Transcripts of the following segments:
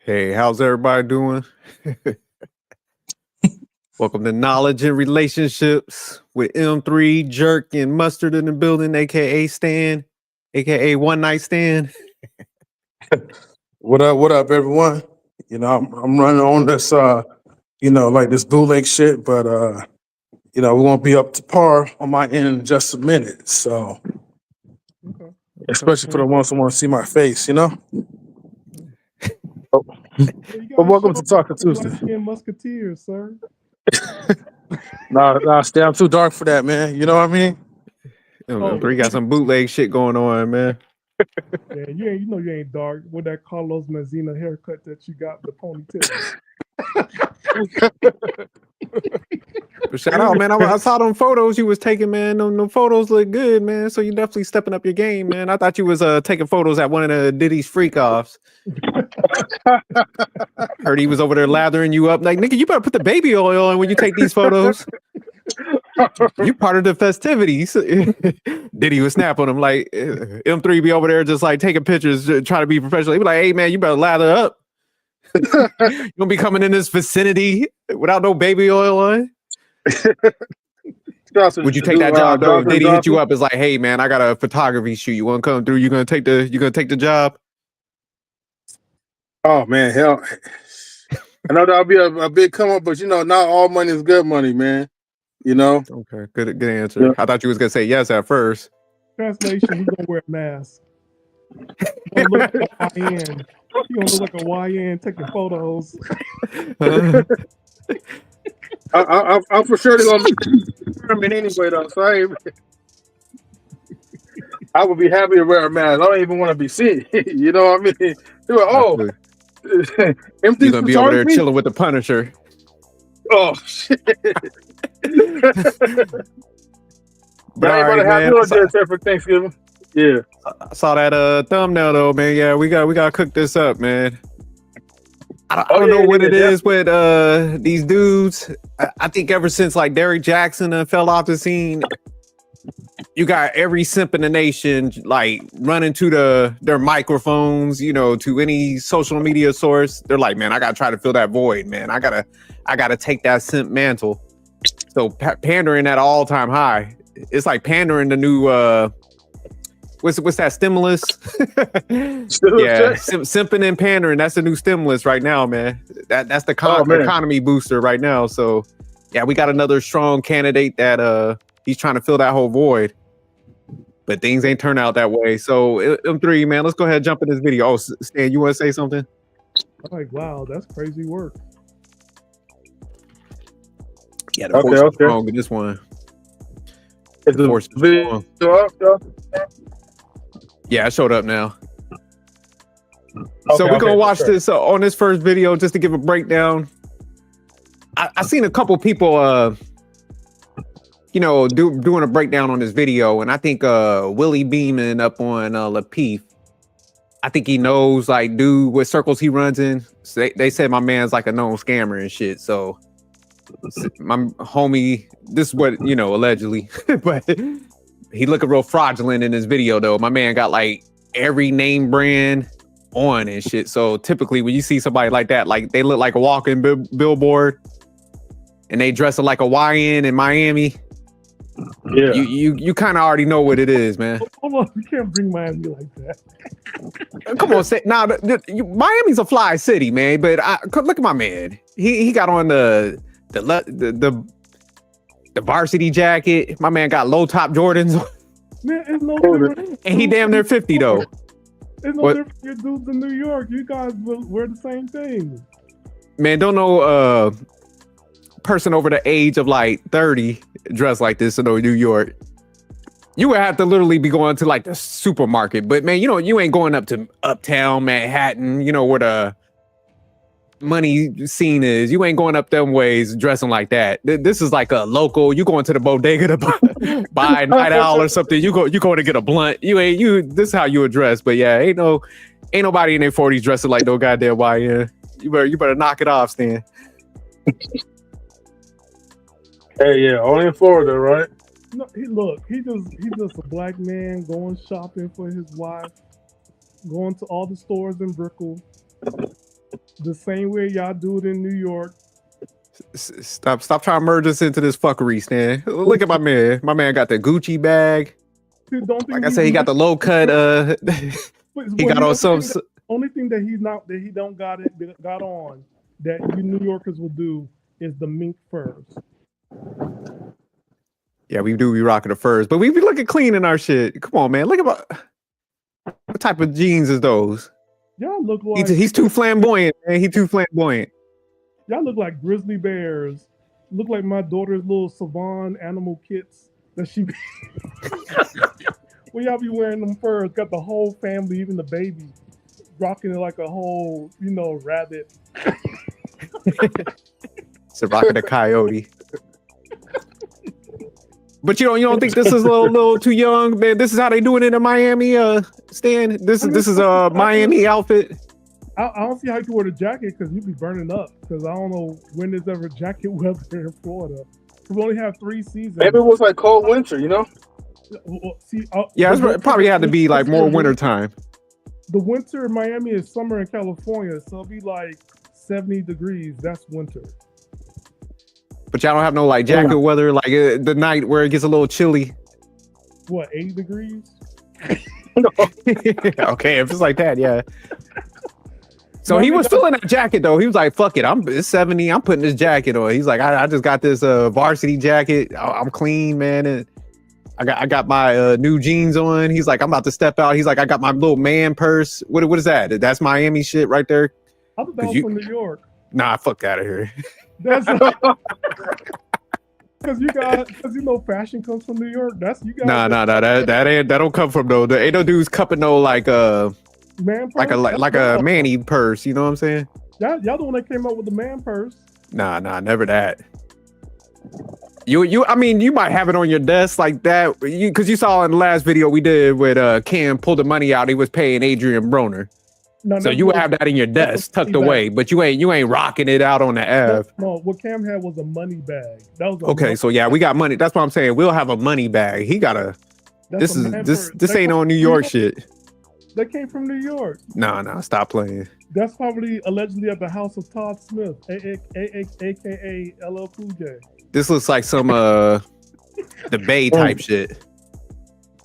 Hey, how's everybody doing? Welcome to Knowledge and Relationships with M3, Jerk, and Mustard in the building, aka Stan, aka One Night Stand. What up, everyone? I'm running on this, like this bootleg shit, but we won't be up to par on my end in just a minute. So, especially for the ones who want to see my face, Oh, but welcome to Talking Tuesday. Musketeers, sir. Nah, stay. I'm too dark for that, man. You know what I mean? M3 got some bootleg shit going on, man. Yeah, you ain't dark with that Carlos Mazina haircut that you got, the ponytail. Shout out, man. I saw them photos you was taking, man. Them photos look good, man. So you definitely stepping up your game, man. I thought you was taking photos at one of the Diddy's freak offs. Heard he was over there lathering you up. Like, nigga, you better put the baby oil on when you take these photos. You part of the festivities. Diddy was snap on him like M3 be over there just like taking pictures, trying to be professional. He be like, hey man, you better lather up. You gonna be coming in this vicinity without no baby oil on? Would you take that job though? Diddy hit you up, it's like, hey man, I got a photography shoot. You wanna come through? You gonna take the job? Oh man, hell. I know that'll be a big come up, but not all money is good money, man. Okay, good answer. Yeah. I thought you was gonna say yes at first. Translation: he's gonna wear a mask. He's gonna look like a YN. He gonna look like a YN taking photos. I'm for sure they're gonna experiment anyway, though. So I would be happy to wear a mask. I don't even want to be seen. You know what I mean? You're gonna be over there chilling with the Punisher. Oh shit. But anybody have there for Thanksgiving? Yeah. I saw that thumbnail though, man. Yeah, we gotta cook this up, man. I don't know what it is with these dudes. I think ever since like Derrick Jackson fell off the scene, you got every simp in the nation like running to their microphones, to any social media source. They're like, man, I gotta try to fill that void, man. I gotta take that simp mantle. So pandering at an all-time high. It's like pandering the new what's that stimulus? Yeah, simping and pandering. That's the new stimulus right now, man. That's the economy booster right now. So yeah, we got another strong candidate that he's trying to fill that whole void. But things ain't turned out that way. So M3, man, let's go ahead and jump in this video. Oh, Stan, you want to say something? I'm like, wow, that's crazy work. Yeah, the force is strong in this one. The force is strong. Yeah, I showed up now. So we're gonna watch this on this first video just to give a breakdown. I seen a couple people doing a breakdown on this video, and I think Willie beaming up on Lapeef. I think he knows like dude what circles he runs in. So they said my man's like a known scammer and shit. So my homie, this is what allegedly, but he looking real fraudulent in this video though. My man got like every name brand on and shit. So typically when you see somebody like that, like they look like a walking billboard and they dressing like a YN in Miami. Yeah, you kind of already know what it is, man. Hold on, you can't bring Miami like that. Come on, Miami's a fly city, man. But look at my man. He got on the varsity jacket. My man got low top Jordans. Man, it's no different. And he damn near 50 though. It's no different from your dudes in New York. You guys wear the same thing. Man, don't know person over the age of like 30 dressed like this in New York. You would have to literally be going to like the supermarket. But man, you ain't going up to uptown Manhattan, where the money scene is. You ain't going up them ways dressing like that. This is like a local. You going to the bodega to buy a night owl or something. You going to get a blunt. This is how you address. But yeah, ain't nobody in their 40s dressing like no goddamn YN. You better knock it off, Stan. Hey, yeah, only in Florida, right? No, he's just a black man going shopping for his wife, going to all the stores in Brickell. the same way y'all do it in New York. Stop trying to merge us into this fuckery, Stan. Look at my man. My man got the Gucci bag. Dude, don't think Like I said, he got the low cut. He got on some. Only thing that he don't got on that you New Yorkers will do is the mink furs. Yeah, we do be rocking the furs, but we be looking clean in our shit. Come on, man. Look at what type of jeans is those? Y'all look like He's too flamboyant, man. He too flamboyant. Y'all look like grizzly bears. Look like my daughter's little Savan animal kits that she. When y'all be wearing them furs, got the whole family, even the baby, rocking it like a whole, rabbit. It's a rocking a coyote. But you don't think this is a little too young, man? This is how they doing it in Miami, Stan. This is a Miami outfit. I don't see how you can wear the jacket because you'd be burning up. Because I don't know when there's ever jacket weather in Florida. We only have 3 seasons. Maybe it was like cold winter, Yeah, it probably had to be like more winter time. The winter in Miami is summer in California, so it'll be like 70 degrees. That's winter. But y'all don't have no like jacket weather, like the night where it gets a little chilly. What, 80 degrees? Okay, if it's like that, yeah. So he was feeling that jacket though. He was like, "Fuck it, it's 70. I'm putting this jacket on." He's like, "I just got this varsity jacket. I'm clean, man, and I got my new jeans on." He's like, "I'm about to step out." He's like, "I got my little man purse." What is that? That's Miami shit right there. I thought that was from New York. Nah, fuck out of here. That's because fashion comes from New York. That's you guys. Nah. That don't come from no. There ain't no dudes cupping no like man purse? like a Manny purse. You know what I'm saying? Y'all the one that came up with the man purse. Nah, never that. I mean, you might have it on your desk like that, because you saw in the last video we did with Cam pulled the money out. He was paying Adrian Broner. No, so you have that in your desk tucked away, but you ain't rocking it out on the Ave. No, what Cam had was a money bag. That was okay. So yeah, we got money. That's what I'm saying. We'll have a money bag. He got a. This ain't on New York shit. That came from New York. Nah. Stop playing. That's probably allegedly at the house of Todd Smith, aka LL Cool J. This looks like some the Bay type shit.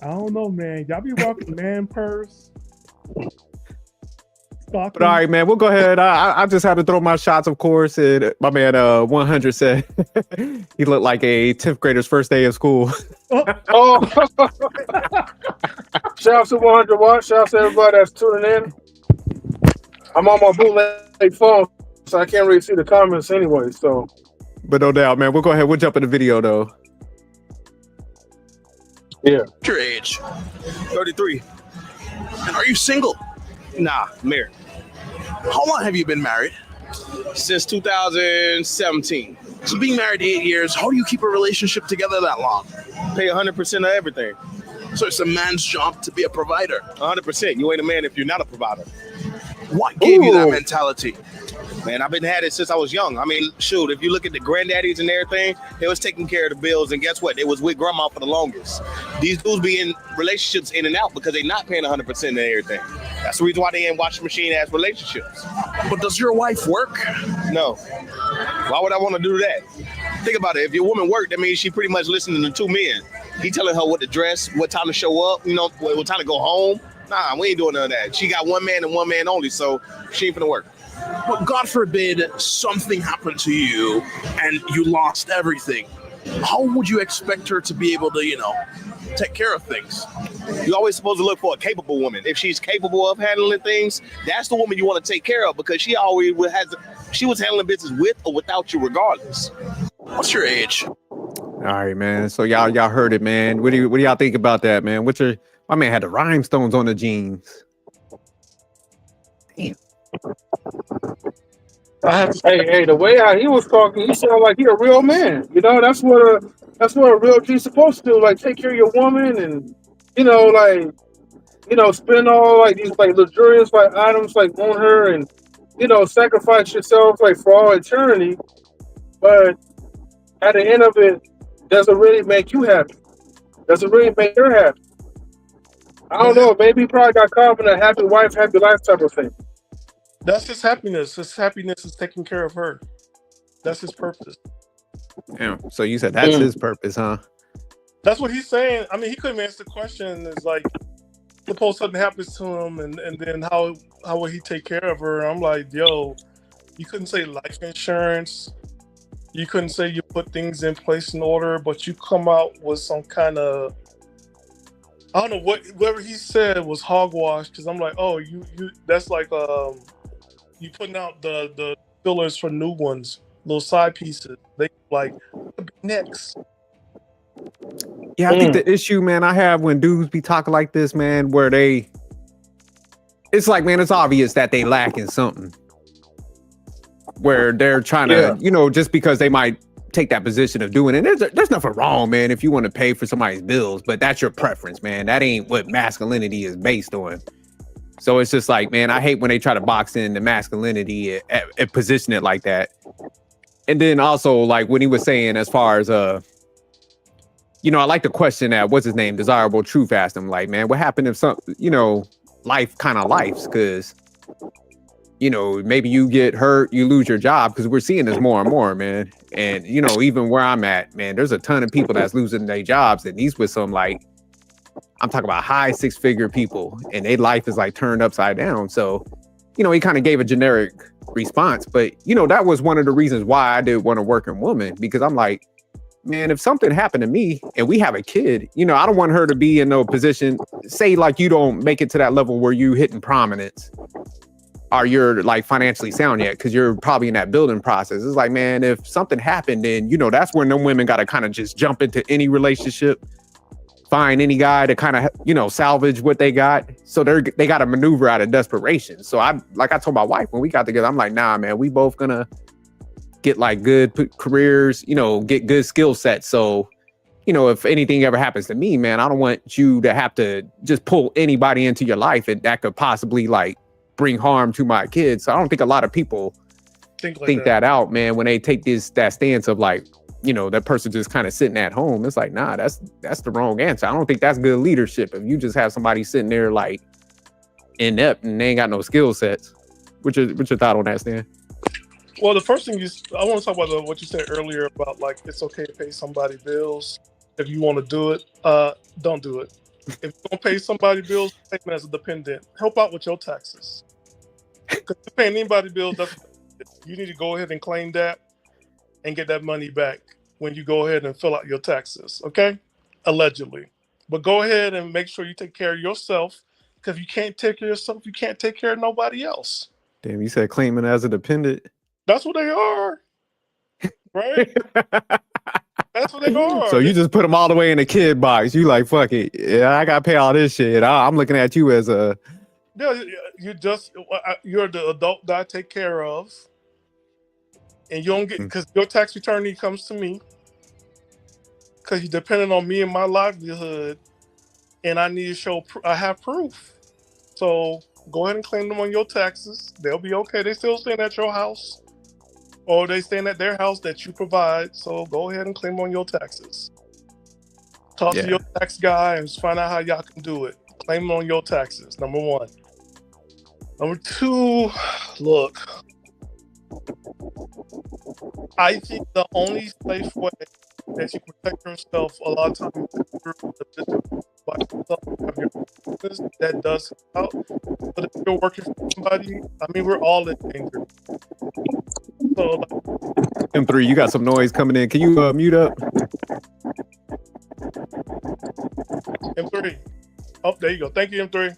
I don't know, man. Y'all be rocking man purse. But all right, man, we'll go ahead. I just had to throw my shots, of course. And my man 100 said he looked like a 10th grader's first day of school. Oh. Shout out to 100 Watts. Shout out to everybody that's tuning in. I'm on my bootleg phone, so I can't really see the comments anyway. So, but no doubt, man. We'll go ahead. We'll jump in the video, though. Yeah. Your age? 33. And are you single? Nah, married. How long have you been married? Since 2017. So being married 8 years, how do you keep a relationship together that long? Pay 100% of everything. So it's a man's job to be a provider. 100%. You ain't a man if you're not a provider. What gave you that mentality? Man, I've been had it since I was young. I mean, shoot, if you look at the granddaddies and everything, they was taking care of the bills, and guess what? They was with grandma for the longest. These dudes be in relationships in and out because they not paying 100% of everything. That's the reason why they in washing machine ass relationships. But does your wife work? No. Why would I want to do that? Think about it. If your woman worked, that means she pretty much listening to 2 men. He telling her what to dress, what time to show up, what time to go home. Nah, we ain't doing none of that. She got 1 man and 1 man only, so she ain't finna work. But God forbid something happened to you and you lost everything. How would you expect her to be able to, take care of things? You're always supposed to look for a capable woman. If she's capable of handling things, that's the woman you want to take care of, because she was handling business with or without you regardless. What's your age? All right, man. So y'all heard it, man. What do y'all think about that, man? My man had the rhinestones on the jeans. Damn. Hey, the way how he was talking, he sounded like he a real man. That's what a real G's supposed to do. Like, take care of your woman, and spend all like these like luxurious like items like on her, and sacrifice yourself like for all eternity. But at the end of it, does it really make you happy? Does it really make her happy? I don't know. Maybe he probably got caught up in a happy wife, happy life type of thing. That's his happiness. His happiness is taking care of her. That's his purpose. Yeah. So you said that's his purpose, huh? That's what he's saying. I mean, he couldn't answer the question. It's like, suppose something happens to him, and then how will he take care of her? I'm like, yo, you couldn't say life insurance. You couldn't say you put things in place in order, but you come out with some kind of, I don't know, whatever he said was hogwash. Because I'm like, oh, you that's like you putting out the fillers for new ones, little side pieces. They like next. Yeah, I think the issue, man, I have when dudes be talking like this, man, where it's like, man, it's obvious that they lacking something. Where they're trying to, just because they might take that position of doing it. There's nothing wrong, man, if you want to pay for somebody's bills, but that's your preference, man. That ain't what masculinity is based on. So it's just like, man, I hate when they try to box in the masculinity and position it like that. And then also, like, when he was saying as far as, I like the question that, what's his name, Desirable Truth asked him, like, man, what happened if life kind of lifes? Because, maybe you get hurt, you lose your job, because we're seeing this more and more, man. And, even where I'm at, man, there's a ton of people that's losing their jobs. And these with some, like, I'm talking about high 6-figure people, and their life is like turned upside down. So, he kind of gave a generic response. But, that was one of the reasons why I did want a working woman, because I'm like, man, if something happened to me and we have a kid, I don't want her to be in no position, say like you don't make it to that level where you hitting prominence or you're like financially sound yet, because you're probably in that building process. It's like, man, if something happened, then, that's when them women got to kind of just jump into any relationship, find any guy to kind of, salvage what they got. So they got to maneuver out of desperation. So I told my wife when we got together, I'm like, nah, man, we both gonna get like good careers, get good skill sets. So, if anything ever happens to me, man, I don't want you to have to just pull anybody into your life and that could possibly like bring harm to my kids. So I don't think a lot of people think that out, man, when they take that stance of like, that person just kind of sitting at home. It's like, nah, that's the wrong answer. I don't think that's good leadership. If you just have somebody sitting there like inept and they ain't got no skill sets. What's your thought on that, Stan? Well, the first thing I want to talk about what you said earlier about like it's okay to pay somebody bills if you want to do it. Don't do it. If you don't pay somebody bills, take them as a dependent. Help out with your taxes. Because paying anybody bills, you need to go ahead and claim that and get that money back when you go ahead and fill out your taxes. Okay, allegedly, but go ahead and make sure you take care of yourself. Because if you can't take care of yourself, you can't take care of nobody else. Damn, you said claiming as a dependent. That's what they are, right? That's what they are. So you just put them all the way in the kid box. You like, fuck it. Yeah, I got to pay all this shit. I'm looking at you as a... Yeah, you're the adult that I take care of. And you don't get... Because your tax return comes to me. Because you're dependent on me and my livelihood. And I need to show... I have proof. So go ahead and claim them on your taxes. They'll be okay. They still staying at your house. Or they staying at their house that you provide. So go ahead and claim them on your taxes. Talk to your tax guy and find out how y'all can do it. Claim them on your taxes, number one. Number two, look. I think the only safe way that you protect yourself a lot of times that does help out. But if you're working for somebody, I mean, we're all in danger. So, like, M3, you got some noise coming in. Can you mute up? M3. Oh, there you go. Thank you, M3.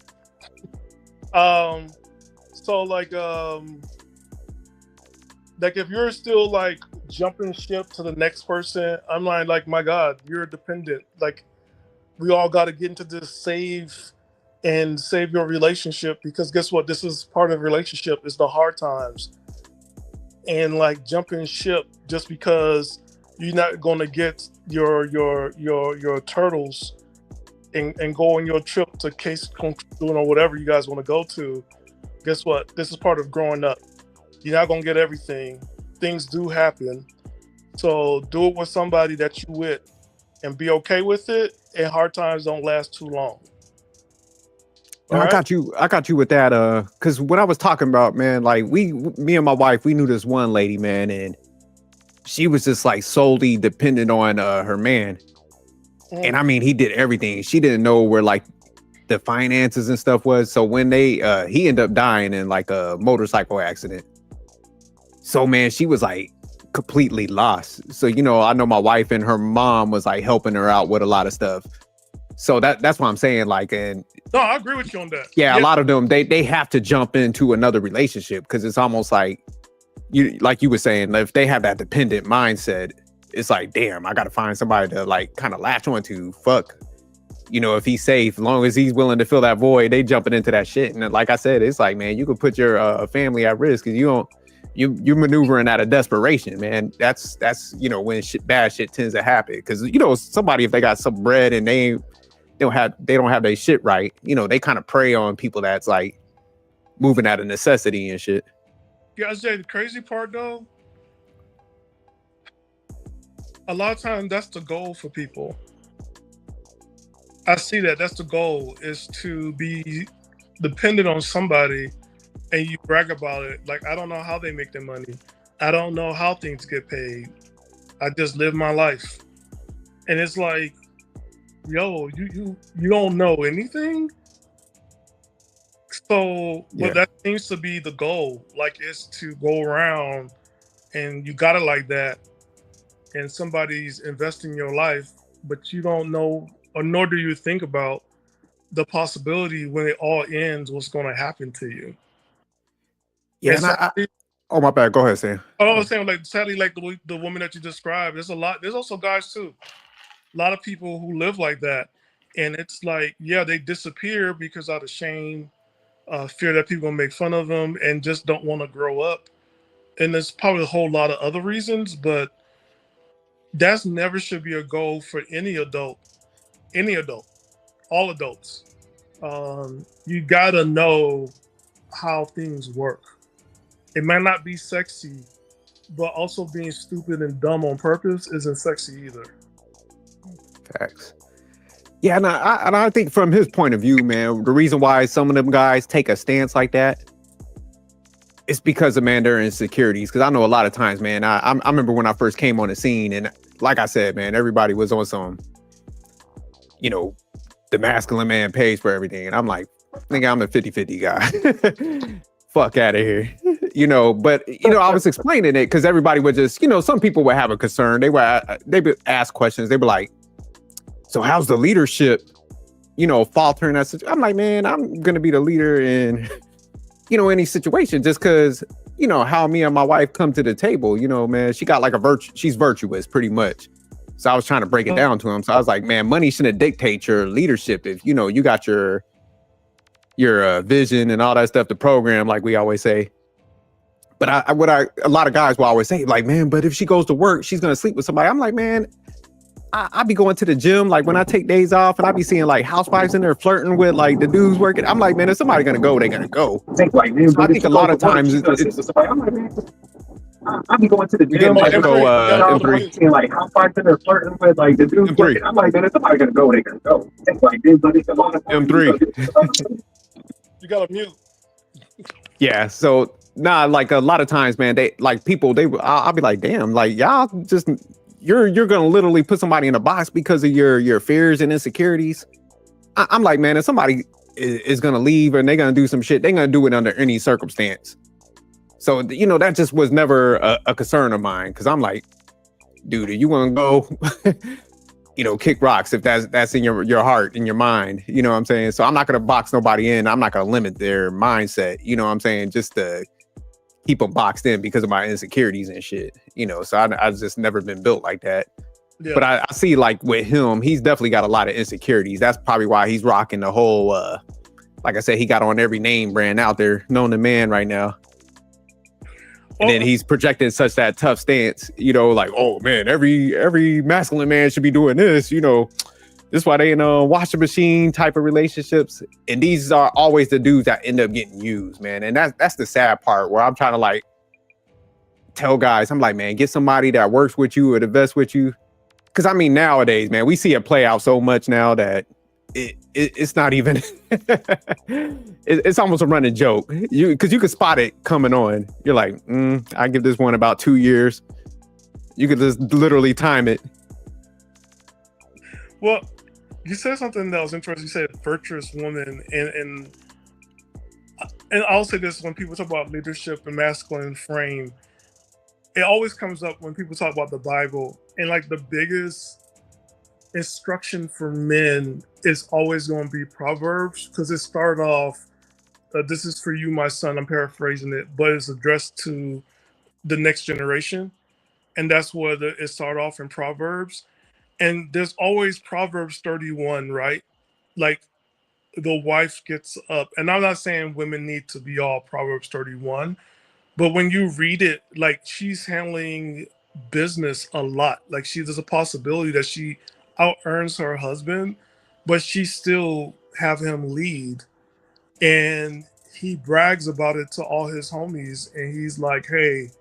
So like if you're still like jumping ship to the next person, I'm like, my God, you're dependent. Like, we all got to get into this save your relationship, because guess what? This is part of the relationship, is the hard times. And like jumping ship just because you're not going to get your turtles and go on your trip to Case Cancun or whatever you guys want to go to. Guess what? This is part of growing up. You're not going to get everything. Things do happen. So do it with somebody that you with and be okay with it. And hard times don't last too long. All I right. got you. I got you with that. Because when I was talking about, man, like me and my wife, we knew this one lady, man, and she was just like solely dependent on her man. And I mean, he did everything. She didn't know where like the finances and stuff was. So when he ended up dying in like a motorcycle accident. So man, she was like completely lost. So I know my wife and her mom was like helping her out with a lot of stuff. So that's what I'm saying. Like, and No, I agree with you on that. yeah, a lot of them they have to jump into another relationship because it's almost like you were saying, if they have that dependent mindset, it's like, damn, I got to find somebody to like kind of latch onto. Fuck, if he's safe, as long as he's willing to fill that void, they jumping into that shit. And like I said, it's like, man, you could put your family at risk because you're maneuvering out of desperation, man. That's when bad shit tends to happen because somebody, if they got some bread and they don't have their shit right, they kind of prey on people that's like moving out of necessity and shit. Yeah, I say the crazy part though, a lot of times that's the goal for people. I see that's the goal, is to be dependent on somebody and you brag about it. Like, I don't know how they make their money. I don't know how things get paid. I just live my life. And it's like, yo, you don't know anything? So, but that seems to be the goal. Like, it's to go around and you got it like that, and somebody's investing your life, but you don't know, or nor do you think about the possibility when it all ends, what's going to happen to you. Yeah, and sadly, oh my bad. Go ahead, Sam. I was saying, like, sadly, like the woman that you described, there's a lot. There's also guys too. A lot of people who live like that, and it's like, yeah, they disappear because out of shame, fear that people gonna make fun of them, and just don't want to grow up. And there's probably a whole lot of other reasons, but that's never should be a goal for any adult, all adults. You gotta know how things work. It might not be sexy, but also being stupid and dumb on purpose isn't sexy either. Facts. Yeah, and I think from his point of view, man, the reason why some of them guys take a stance like that, it's because of, man, their insecurities. Because I know a lot of times, man, I remember when I first came on the scene, and like I said, man, everybody was on some, the masculine man pays for everything. And I'm like, nigga, I'm the 50-50 guy. Fuck out of here. But, I was explaining it because everybody would just, some people would have a concern. They would ask questions. They were like, so how's the leadership, faltering? I'm like, man, I'm going to be the leader in, any situation just because, how me and my wife come to the table, man, she got like she's virtuous pretty much. So I was trying to break it down to him. So I was like, man, money shouldn't dictate your leadership. If, you got your vision and all that stuff to program, like we always say. But a lot of guys will always say, like, man, but if she goes to work, she's going to sleep with somebody. I'm like, man, I be going to the gym, like when I take days off, and I be seeing like housewives in there flirting with like the dudes working. I'm like, man, if somebody gonna go, they gonna go. So I think a lot of times it's I be going to the gym, like M3. like housewives in there flirting with like the dudes working. I'm like, man, if somebody gonna go, they gonna go. It's like, M3. You gotta mute. Yeah, so like a lot of times, man, they like people. I'll be like, damn, like y'all just. You're gonna literally put somebody in a box because of your fears and insecurities. I'm like, man, if somebody is gonna leave and they're gonna do some shit, they're gonna do it under any circumstance. So that just was never a concern of mine because I'm like, dude, if you want to go, kick rocks if that's in your heart, in your mind. You know what I'm saying? So I'm not gonna box nobody in. I'm not gonna limit their mindset. You know what I'm saying? Just to keep them boxed in because of my insecurities and shit, so I've just never been built like that. Yeah. But I see like with him, he's definitely got a lot of insecurities. That's probably why he's rocking the whole, like I said, he got on every name brand out there, known to man right now. And then he's projecting such that tough stance, like, oh man, every masculine man should be doing this, This is why they in a washing machine type of relationships. And these are always the dudes that end up getting used, man. And that's the sad part where I'm trying to like tell guys, I'm like, man, get somebody that works with you or invests with you. Cause I mean, nowadays, man, we see it play out so much now that it's not even. It's almost a running joke. Because you could spot it coming on. You're like, I give this one about 2 years. You could just literally time it. Well, you said something that was interesting. You said virtuous woman, and I'll say this: when people talk about leadership and masculine frame, it always comes up when people talk about the Bible, and like the biggest instruction for men is always going to be Proverbs, because it started off, "This is for you, my son." I'm paraphrasing it, but it's addressed to the next generation, and that's what it started off in Proverbs. And there's always Proverbs 31, right? Like the wife gets up, and I'm not saying women need to be all Proverbs 31, but when you read it, like she's handling business a lot. Like there's a possibility that she out earns her husband, but she still have him lead. And he brags about it to all his homies, and he's like, hey,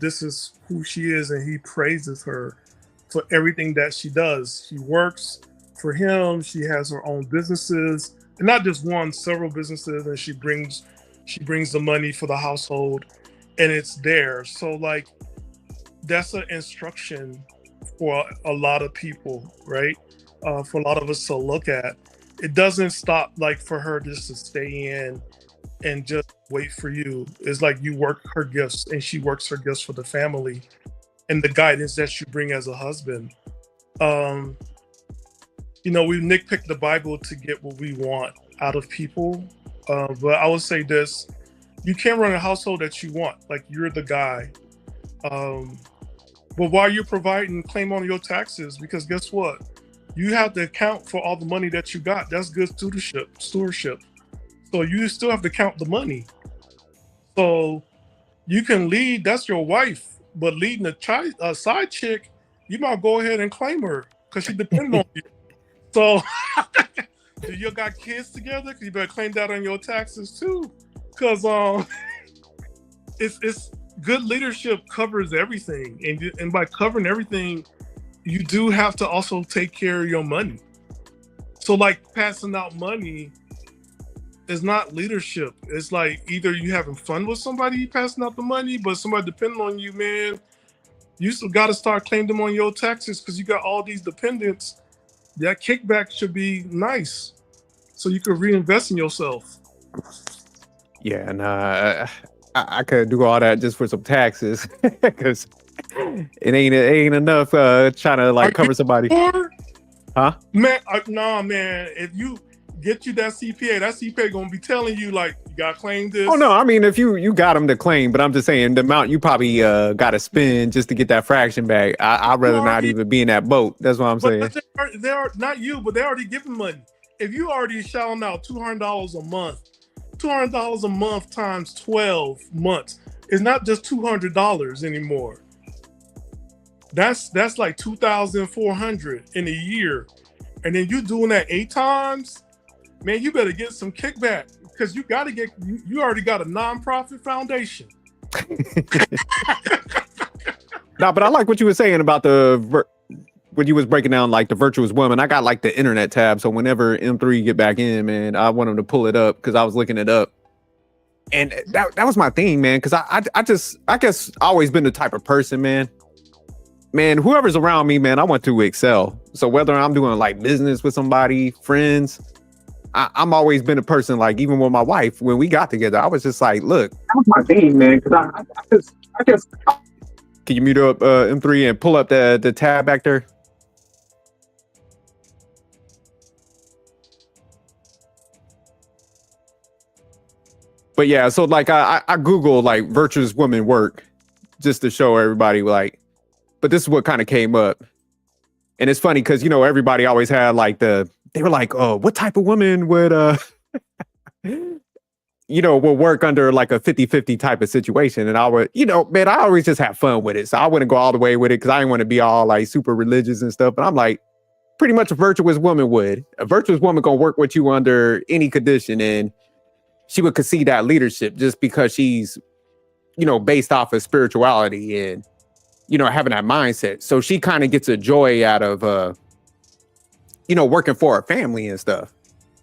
this is who she is, and he praises her for everything that she does. She works for him. She has her own businesses, and not just one, several businesses, and she brings the money for the household, and it's there. So like that's an instruction for a lot of people, right? For a lot of us to look at. It doesn't stop like for her just to stay in and just wait for you. It's like you work her gifts and she works her gifts for the family and the guidance that you bring as a husband. We nitpick the Bible to get what we want out of people. But I would say this: you can't run a household that you want. Like you're the guy. But while you're providing, claim on your taxes, because guess what? You have to account for all the money that you got. That's good stewardship. So you still have to count the money. So you can lead, that's your wife, but leading a side chick, you might go ahead and claim her because she depends on you. So do you got kids together? You better claim that on your taxes too. Because it's good leadership covers everything. And by covering everything, you do have to also take care of your money. So like passing out money is not leadership. It's like either you having fun with somebody passing out the money, but somebody depending on you, man, you still got to start claiming them on your taxes because you got all these dependents. That kickback should be nice so you can reinvest in yourself. Yeah, nah, I could do all that just for some taxes because it ain't enough trying to like cover somebody. Huh? Man, man. If you get you that CPA gonna be telling you like you gotta claim this. Oh no, I mean if you got them to claim, but I'm just saying the amount you probably got to spend just to get that fraction back. I'd rather not even be in that boat. That's what I'm saying. They're not you, but they're already giving money. If you already shelling out $200 a month, $200 a month times 12 months, it's not just $200 anymore. That's like $2,400 in a year, and then you doing that 8 times. Man, you better get some kickback because you got to get. You already got a nonprofit foundation. No, but I like what you were saying about when you was breaking down like the virtuous woman. I got like the internet tab, so whenever M3 get back in, man, I want him to pull it up because I was looking it up, and that was my thing, man. Because I guess I always been the type of person, man. Whoever's around me, man, I want to excel. So whether I'm doing like business with somebody, friends, I'm always been a person, like even with my wife, when we got together, I was just like, look, that was my thing, man. Because I guess. Can you mute up M3 and pull up the tab back there? But yeah, so like I Googled like virtuous women work just to show everybody like, but this is what kind of came up. And it's funny because, everybody always had like they were like, oh, what type of woman would, will work under like a 50-50 type of situation. And I would, man, I always just have fun with it. So I wouldn't go all the way with it because I didn't want to be all like super religious and stuff. But I'm like, pretty much a virtuous woman would. A virtuous woman gonna work with you under any condition. And she would concede that leadership just because she's, based off of spirituality and, having that mindset. So she kind of gets a joy out of, working for a family and stuff.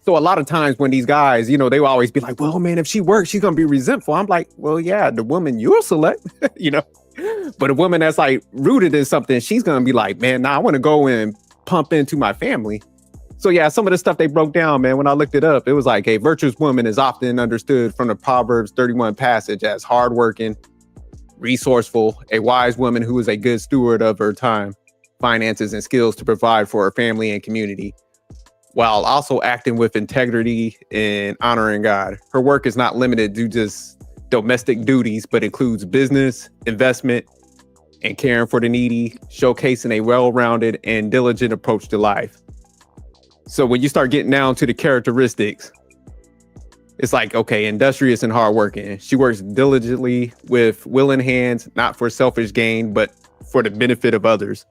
So a lot of times when these guys, they will always be like, well, man, if she works, she's going to be resentful. I'm like, well, yeah, the woman you'll select, but a woman that's like rooted in something, she's going to be like, man, nah, I want to go and pump into my family. So yeah, some of the stuff they broke down, man, when I looked it up, it was like a virtuous woman is often understood from the Proverbs 31 passage as hardworking, resourceful, a wise woman who is a good steward of her time, finances, and skills to provide for her family and community, while also acting with integrity and honoring God. Her work is not limited to just domestic duties, but includes business, investment, and caring for the needy, showcasing a well-rounded and diligent approach to life. So when you start getting down to the characteristics, it's like, okay, industrious and hardworking. She works diligently with willing hands, not for selfish gain, but for the benefit of others.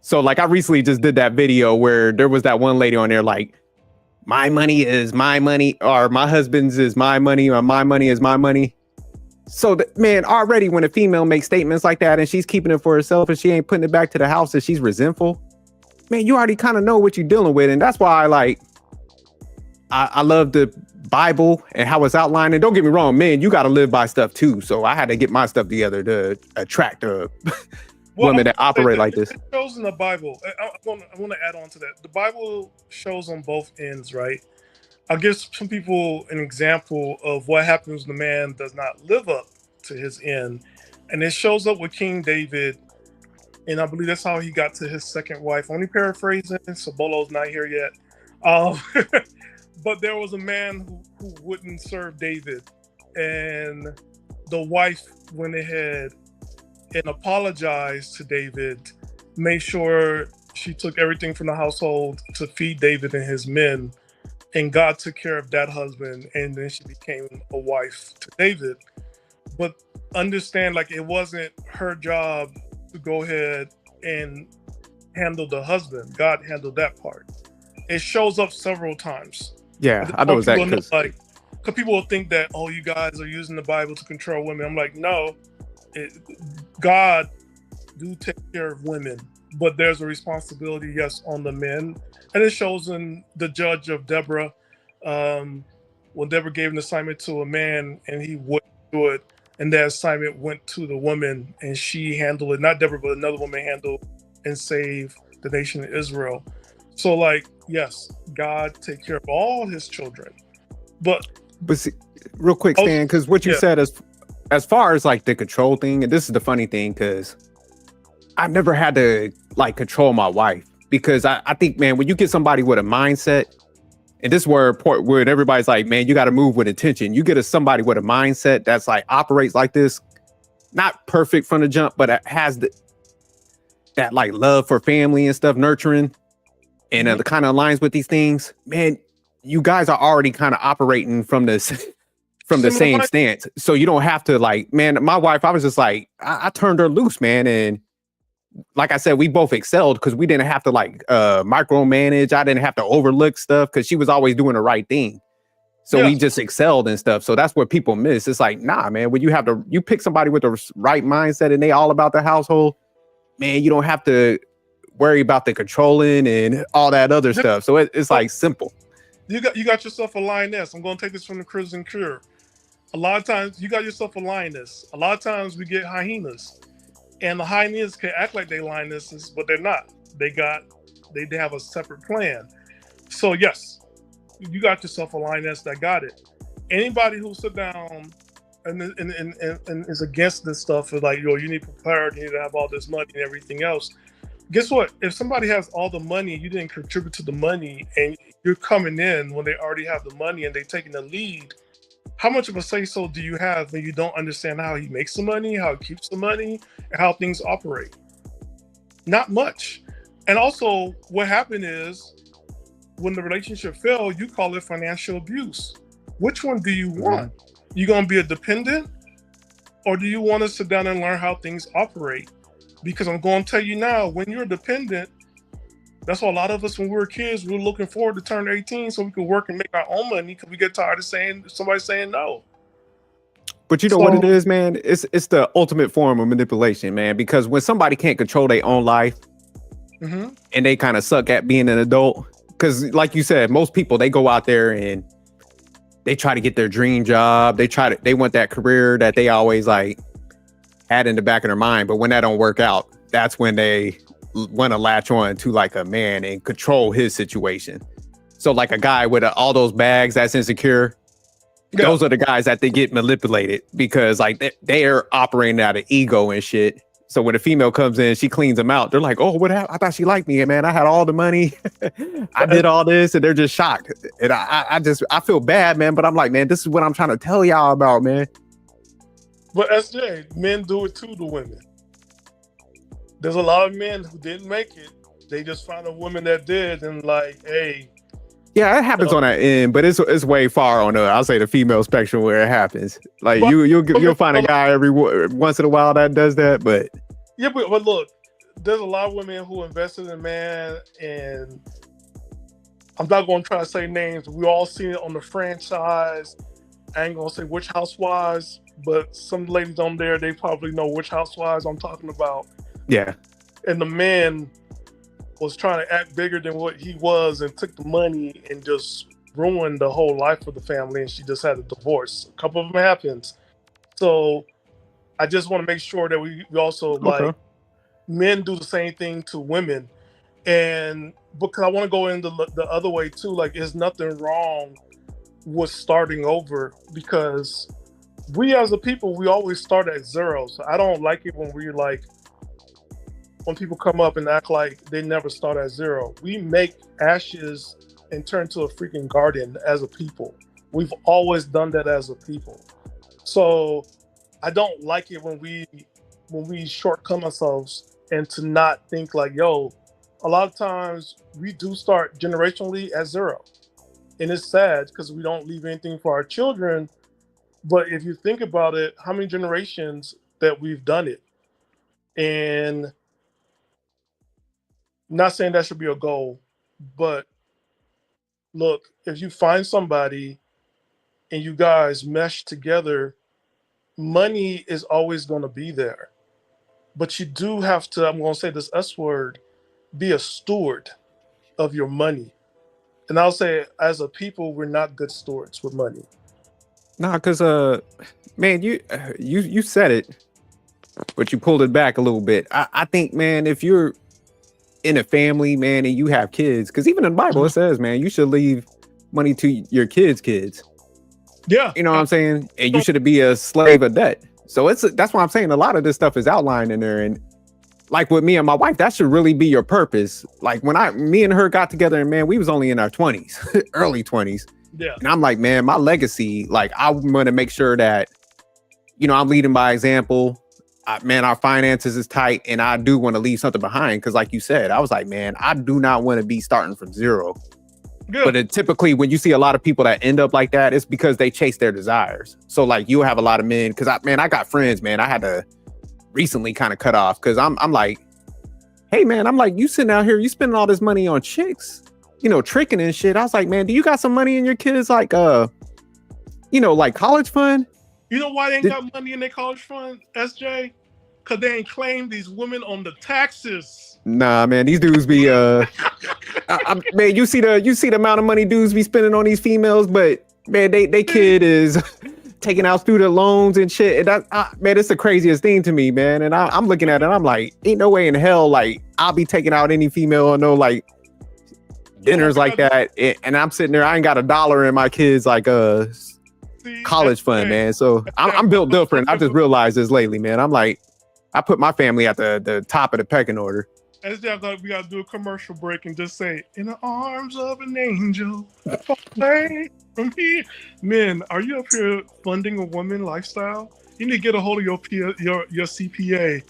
So like I recently just did that video where there was that one lady on there like, my money is my money, or my husband's is my money, or my money is my money. So man, already when a female makes statements like that and she's keeping it for herself and she ain't putting it back to the house and she's resentful, man, you already kind of know what you're dealing with. And that's why I love the Bible and how it's outlined. And don't get me wrong, man, you got to live by stuff too. So I had to get my stuff together to attract women that operate like this. It shows in the Bible. I want to add on to that. The Bible shows on both ends, right? I'll give some people an example of what happens when the man does not live up to his end. And it shows up with King David. And I believe that's how he got to his second wife. Only paraphrasing, Sabolo's not here yet. But there was a man who wouldn't serve David. And the wife went ahead and apologized to David, made sure she took everything from the household to feed David and his men, and God took care of that husband, and then she became a wife to David. But understand, like, it wasn't her job to go ahead and handle the husband. God handled that part. It shows up several times. Yeah, I know exactly. Because people will think that, oh, you guys are using the Bible to control women. I'm like, no. God do take care of women, but there's a responsibility, yes, on the men. And it shows in the judge of Deborah, when Deborah gave an assignment to a man and he wouldn't do it, and that assignment went to the woman and she handled it. Not Deborah, but another woman handled and saved the nation of Israel. So like, yes, God take care of all his children. But see, real quick, Stan, because what you said is, as far as like the control thing, and this is the funny thing, because I've never had to like control my wife, because I think, man, when you get somebody with a mindset, and this is where everybody's like, man, you got to move with intention. You get somebody with a mindset that's like operates like this, not perfect from the jump, but it has that like love for family and stuff, nurturing, and the kind of aligns with these things, man, you guys are already kind of operating from this. From the same stance. So you don't have to like, man, my wife, I was just like, I turned her loose, man. And like I said, we both excelled because we didn't have to like micromanage. I didn't have to overlook stuff because she was always doing the right thing. So we just excelled and stuff. So that's what people miss. It's like, nah, man, when you pick somebody with the right mindset and they all about the household, man, you don't have to worry about the controlling and all that other stuff. So it's like simple. You got yourself a lioness. I'm going to take this from the Crimson Cure. A lot of times you got yourself a lioness. A lot of times we get hyenas, and the hyenas can act like they're lionesses, but they're not. They have a separate plan. So yes, you got yourself a lioness that got it. Anybody who sit down and is against this stuff is like, yo, you need prepared, you need to have all this money and everything else. Guess what? If somebody has all the money, you didn't contribute to the money, and you're coming in when they already have the money and they're taking the lead, how much of a say-so do you have when you don't understand how he makes the money, how he keeps the money, and how things operate? Not much. And also, what happened is, when the relationship failed, you call it financial abuse. Which one do you want? You gonna be a dependent, or do you want to sit down and learn how things operate? Because I'm going to tell you now, when you're dependent, that's why a lot of us, when we were kids, we were looking forward to turn 18 so we could work and make our own money, because we get tired of somebody saying no. But you know what it is, man? It's the ultimate form of manipulation, man. Because when somebody can't control their own life and they kind of suck at being an adult, because like you said, most people, they go out there and they try to get their dream job. They want that career that they always like had in the back of their mind. But when that don't work out, that's when they want to latch on to like a man and control his situation. So like a guy with all those bags that's insecure, those are the guys that they get manipulated because like they are operating out of ego and shit. So when a female comes in, she cleans them out. They're like, oh, what happened? I thought she liked me, man. I had all the money. I did all this, and they're just shocked. And I feel bad, man. But I'm like, man, this is what I'm trying to tell y'all about, man. But SJ, men do it too to women. There's a lot of men who didn't make it. They just found a woman that did, and like, hey. Yeah, it happens on that end, but it's way far on I'll say the female spectrum where it happens. Like but, you'll find a guy every once in a while that does that, but yeah, but look, there's a lot of women who invested in a man, and I'm not going to try to say names. We all seen it on the franchise. I ain't gonna say which housewives, but some ladies on there, they probably know which housewives I'm talking about. Yeah, and the man was trying to act bigger than what he was and took the money and just ruined the whole life of the family, and she just had a divorce. A couple of them happens. So I just want to make sure that we also like men do the same thing to women. And because I want to go into the other way too, like there's nothing wrong with starting over, because we as a people, we always start at zero. So I don't like it when we're like, when people come up and act like they never start at zero. We make ashes and turn to a freaking garden as a people. We've always done that as a people. So I don't like it when we shortcome ourselves and to not think like, yo, a lot of times we do start generationally at zero. And it's sad because we don't leave anything for our children. But if you think about it, how many generations that we've done it? And not saying that should be a goal, but look, if you find somebody and you guys mesh together, money is always going to be there. But you do have to, I'm going to say this S word, be a steward of your money. And I'll say, as a people, we're not good stewards with money. Nah, because man, you said it, but you pulled it back a little bit. I think, man, if you're in a family, man, and you have kids, because even in the Bible it says, man, you should leave money to your kids. Yeah, you know what I'm saying, and you should be a slave of debt. So that's why I'm saying a lot of this stuff is outlined in there. And like with me and my wife, that should really be your purpose. Like when me and her got together, and man, we was only in our 20s, early 20s. Yeah. And I'm like, man, my legacy, like I want to make sure that, you know, I'm leading by example. Man, our finances is tight, and I do want to leave something behind. Because like you said, I was like, man, I do not want to be starting from zero. Good. But typically when you see a lot of people that end up like that, it's because they chase their desires. So like you have a lot of men, because I got friends, man, I had to recently kind of cut off because I'm like, hey man, I'm like, you sitting out here, you spending all this money on chicks, you know, tricking and shit. I was like, man, do you got some money in your kids, like you know, like college fund? You know why they ain't got money in their college fund, SJ? Because they ain't claimed these women on the taxes. Nah, man, these dudes be man, you see the amount of money dudes be spending on these females, but man, they kid is taking out student loans and shit. And man, it's the craziest thing to me, man. And I'm looking at it, I'm like, ain't no way in hell like I'll be taking out any female or no like dinners like that. And I'm sitting there, I ain't got $1 in my kids like college fund, man. So I'm built different. I just realized this lately, man. I'm like, I put my family at the top of the pecking order. SJ, we gotta do a commercial break and just say, "In the arms of an angel, away from here." Men, are you up here funding a woman lifestyle? You need to get a hold of your CPA.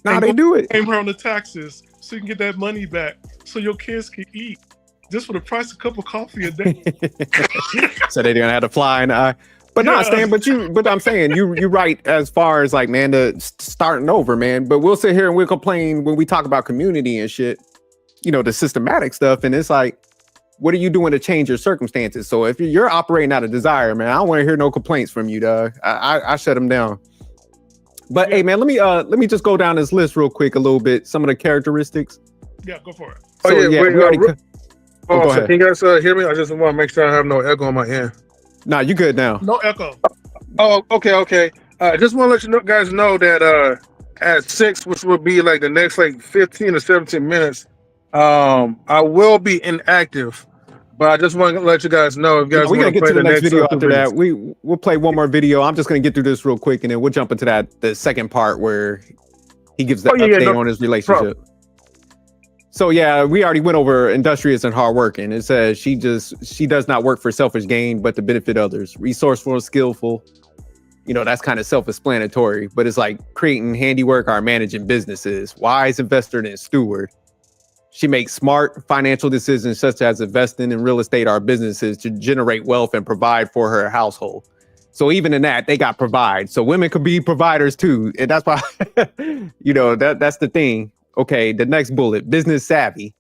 Nah, they do it. Claim her on the taxes so you can get that money back, so your kids can eat just for the price of a cup of coffee a day. So they're gonna have to fly in the eye. But yeah. Not Stan, but I'm saying you're right as far as like, man, the starting over, man. But we'll sit here and we'll complain when we talk about community and shit, you know, the systematic stuff. And it's like, what are you doing to change your circumstances? So if you're operating out of desire, man, I don't want to hear no complaints from you, dog. I shut them down. But hey, man, let me just go down this list real quick a little bit. Some of the characteristics. Yeah, go for it. So, we Oh, go so ahead. can you guys hear me? I just want to make sure I have no echo on my end. Nah, you good now. No echo. Oh, okay. Just want to let you guys know that at 6, which will be like the next like 15 or 17 minutes, I will be inactive. But I just want to let you guys know if you Yeah, guys we're want gonna to get play to the the next next video 2 after minutes. that. We'll play one more video. I'm just gonna get through this real quick, and then we'll jump into the second part where he gives the update no on his problem. relationship. So yeah, we already went over industrious and hardworking. It says she does not work for selfish gain, but to benefit others. Resourceful, skillful. You know, that's kind of self-explanatory, but it's like creating handiwork or managing businesses. Wise investor and steward. She makes smart financial decisions such as investing in real estate or businesses to generate wealth and provide for her household. So even in that, they got provide. So women could be providers too. And that's why, you know, that's the thing. Okay, the next bullet, business savvy.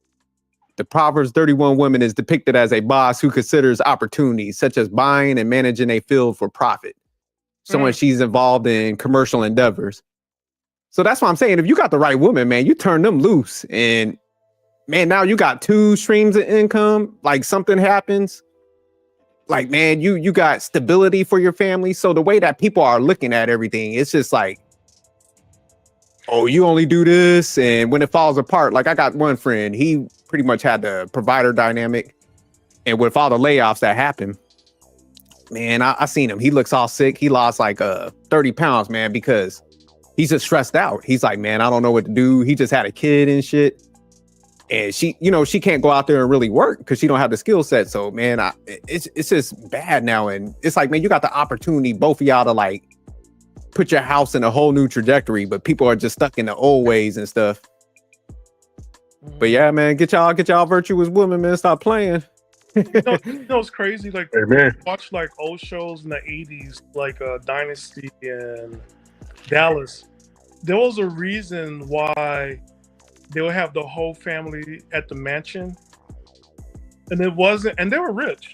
The Proverbs 31 woman is depicted as a boss who considers opportunities such as buying and managing a field for profit. So when she's involved in commercial endeavors. So that's what I'm saying. If you got the right woman, man, you turn them loose and man, now you got 2 streams of income. Like something happens, like man, you got stability for your family. So the way that people are looking at everything, it's just like, oh, you only do this, and when it falls apart, like I got one friend, he pretty much had the provider dynamic, and with all the layoffs that happened, man, I seen him. He looks all sick. He lost like 30 pounds, man, because he's just stressed out. He's like, man, I don't know what to do. He just had a kid and shit. And she, you know, she can't go out there and really work because she don't have the skill set. So, man, it's just bad now. And it's like, man, you got the opportunity, both of y'all, to like put your house in a whole new trajectory, but people are just stuck in the old ways and stuff. But yeah, man, get y'all virtuous women, man. Stop playing. You know, it's crazy. Like, Amen. watch like old shows in the 80s, like Dynasty and Dallas. There was a reason why they would have the whole family at the mansion, and it wasn't, and they were rich.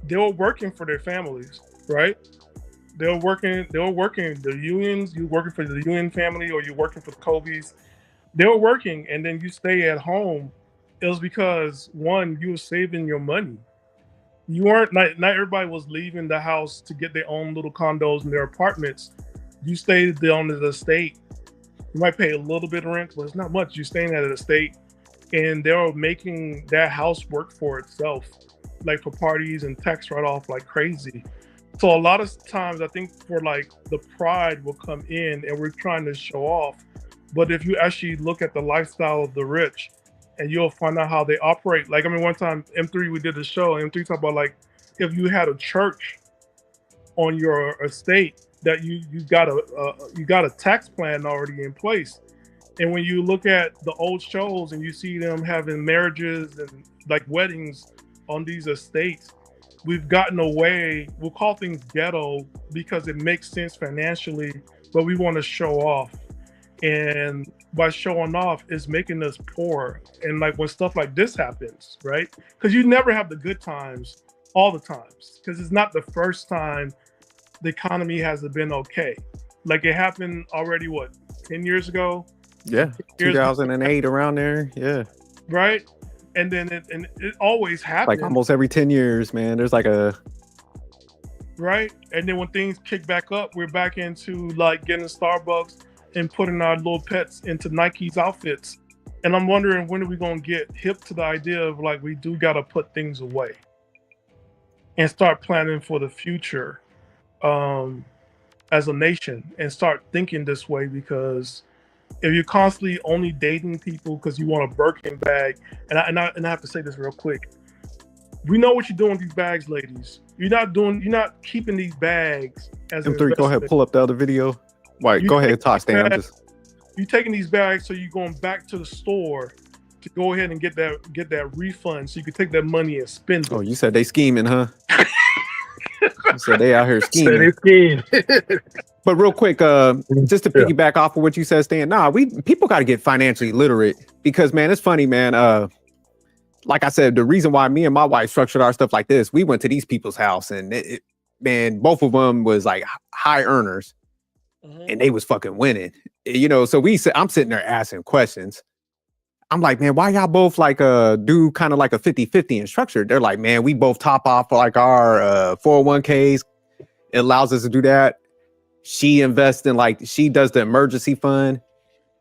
They were working for their families, right? They were working the unions. You working for the union family, or you working for the QueBees. They were working, and then you stay at home. It was because one, you were saving your money. You weren't, not everybody was leaving the house to get their own little condos and their apartments. You stayed on the estate. You might pay a little bit of rent, but it's not much. You're staying at an estate, and they were making that house work for itself, like for parties and tax write-off like crazy. So a lot of times, I think for like the pride will come in, and we're trying to show off. But if you actually look at the lifestyle of the rich, and you'll find out how they operate. Like, I mean, one time M3, we did a show, and M3 talked about like if you had a church on your estate, that you got a tax plan already in place. And when you look at the old shows and you see them having marriages and like weddings on these estates, we've gotten away. We'll call things ghetto because it makes sense financially, but we want to show off. And by showing off is making us poor. And like when stuff like this happens, right? Because you never have the good times all the times, because it's not the first time the economy hasn't been okay. Like it happened already, what, 10 years ago? Yeah, 2008 around there. Yeah, right. And then it always happens. like almost every 10 years, man. There's like a right. And then when things kick back up, we're back into like getting Starbucks and putting our little pets into Nike's outfits. And I'm wondering, when are we going to get hip to the idea of like, we do got to put things away and start planning for the future as a nation, and start thinking this way? Because if you're constantly only dating people because you want a Birkin bag, and I have to say this real quick, we know what you're doing with these bags, ladies. You're not keeping these bags as an M3. Go ahead, pull up the other video. Right, go ahead, talk, Stan. You're taking these bags, so you're going back to the store to go ahead and get that refund, so you can take that money and spend it. Oh, you said they scheming, huh? You said they out here Steady scheming. scheme. But real quick, just to piggyback off of what you said, Stan. Nah, people got to get financially literate, because man, it's funny, man. Like I said, the reason why me and my wife structured our stuff like this, we went to these people's house, and man, both of them was like high earners, and they was fucking winning, you know. So I'm sitting there asking questions. I'm like, man, why y'all both like do kind of like a 50-50 in structure? They're like, man, we both top off like our 401ks. It allows us to do that. She invests in like, she does the emergency fund.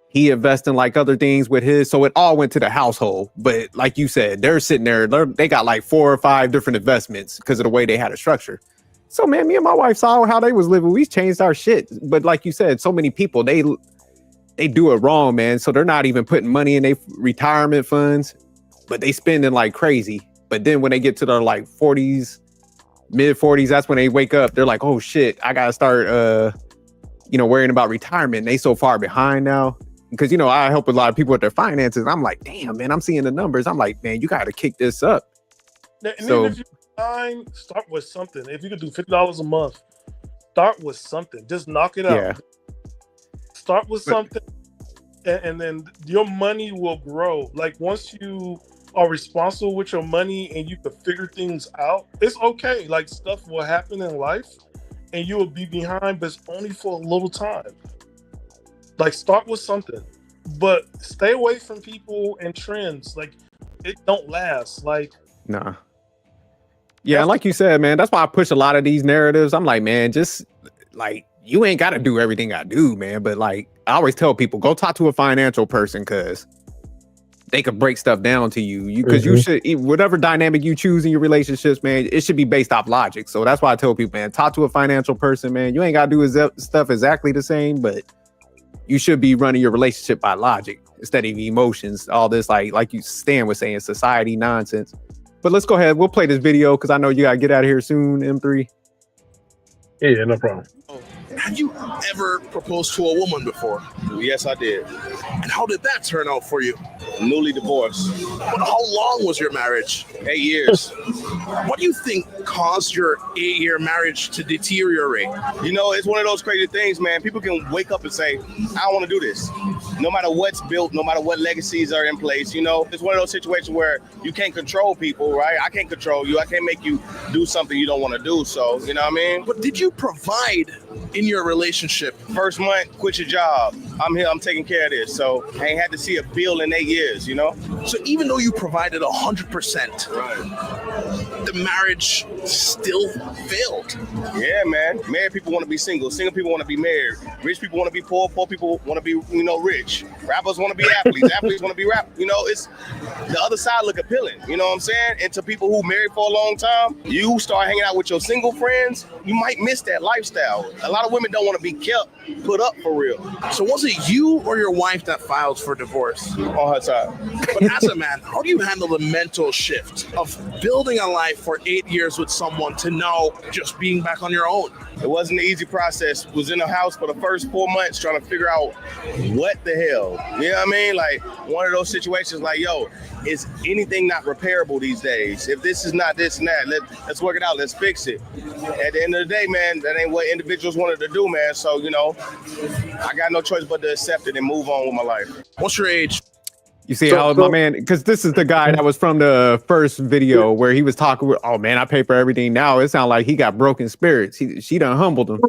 He invests in like other things with his. So it all went to the household. But like you said, they're sitting there, they got like 4 or 5 different investments because of the way they had a structure. So man, me and my wife saw how they was living. We changed our shit. But like you said, so many people, they do it wrong, man. So they're not even putting money in their retirement funds, but they spending like crazy. But then when they get to their like 40s, mid 40s, that's when they wake up. They're like, oh shit, I gotta start worrying about retirement. They so far behind now. Because I help a lot of people with their finances. I'm like, damn, man, I'm seeing the numbers. I'm like, man, you gotta kick this up. And so, then if you start with something. If you could do $50 a month, start with something. Just knock it out. Yeah. Start with something, and then your money will grow. Like once you are responsible with your money and you can figure things out, it's okay. Like stuff will happen in life and you will be behind, but it's only for a little time. Like start with something, but stay away from people and trends. Like it don't last. Like nah. Yeah, and like you said, man, that's why I push a lot of these narratives. I'm like, man, just like you ain't got to do everything I do, man. But like I always tell people, go talk to a financial person because they could break stuff down to you. Because you should, whatever dynamic you choose in your relationships, man, it should be based off logic. So that's why I tell people, man, talk to a financial person, man. You ain't got to do stuff exactly the same, but you should be running your relationship by logic instead of emotions. All this, like you Stan was saying, society nonsense. But let's go ahead. We'll play this video because I know you got to get out of here soon, M3. Yeah, no problem. Have you ever proposed to a woman before? Yes, I did. And how did that turn out for you? Newly divorced. But how long was your marriage? 8 years. What do you think caused your 8-year marriage to deteriorate? It's one of those crazy things, man. People can wake up and say, I don't want to do this. No matter what's built, no matter what legacies are in place, it's one of those situations where you can't control people, right? I can't control you. I can't make you do something you don't want to do. So, you know what I mean? But did you provide in your relationship? First month, quit your job. I'm here, I'm taking care of this. So I ain't had to see a bill in 8 years, So even though you provided 100%, right, the marriage still failed. Yeah, man. Married people want to be single. Single people want to be married. Rich people want to be poor. Poor people want to be, rich. Rappers want to be athletes. Athletes want to be rap. It's the other side look appealing. You know what I'm saying? And to people who married for a long time, you start hanging out with your single friends, you might miss that lifestyle. A lot of women don't want to be put up for real. So was it you or your wife that filed for divorce? On her side. But as a man, how do you handle the mental shift of building a life for 8 years with someone to now just being back on your own? It wasn't an easy process. Was in the house for the first 4 months trying to figure out what the hell. You know what I mean? Like one of those situations like, yo, is anything not repairable these days? If this is not this and that, let's work it out. Let's fix it. At the end of the day, man, that ain't what individuals wanted to do, man. So, I got no choice but to accept it and move on with my life. What's your age? You see how my man, because this is the guy that was from the first video where he was talking with, oh man, I pay for everything. Now it sounds like he got broken spirits. She done humbled him.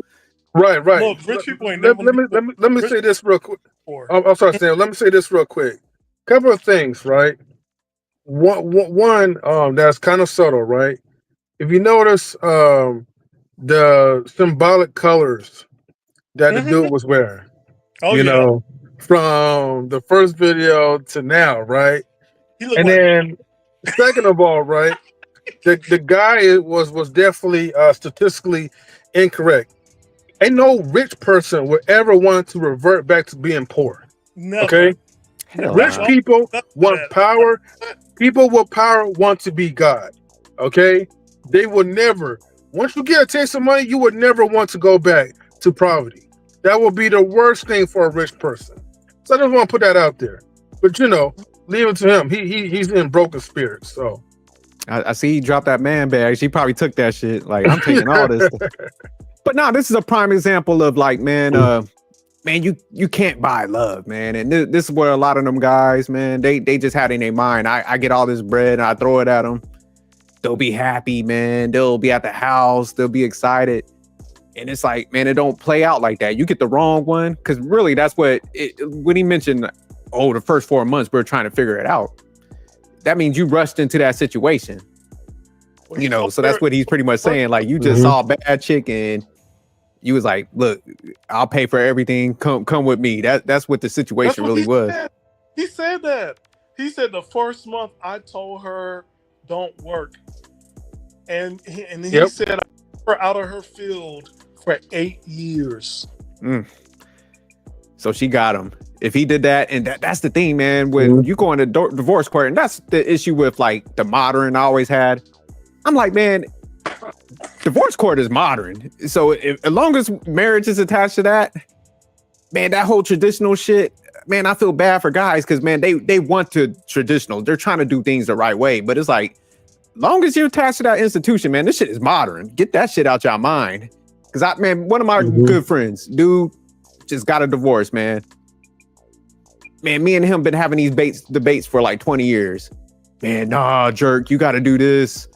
Right. Look, rich people ain't let me say this real quick. I'm sorry, Sam. Let me say this real quick. Couple of things, right? One, that's kind of subtle, right? If you notice, the symbolic colors that the dude was wearing, from the first video to now, right? And then, second of all, right, the guy was definitely statistically incorrect. Ain't no rich person would ever want to revert back to being poor. Never. Okay, rich people want power. People with power want to be God. Okay, they will never. Once you get a taste of money, you would never want to go back to poverty. That would be the worst thing for a rich person. So I just want to put that out there. But leave it to him. He's in broken spirits. So I see he dropped that man bag. She probably took that shit. Like, I'm taking all this. But no, this is a prime example of like, man, you can't buy love, man. And this is where a lot of them guys, man, they just had in their mind, I get all this bread and I throw it at them. They'll be happy, man. They'll be at the house. They'll be excited. And it's like, man, it don't play out like that. You get the wrong one. Because really, that's what when he mentioned oh, the first 4 months we're trying to figure it out. That means you rushed into that situation. You know, so that's what he's pretty much saying. Like, you just saw a bad chick and you was like, look, I'll pay for everything. Come with me. That's what the situation really was. He said that. He said the first month I told her don't work. And he said I put her out of her field for 8 years. So she got him. If he did that, and that's the thing, man, when you go into divorce court, and that's the issue with like the modern I always had. I'm like, man, divorce court is modern. So as long as marriage is attached to that, man, that whole traditional shit, man, I feel bad for guys because, man, they want to traditional. They're trying to do things the right way. But it's like, long as you're attached to that institution, man, this shit is modern. Get that shit out your mind. Because, one of my good friends, dude, just got a divorce, man. Man, me and him been having these debates for like 20 years. Man, nah, jerk, you got to do this.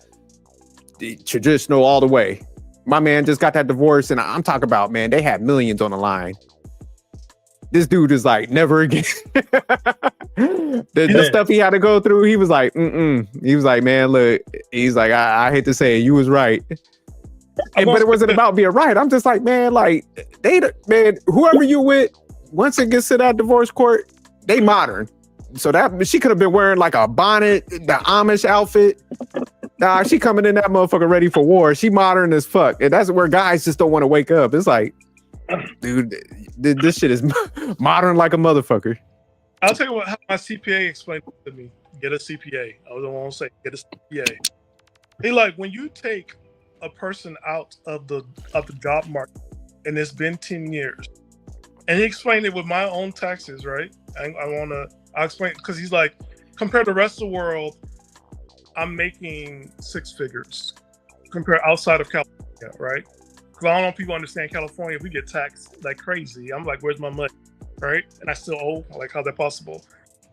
Traditional all the way. My man just got that divorce, and I'm talking about, man, they had millions on the line. This dude is like, never again. the stuff he had to go through, he was like, He was like, man, look, he's like, I hate to say it, you was right. But it wasn't about being right. I'm just like, man, like, whoever you with, once it gets to that divorce court, they modern. So that she could have been wearing like a bonnet, the Amish outfit. Nah, she coming in that motherfucker ready for war. She modern as fuck. And that's where guys just don't want to wake up. It's like, dude, this shit is modern like a motherfucker. I'll tell you what, how my CPA explained it to me. Get a CPA. I was the one to say, get a CPA. He like, when you take a person out of the job market, and it's been 10 years, and he explained it with my own taxes, right? I'll explain, because he's like, compared to the rest of the world, I'm making 6 figures compared outside of California, right? Because I don't know if people understand California, we get taxed like crazy. I'm like, where's my money, right? And I still owe. Like, how's that possible?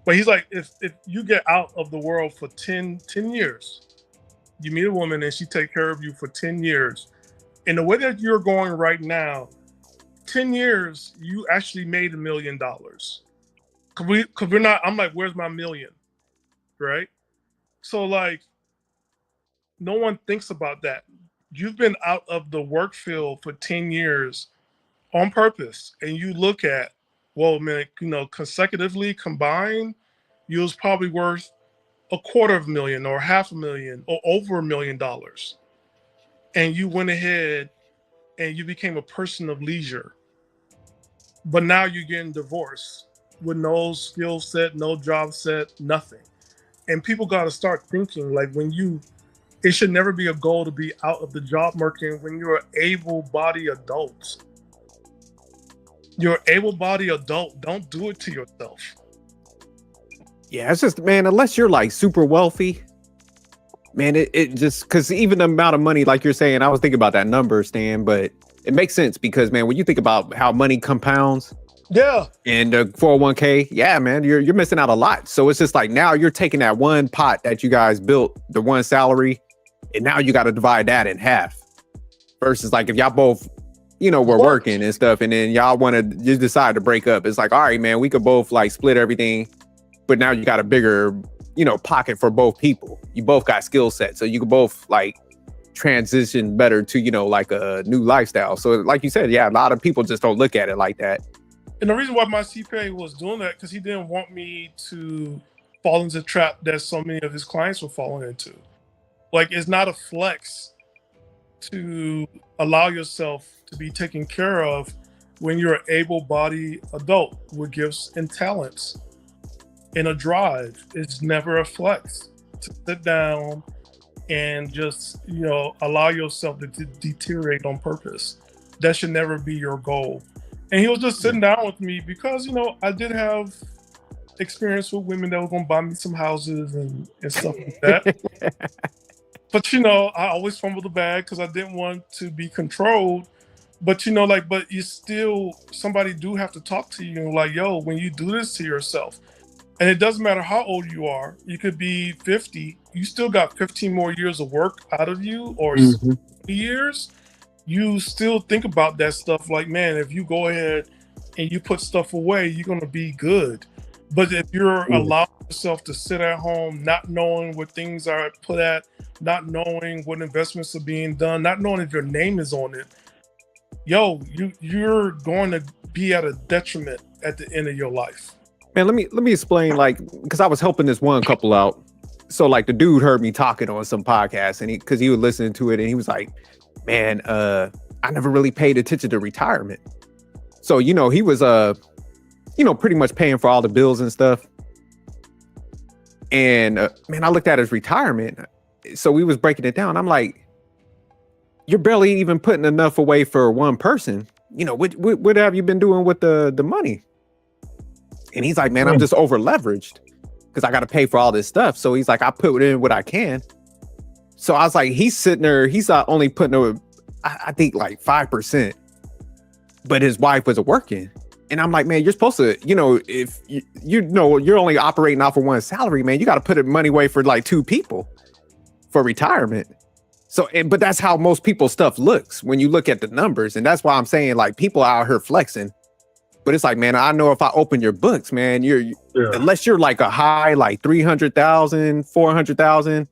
But he's like, if you get out of the world for 10 years, you meet a woman and she take care of you for 10 years. In the way that you're going right now, 10 years, you actually made $1 million. Cause we're not, I'm like, where's my million, right? So like, no one thinks about that. You've been out of the work field for 10 years on purpose. And you look at, well, man, consecutively combined, you was probably worth $250,000 or $500,000 or over $1 million. And you went ahead and you became a person of leisure. But now you're getting divorced with no skill set, no job set, nothing. And people got to start thinking like it should never be a goal to be out of the job market when you're an able-bodied adult. You're an able-bodied adult. Don't do it to yourself. Yeah, it's just, man, unless you're like super wealthy, man, it just, because even the amount of money, like you're saying, I was thinking about that number, Stan, but it makes sense because, man, when you think about how money compounds, yeah, and the 401k, yeah, man, you're missing out a lot. So it's just like now you're taking that one pot that you guys built, the one salary, and now you got to divide that in half. Versus like if y'all both, were working and stuff, and then y'all you decide to break up. It's like, all right, man, we could both like split everything, but now you got a bigger, pocket for both people. You both got skill sets, so you could both like transition better to, like a new lifestyle. So like you said, yeah, a lot of people just don't look at it like that. And the reason why my CPA was doing that, because he didn't want me to fall into the trap that so many of his clients were falling into. Like, it's not a flex to allow yourself to be taken care of when you're an able-bodied adult with gifts and talents and a drive. It's never a flex to sit down and just, allow yourself to deteriorate on purpose. That should never be your goal. And he was just sitting down with me because, I did have experience with women that were going to buy me some houses and stuff like that. But, I always fumbled the bag because I didn't want to be controlled. But, but you still, somebody do have to talk to you like, yo, when you do this to yourself, and it doesn't matter how old you are, you could be 50, you still got 15 more years of work out of you, or 20 years. You still think about that stuff like, man, if you go ahead and you put stuff away, you're gonna be good. But if you're allowing yourself to sit at home, not knowing where things are put at, not knowing what investments are being done, not knowing if your name is on it, you're going to be at a detriment at the end of your life. Man, let me explain, like, because I was helping this one couple out. So like the dude heard me talking on some podcast, and because he was listening to it, and he was like, man, I never really paid attention to retirement. So, he was pretty much paying for all the bills and stuff. And man, I looked at his retirement. So we was breaking it down. I'm like, you're barely even putting enough away for one person. What have you been doing with the money? And he's like, man, I'm just over leveraged because I got to pay for all this stuff. So he's like, I put in what I can. So I was like, he's sitting there, he's not only putting, I think like 5%, but his wife was working. And I'm like, man, you're supposed to, if you're only operating off of one salary, man, you got to put money away for like two people for retirement. So, but that's how most people's stuff looks when you look at the numbers. And that's why I'm saying, like, people out here flexing. But it's like, man, I know if I open your books, man, unless you're like a high, like 300,000, 400,000,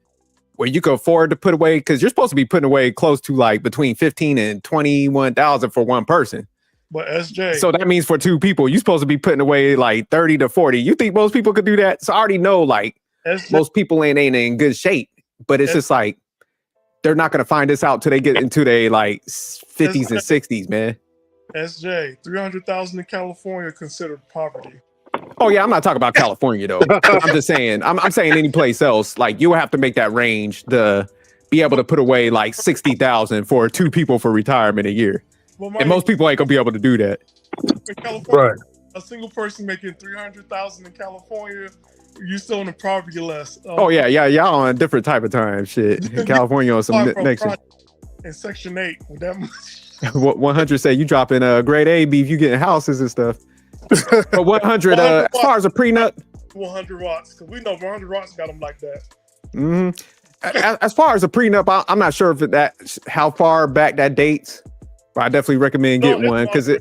where you can afford to put away, because you're supposed to be putting away close to like between 15 and 21,000 for one person. But SJ, so that means for two people, you're supposed to be putting away like 30 to 40. You think most people could do that? So I already know, like, most people ain't in good shape. But it's just like, they're not going to find this out till they get into their like 50s and 60s, man. SJ, 300,000 in California considered poverty. Oh yeah, I'm not talking about California though. I'm just saying, I'm saying any place else, like you have to make that range to be able to put away like 60,000 for two people for retirement a year. Well, and most people ain't gonna be able to do that. In California, a single person making 300,000 in California, you still in the poverty list. Oh yeah, y'all on a different type of time. Shit, in California on some next. In Section 8, with that much. 100 say you dropping grade A beef, you getting houses and stuff. But 100, as far as a prenup, 100 watts, because we know 100 watts got them like that. Mm-hmm. As far as a prenup, I'm not sure if how far back that dates, but I definitely recommend getting one because a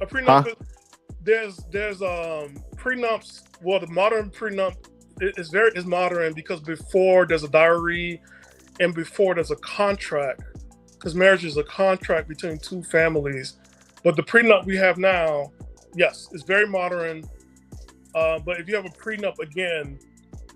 prenup. There's prenups. Well, the modern prenup is modern because before there's a diary, and before there's a contract. Because marriage is a contract between two families. But the prenup we have now, yes, it's very modern. But if you have a prenup, again,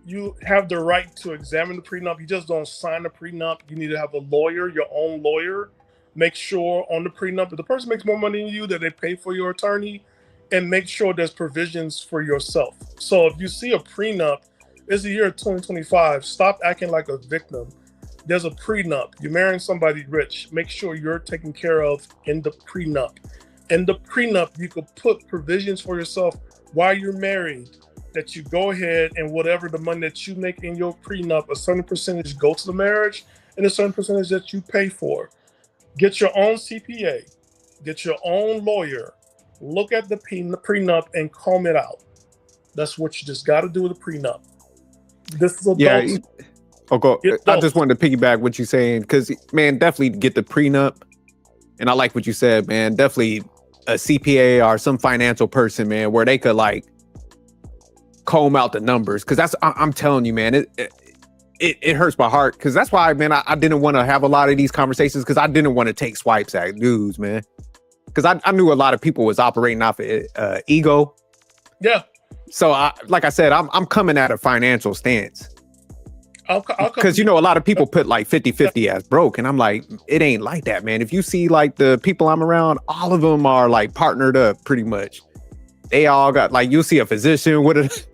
you have the right to examine the prenup. You just don't sign the prenup. You need to have a lawyer, your own lawyer. Make sure on the prenup, if the person makes more money than you, that they pay for your attorney, and make sure there's provisions for yourself. So if you see a prenup, it's the year 2025. Stop acting like a victim. There's a prenup. You're marrying somebody rich. Make sure you're taken care of in the prenup. In the prenup, you could put provisions for yourself while you're married that you go ahead and whatever the money that you make in your prenup, a certain percentage go to the marriage and a certain percentage that you pay for. Get your own CPA. Get your own lawyer. Look at the prenup and comb it out. That's what you just got to do with a prenup. This is adults. I just wanted to piggyback what you're saying because, man, definitely get the prenup. And I like what you said, man. Definitely a CPA or some financial person, man, where they could like comb out the numbers. Because I'm telling you, man, it hurts my heart. Because that's why, man, I didn't want to have a lot of these conversations because I didn't want to take swipes at dudes, man. Because I knew a lot of people was operating off of ego. Yeah. So, like I said, I'm coming at a financial stance. Because, a lot of people put like 50-50 as broke. And I'm like, it ain't like that, man. If you see like the people I'm around, all of them are like partnered up pretty much. They all got like, you'll see a physician with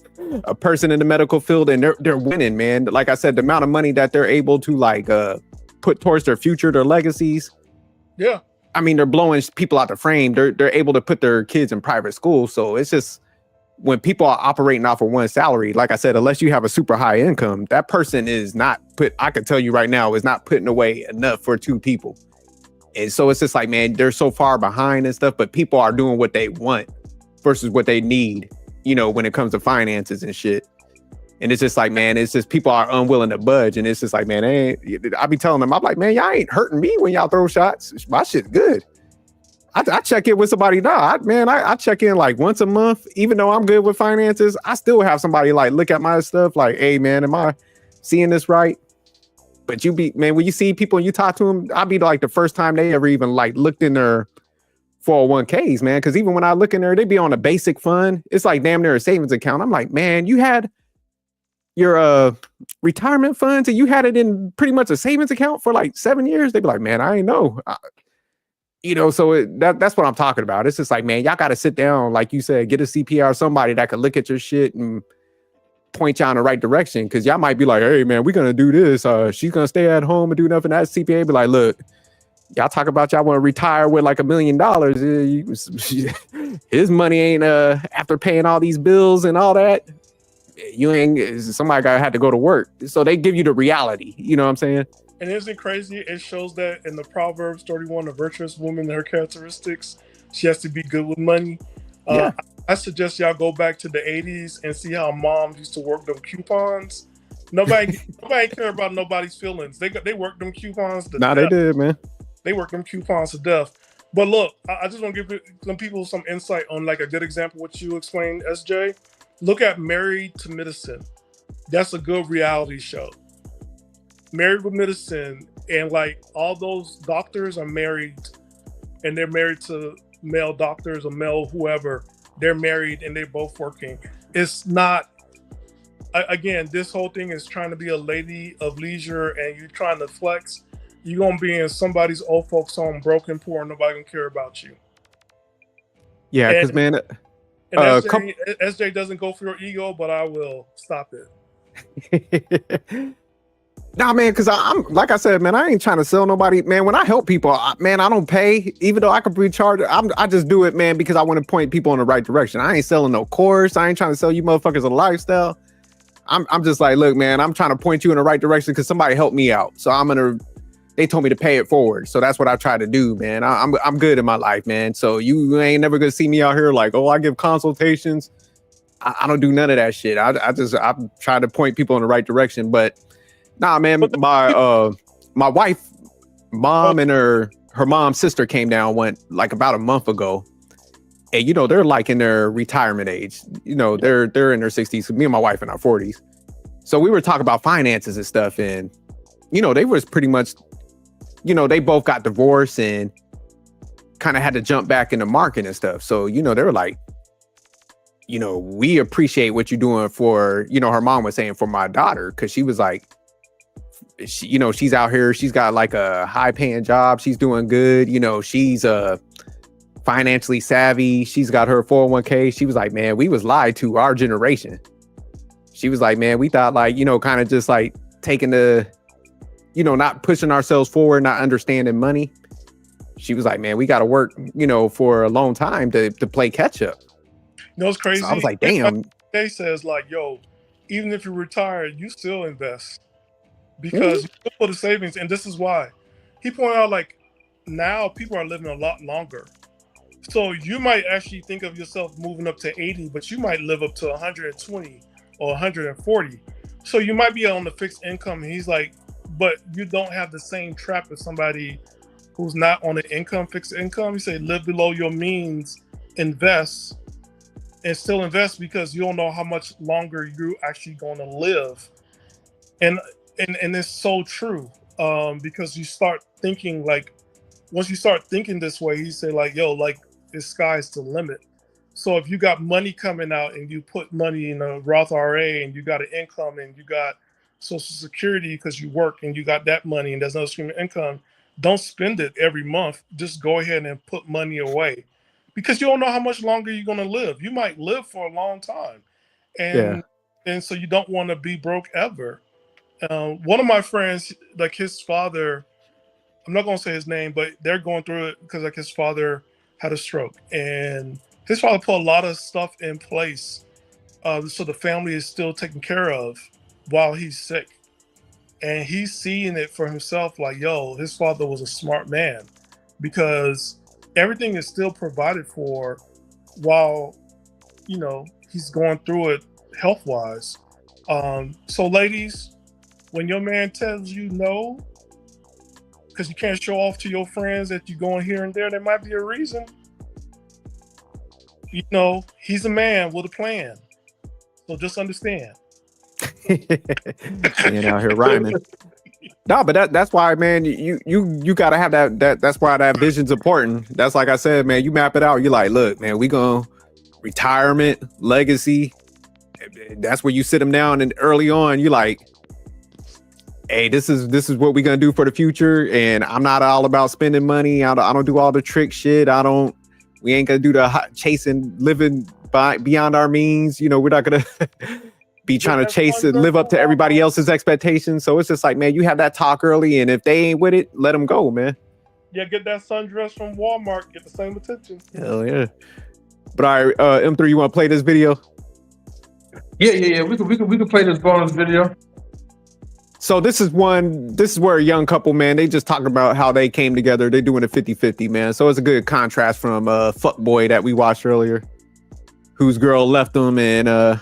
a person in the medical field and they're winning, man. Like I said, the amount of money that they're able to like put towards their future, their legacies. Yeah. I mean, they're blowing people out the frame. They're able to put their kids in private school. So it's just, when people are operating off of one salary, like I said, unless you have a super high income, that person is not I can tell you right now, is not putting away enough for two people. And so it's just like, man, they're so far behind and stuff, but people are doing what they want versus what they need, when it comes to finances and shit. And it's just like, man, it's just people are unwilling to budge. And it's just like, man, I be telling them, I'm like, man, y'all ain't hurting me when y'all throw shots. My shit's good. I check in with somebody now. I check in like once a month. Even though I'm good with finances, I still have somebody like look at my stuff like, hey man, am I seeing this right? But when you see people and you talk to them, I'll be like the first time they ever even like looked in their 401ks, man. Because even when I look in there, they be on a basic fund. It's like damn near a savings account. I'm like, man, you had your retirement funds and you had it in pretty much a savings account for like 7 years. They'd be like, man, I ain't know. So that's what I'm talking about. It's just like, man, y'all got to sit down, like you said, get a CPR or somebody that could look at your shit and point y'all in the right direction. Cause y'all might be like, hey man, we're gonna do this. She's gonna stay at home and do nothing. That CPA be like, look, y'all talk about y'all want to retire with like $1 million. His money ain't after paying all these bills and all that. You ain't somebody gotta have to go to work. So they give you the reality. You know what I'm saying? And isn't it crazy? It shows that in the Proverbs 31, a virtuous woman, her characteristics, she has to be good with money. Yeah. I suggest y'all go back to the 80s and see how moms used to work them coupons. Nobody care about nobody's feelings. They worked them coupons to death. They did, man. They worked them coupons to death. But look, I just want to give some people some insight on like a good example what you explained, SJ. Look at Married to Medicine. That's a good reality show. Married with Medicine, and like all those doctors are married, and they're married to male doctors or male whoever. They're married and they're both working. It's not, again, this whole thing is trying to be a lady of leisure and you're trying to flex. You're going to be in somebody's old folks home, broken, poor, and nobody going to care about you. Yeah, because man. And SJ doesn't go for your ego, but I will stop it. Nah, man, because I'm like I said, man, I ain't trying to sell nobody. Man, when I help people, I don't pay, even though I could be charged. I just do it, man, because I want to point people in the right direction. I ain't selling no course. I ain't trying to sell you motherfuckers a lifestyle. I'm just like, look, man, I'm trying to point you in the right direction because somebody helped me out. So they told me to pay it forward. So that's what I try to do, man. I'm good in my life, man. So you ain't never gonna see me out here like, oh, I give consultations. I don't do none of that shit. I try to point people in the right direction, but nah, man, my wife, mom, and her mom's sister came down like about a month ago. And they're like in their retirement age. They're in their 60s. Me and my wife in our 40s. So we were talking about finances and stuff, and they was pretty much, they both got divorced and kind of had to jump back in the market and stuff. So they were like, we appreciate what you're doing for, her mom was saying for my daughter, because she was like, she's out here, she's got like a high paying job, she's doing good, she's financially savvy, she's got her 401k. She was like, man, we was lied to, our generation. She was like, man, we thought like, kind of just like taking the, not pushing ourselves forward, not understanding money. She was like, man, we got to work, for a long time to play catch up. It's crazy. So I was like, damn. They says like, yo, even if you retire, you still invest. Because you still put the savings, and this is why. He pointed out like now people are living a lot longer. So you might actually think of yourself moving up to 80, but you might live up to 120 or 140. So you might be on the fixed income. And he's like, but you don't have the same trap as somebody who's not on an fixed income. He said, live below your means, invest, and still invest because you don't know how much longer you're actually going to live. And it's so true because you start thinking like, once you start thinking this way, he said like, yo, like the sky's the limit. So if you got money coming out and you put money in a Roth IRA and you got an income and you got Social Security because you work and you got that money and there's no stream of income, don't spend it every month. Just go ahead and put money away because you don't know how much longer you're going to live. You might live for a long time. And so you don't want to be broke ever. One of my friends, like his father, I'm not going to say his name, but they're going through it because like his father had a stroke and his father put a lot of stuff in place. So the family is still taken care of while he's sick. And he's seeing it for himself like, yo, his father was a smart man because everything is still provided for while, he's going through it health-wise. So ladies, when your man tells you no, because you can't show off to your friends that you're going here and there. There might be a reason. You know, he's a man with a plan. So just understand. Being out here rhyming. No, but that's why, man, you gotta have that's why that vision's important. That's like I said, man, you map it out. You're like, look, man, we gonna retirement, legacy. That's where you sit them down, and early on, you like, hey, this is what we're gonna do for the future. And I'm not all about spending money. I don't do all the trick shit. We ain't gonna do the chasing, living beyond our means. You know, we're not gonna be trying to chase and live up to everybody else's expectations. So it's just like, man, you have that talk early, and if they ain't with it, let them go, man. Yeah, get that sundress from Walmart, get the same attention. Hell yeah. But all right, M3, you want to play this video? Yeah. We can play this bonus video. So this is where a young couple, man, they just talking about how they came together. They're doing a 50-50, man. So it's a good contrast from Fuckboy that we watched earlier, whose girl left him, and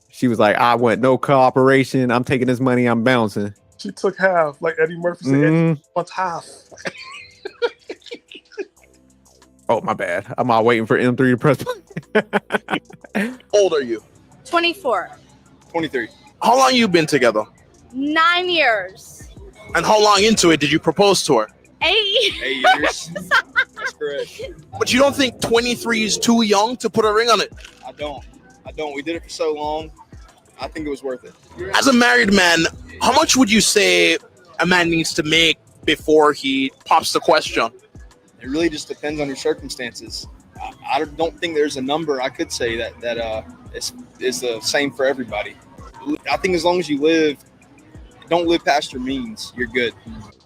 she was like, I want no cooperation. I'm taking this money. I'm bouncing. She took half, like Eddie Murphy said. Eddie wants half. Oh, my bad. I'm all waiting for M3 to press play. How old are you? 24. 23. How long you been together? 9 years. And how long into it did you propose to her? 8. 8 years. That's correct. But you don't think 23 is too young to put a ring on it? I don't. We did it for so long. I think it was worth it. As a married man, how much would you say a man needs to make before he pops the question? It really just depends on your circumstances. I don't think there's a number I could say that is the same for everybody. I think as long as you don't live past your means, you're good.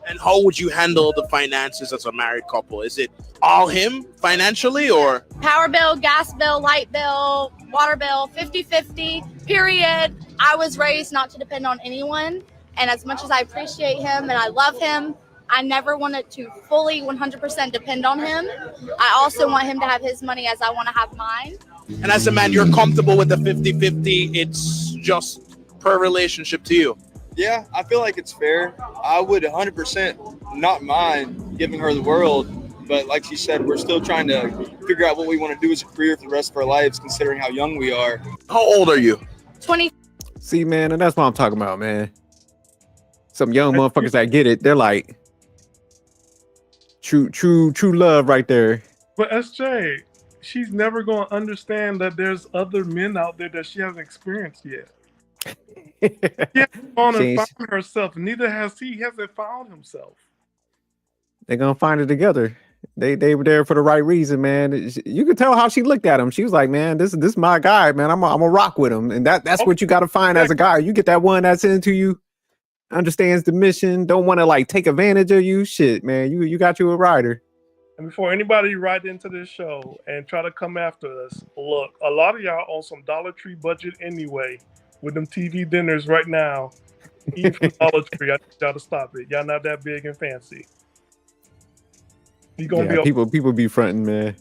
And how would you handle the finances as a married couple? Is it all him financially, or? Power bill, gas bill, light bill, water bill, 50-50, period. I was raised not to depend on anyone. And as much as I appreciate him and I love him, I never wanted to fully 100% depend on him. I also want him to have his money as I want to have mine. And as a man, you're comfortable with the 50-50. It's just per relationship to you. Yeah, I feel like it's fair. I would 100% not mind giving her the world. But like she said, we're still trying to figure out what we want to do as a career for the rest of our lives, considering how young we are. How old are you? 20. See, man, and that's what I'm talking about, man. Some young motherfuckers that get it, they're like, true love right there. But SJ, she's never going to understand that there's other men out there that she hasn't experienced yet. She hasn't gone and found herself. Neither has he. He hasn't found himself. They're gonna find it together. They were there for the right reason, man. You could tell how she looked at him. She was like, man, this is my guy, man. I'm a rock with him. And that's what you got to find as a guy. You get that one that's into you, understands the mission, don't want to like take advantage of you. Shit, man. You got you a rider. And before anybody write into this show and try to come after us, look, a lot of y'all on some Dollar Tree budget anyway with them TV dinners right now. Eating from Dollar Tree, I need y'all to stop it. Y'all not that big and fancy. You gonna be people be fronting, man.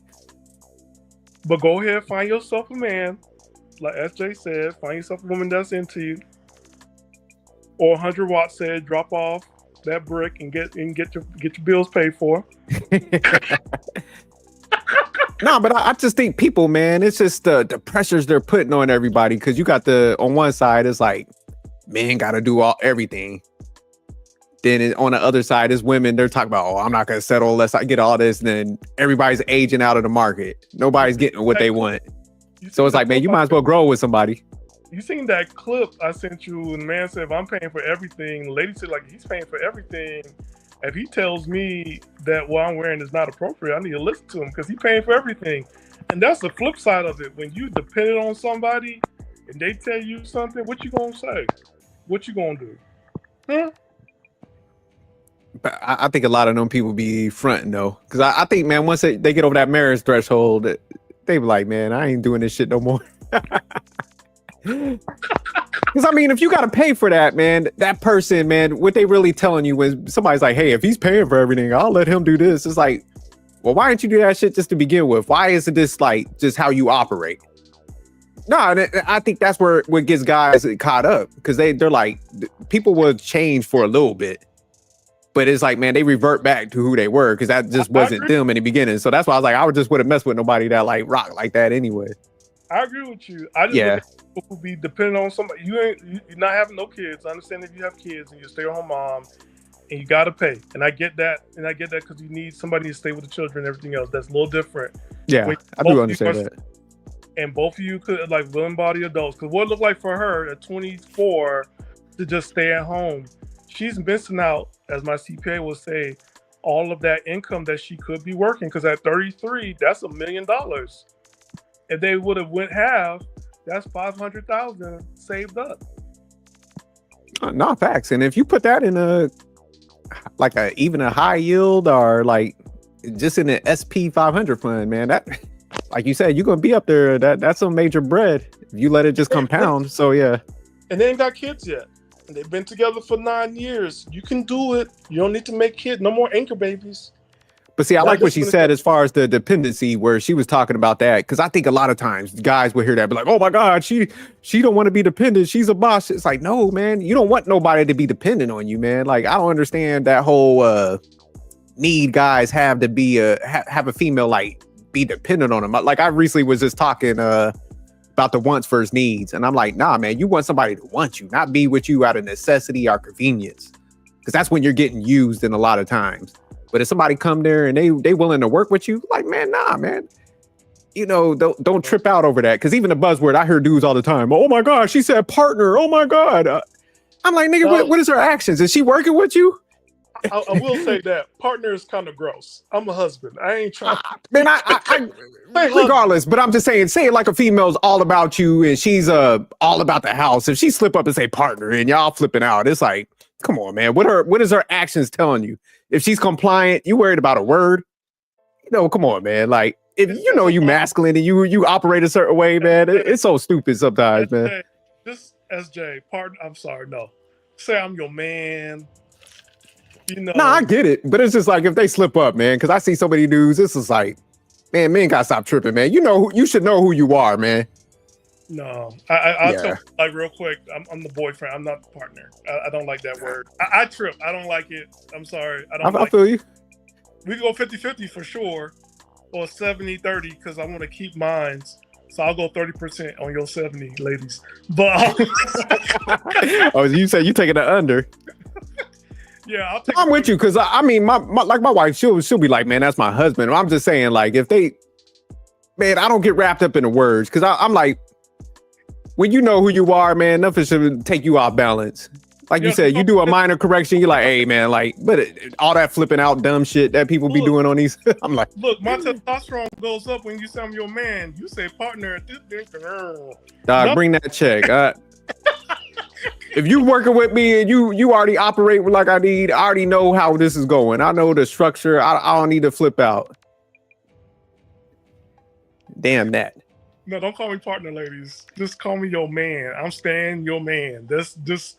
But go ahead, find yourself a man, like SJ said. Find yourself a woman that's into you. Or 100 Watt said, drop off that brick and get your bills paid for. No, but I just think people, man, it's just the pressures they're putting on everybody. Because you got on one side, it's like men got to do everything. Then on the other side is women. They're talking about, I'm not going to settle unless I get all this. And then everybody's aging out of the market. Nobody's getting what they want. So it's like, man, you might as well grow with somebody. You seen that clip I sent you? And the man said, if I'm paying for everything, the lady said, like, he's paying for everything. If he tells me that what I'm wearing is not appropriate, I need to listen to him because he's paying for everything. And that's the flip side of it. When you depend on somebody and they tell you something, what you going to say? What you going to do? Huh? But I think a lot of them people be fronting though, because I think, man, once they get over that marriage threshold, they be like, man, I ain't doing this shit no more. Because I mean, if you got to pay for that, man, that person, man, what they really telling you when somebody's like, hey, if he's paying for everything, I'll let him do this. It's like, well, why didn't you do that shit just to begin with? Why isn't this like just how you operate? No, I think that's what gets guys caught up, because they're like, people will change for a little bit. But it's like, man, they revert back to who they were because that just wasn't them in the beginning. So that's why I was like, I just wouldn't mess with nobody that like rock like that anyway. I agree with you. I just look at people who be dependent on somebody. You're not having no kids. I understand if you have kids and you're a stay-at-home mom and you gotta pay. And I get that. And I get that because you need somebody to stay with the children and everything else. That's a little different. Yeah, I do understand that. And both of you could like willing body adults. Because what it looked like for her at 24 to just stay at home, she's missing out, as my CPA will say, all of that income that she could be working. Because at 33, that's $1 million. If they would have went half, that's 500,000 saved up. No facts. And if you put that in even a high yield or like just in an SP 500 fund, man, that, like you said, you're gonna be up there. That's some major bread if you let it just compound. So yeah. And they ain't got kids yet. And they've been together for 9 years. You can do it. You don't need to make kids. No more anchor babies. But see, I like what she said as far as the dependency, where she was talking about that, because I think a lot of times guys will hear that, be like, "Oh my God, she don't want to be dependent. She's a boss." It's like, no, man, you don't want nobody to be dependent on you, man. Like, I don't understand that whole need guys have to be have a female like be dependent on them. Like, I recently was just talking about the wants versus needs, and I'm like, nah, man, you want somebody to want you, not be with you out of necessity or convenience, because that's when you're getting used in a lot of times. But if somebody come there and they willing to work with you, like, man, nah, man. You know, don't trip out over that. Because even the buzzword, I hear dudes all the time. Oh my God, she said partner. Oh my God. I'm like, nigga, what is her actions? Is she working with you? I will say that partner is kind of gross. I'm a husband. I ain't trying. Man, I regardless, but I'm just saying, say it like a female's all about you and she's all about the house. If she slip up and say partner and y'all flipping out, it's like, come on, man. What is her actions telling you? If she's compliant, you worried about a word? You know, come on, man. Like, if you know you masculine and you operate a certain way, man, it's so stupid sometimes, man. This SJ, partner, I'm sorry, no. Say I'm your man. You know. No, I get it, but it's just like if they slip up, man, because I see so many dudes, this is like, man, men gotta stop tripping, man. You know, you should know who you are, man. No, I'll tell you, like real quick. I'm the boyfriend. I'm not the partner. I don't like that word. I trip. I don't like it. I'm sorry. I feel you. We can go 50-50 for sure, or 70-30 because I want to keep mine. So I'll go 30% on your 70, ladies. But oh, you say you taking the under? Yeah, I'm with you because I mean, my wife, she'll be like, man, that's my husband. I'm just saying, like, if they, man, I don't get wrapped up in the words because I'm like, when you know who you are, man, nothing should take you off balance. Like you said, you do a minor correction, you're like, hey, man, like, but all that flipping out dumb shit that people be doing on these, I'm like, look, my testosterone goes up when you say I'm your man. You say partner at this girl. Dog, bring that check. If you working with me and you already operate like I need, I already know how this is going. I know the structure. I don't need to flip out. Damn that. No, don't call me partner, ladies. Just call me your man. I'm staying your man. Just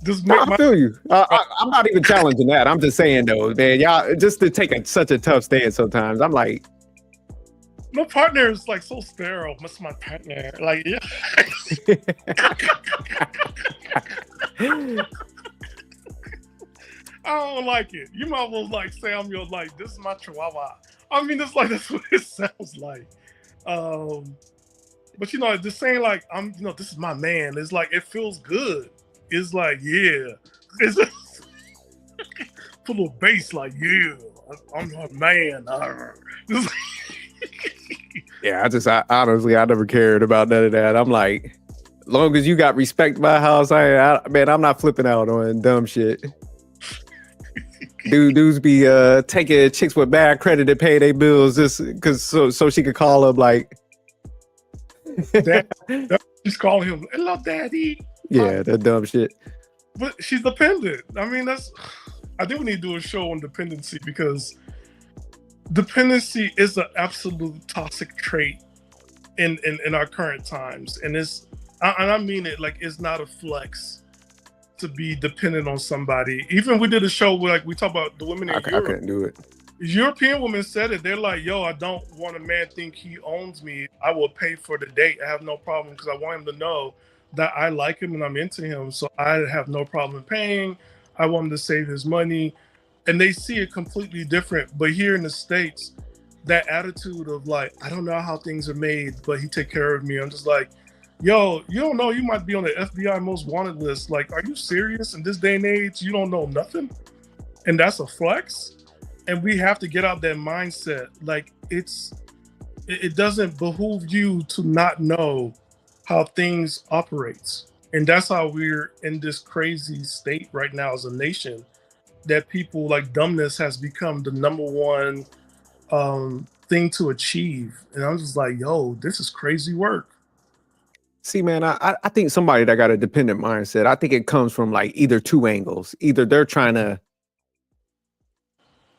I feel you. I'm not even challenging that. I'm just saying though, man, y'all just to take such a tough stand sometimes. I'm like, no, partner is like so sterile. What's my partner? Like, yeah. I don't like it. You might as well like say I'm your like this is my chihuahua. I mean, it's like that's what it sounds like. But you know, just saying like I'm, you know, this is my man. It's like it feels good. It's like yeah. It's just put a little bass like yeah. I'm your man. Yeah, I honestly never cared about none of that. I'm like, long as you got respect in my house, man, I'm not flipping out on dumb shit. Dudes be taking chicks with bad credit to pay their bills just because so she could call up like she's calling him hello daddy. Yeah, that dumb shit. But she's dependent. I mean, I think we need to do a show on dependency because dependency is an absolute toxic trait in our current times, and I mean it like it's not a flex to be dependent on somebody. Even we did a show where like we talk about the women in Europe. I couldn't do it. European women said it. They're like, yo, I don't want a man think he owns me. I will pay for the date. I have no problem because I want him to know that I like him and I'm into him. So I have no problem paying. I want him to save his money. and they see it completely different. But here in the States, that attitude of like, I don't know how things are made, but he take care of me. I'm just like, yo, you don't know you might be on the FBI most wanted list. Like, are you serious? In this day and age, you don't know nothing? And that's a flex? And we have to get out that mindset. Like, it doesn't behoove you to not know how things operates. And that's how we're in this crazy state right now as a nation, that people like dumbness has become the number one thing to achieve. And I'm just like, yo, this is crazy work. See, man, I think somebody that got a dependent mindset, I think it comes from like either two angles. Either they're trying to,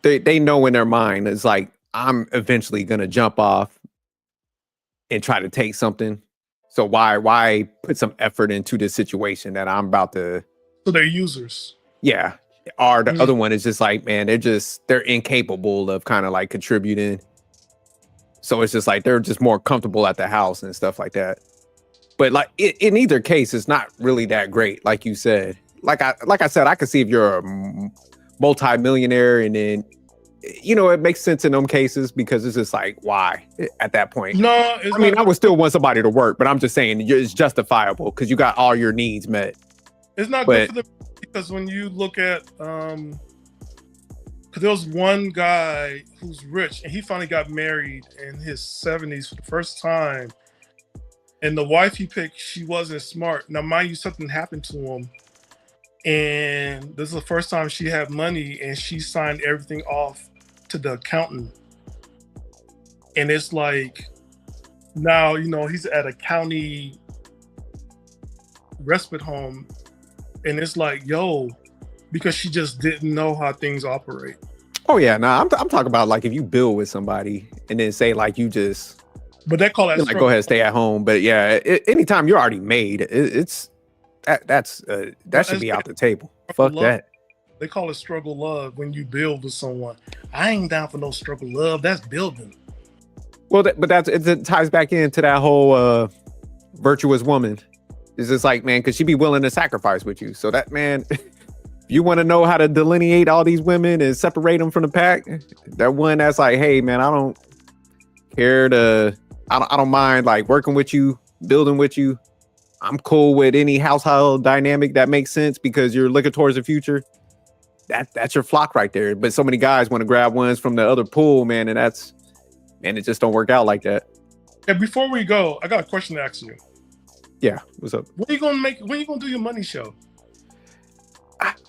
they know in their mind, it's like, I'm eventually going to jump off and try to take something. So why put some effort into this situation that I'm about to? So they're users. Yeah. Or the other one is just like, man, they're incapable of kind of like contributing. So it's just like, they're just more comfortable at the house and stuff like that. But like in either case, it's not really that great. Like you said, like I said, I could see if you're a multi-millionaire and then, you know, it makes sense in them cases because it's just like, why at that point? No, I mean, I would still want somebody to work, but I'm just saying it's justifiable because you got all your needs met. It's not good for them because when you look at, because there was one guy who's rich and he finally got married in his 70s for the first time. And the wife he picked, she wasn't smart. Now, mind you, something happened to him. And this is the first time she had money and she signed everything off to the accountant. And it's like, now, you know, he's at a county respite home. And it's like, yo, because she just didn't know how things operate. Oh, yeah. Nah, I'm talking about like if you build with somebody and then say like you just. But they call that like go ahead, stay at home. But yeah, anytime you're already made, that should be out the table. Fuck that. They call it struggle love when you build with someone. I ain't down for no struggle love. That's building. Well, but it ties back into that whole virtuous woman. It's just like, man, because she be willing to sacrifice with you. So that, man, if you want to know how to delineate all these women and separate them from the pack, that one that's like, hey, man, I don't care to. I don't mind like working with you, building with you. I'm cool with any household dynamic that makes sense because you're looking towards the future. That's your flock right there. But so many guys want to grab ones from the other pool, man, and it just don't work out like that. And before we go, I got a question to ask you. Yeah, what's up? When you gonna do your money show?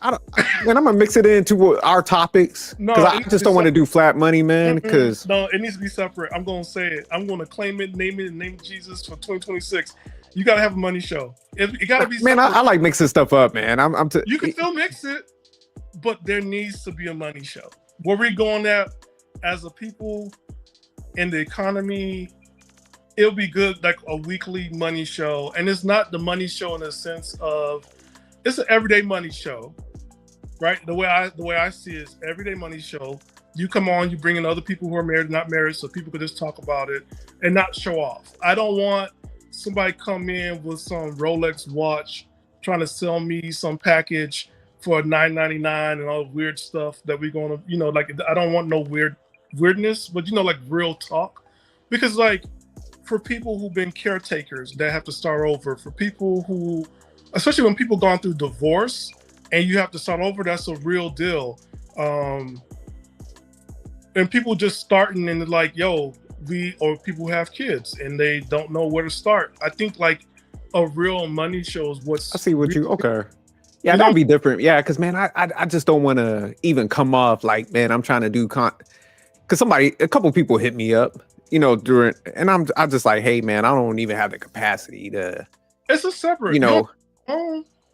I don't, man, I'm gonna mix it into our topics because I just don't want to do flat money, man. Because no, it needs to be separate. I'm gonna say it. I'm gonna claim it, name it in the name of Jesus for 2026. You gotta have a money show. It gotta be. Man, I like mixing stuff up, man. You can still mix it, but there needs to be a money show. Where we going at as a people in the economy? It'll be good, like a weekly money show, and it's not the money show in the sense of. It's an everyday money show, right? The way I see it is everyday money show. You come on, you bring in other people who are married, not married, so people could just talk about it and not show off. I don't want somebody come in with some Rolex watch trying to sell me some package for $9.99 and all the weird stuff that we're gonna, you know, like I don't want no weirdness, but you know, like real talk. Because like for people who've been caretakers that have to start over, for people who especially when people gone through divorce and you have to start over, that's a real deal. And people just starting and like, yo, or people who have kids and they don't know where to start. I think like a real money show is what's. I see what you, okay. Yeah, that'd be different. Yeah, because man, I just don't want to even come off like, man, I'm trying to do because a couple people hit me up, you know, and I'm just like, hey, man, I don't even have the capacity to. It's a separate, you know.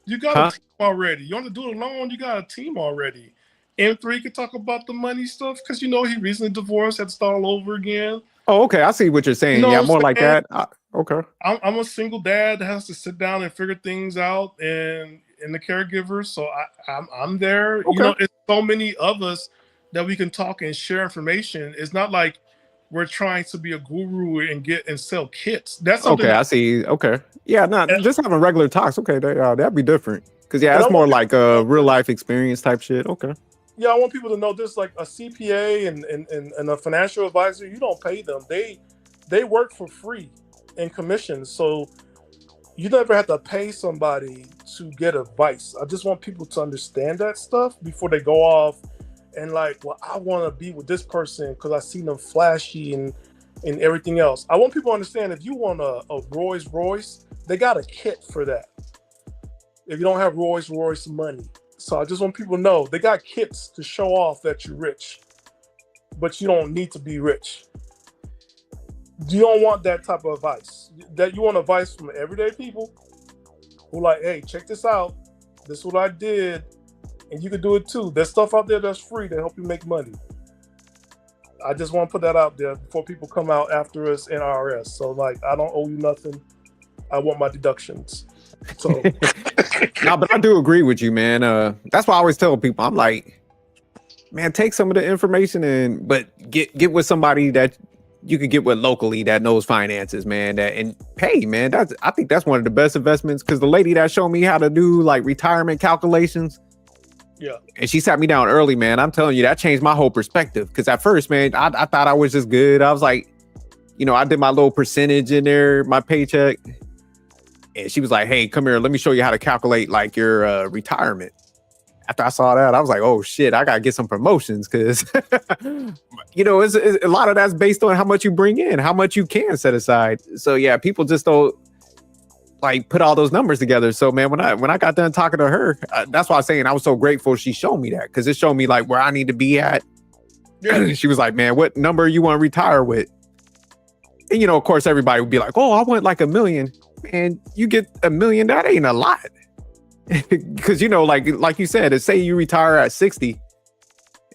You got a team already. You want to do it alone? You got a team already. M3 can talk about the money stuff because you know he recently divorced, had to start all over again. Oh, okay. I see what you're saying. You know, yeah, more like that. Okay. I'm a single dad that has to sit down and figure things out, and the caregiver. So I'm there. Okay. You know, it's so many of us that we can talk and share information. It's not like we're trying to be a guru and sell kits. That's something. Okay, I see. Okay. Yeah, just having regular talks. Okay, that'd be different. Because, yeah, that's more like a real life experience type shit. Okay. Yeah, I want people to know this. Like a CPA and a financial advisor, you don't pay them. They work for free in commissions. So you never have to pay somebody to get advice. I just want people to understand that stuff before they go off and like, well, I want to be with this person because I see them flashy and everything else. I want people to understand if you want a Rolls Royce, they got a kit for that. If you don't have Rolls Royce money. So I just want people to know they got kits to show off that you're rich, but you don't need to be rich. You don't want that type of advice. That you want advice from everyday people who like, hey, check this out. This is what I did, and you can do it too. There's stuff out there that's free to help you make money. I just want to put that out there before people come out after us in IRS. So like, I don't owe you nothing. I want my deductions. So no, but I do agree with you, man. That's why I always tell people, I'm like, man, take some of the information but get with somebody that you could get with locally that knows finances, man. And pay, man. I think that's one of the best investments because the lady that showed me how to do like retirement calculations. Yeah. And she sat me down early, man. I'm telling you, that changed my whole perspective. Because at first, man, I thought I was just good. I was like, I did my little percentage in there, my paycheck. And she was like, hey, come here. Let me show you how to calculate like your retirement. After I saw that, I was like, oh, shit, I got to get some promotions because, it's a lot of that's based on how much you bring in, how much you can set aside. So, yeah, people just don't like put all those numbers together. So, man, when I got done talking to her, that's why I was saying I was so grateful she showed me that because it showed me like where I need to be at. Yeah. She was like, man, what number you want to retire with? And, of course, everybody would be like, oh, I want like $1 million. Man, you get $1 million, that ain't a lot. Because, like you said, say you retire at 60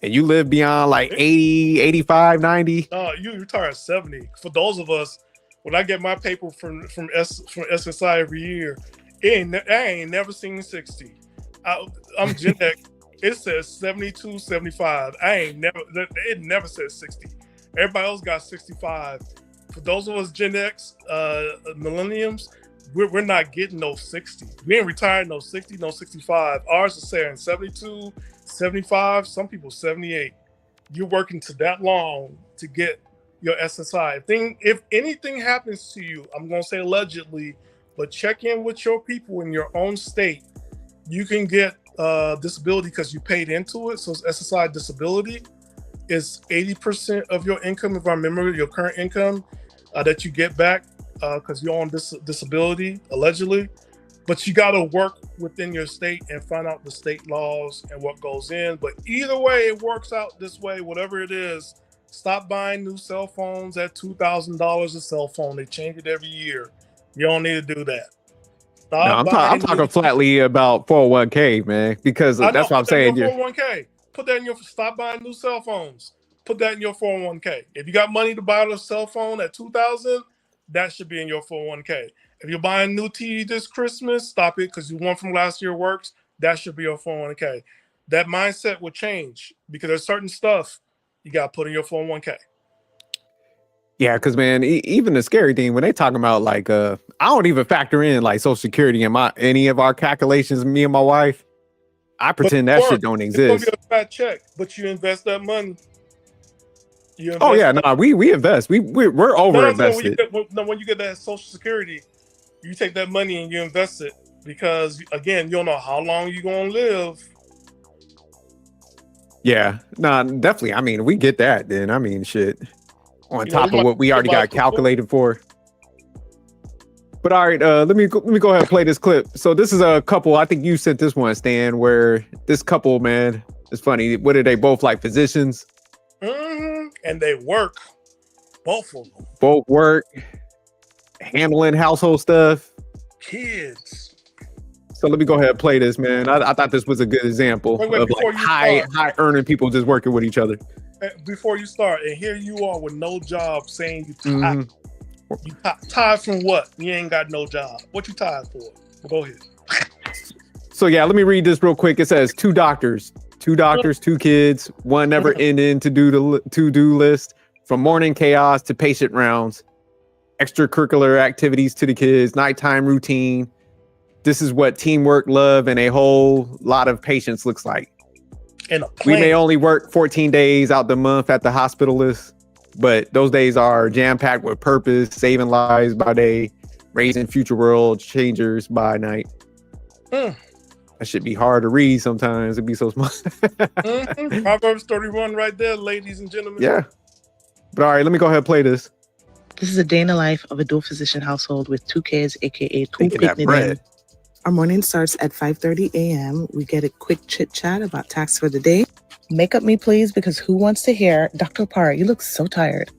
and you live beyond like 80, 85, 90. You retire at 70. For those of us, when I get my paper from SSI every year, I ain't never seen 60. I'm Gen X. It says 72, 75. It never says 60. Everybody else got 65. For those of us Gen X, millenniums, we're not getting no 60. We ain't retiring no 60, no 65. Ours is saying 72, 75, some people 78. You're working to that long to get your SSI. If anything happens to you, I'm going to say allegedly, but check in with your people in your own state. You can get disability because you paid into it. So SSI disability is 80% of your income, if I remember your current income, that you get back because you're on disability, allegedly. But you got to work within your state and find out the state laws and what goes in. But either way, it works out this way, whatever it is. Stop buying new cell phones at $2,000 a cell phone. They change it every year. You don't need to do that. I'm talking flatly about 401k, man, because that's what I'm saying. 401k. Put that in your. Stop buying new cell phones. Put that in your 401k. If you got money to buy a cell phone at $2,000, that should be in your 401k. If you're buying new TV this Christmas, stop it because you one from last year works. That should be your 401k. That mindset will change because there's certain stuff you got to put in your 401k. Yeah, because man, even the scary thing when they talking about like, I don't even factor in like Social Security in any of our calculations. Me and my wife, I pretend that shit don't exist. It's gonna be a fat check, but you invest that money. We invest. We're over invested. When you get that Social Security, you take that money and you invest it because again, you don't know how long you're gonna live. Yeah, definitely. I mean, we get that. Then I mean, shit. On top of what we already got calculated for. But all right, let me go ahead and play this clip. So this is a couple. I think you sent this one, Stan, where this couple, man, it's funny. What are they both like physicians? Mm-hmm. And they work. Both of them. Both work, handling household stuff. Kids. So let me go ahead and play this, man. I thought this was a good example of like high earning people just working with each other. Before you start, and here you are with no job saying you tired. You tired from what? You ain't got no job. What you tired for? Well, go ahead. So yeah, let me read this real quick. It says two doctors, two kids, one never ending to-do list, from morning chaos to patient rounds, extracurricular activities to the kids, nighttime routine. This is what teamwork, love, and a whole lot of patience looks like. And a We plan. may only work 14 days out the month at the hospitalist, but those days are jam-packed with purpose, saving lives by day, raising future world changers by night. Mm. That should be hard to read sometimes. It'd be so small. Proverbs 31 right there, ladies and gentlemen. Yeah. But all right, let me go ahead and play this. This is a day in the life of a dual physician household with 2 kids, aka 2 Thinking that picnic bread. Our morning starts at 5:30 a.m. We get a quick chit chat about tasks for the day. Makeup me, please, because who wants to hear, Dr. Parr, you look so tired.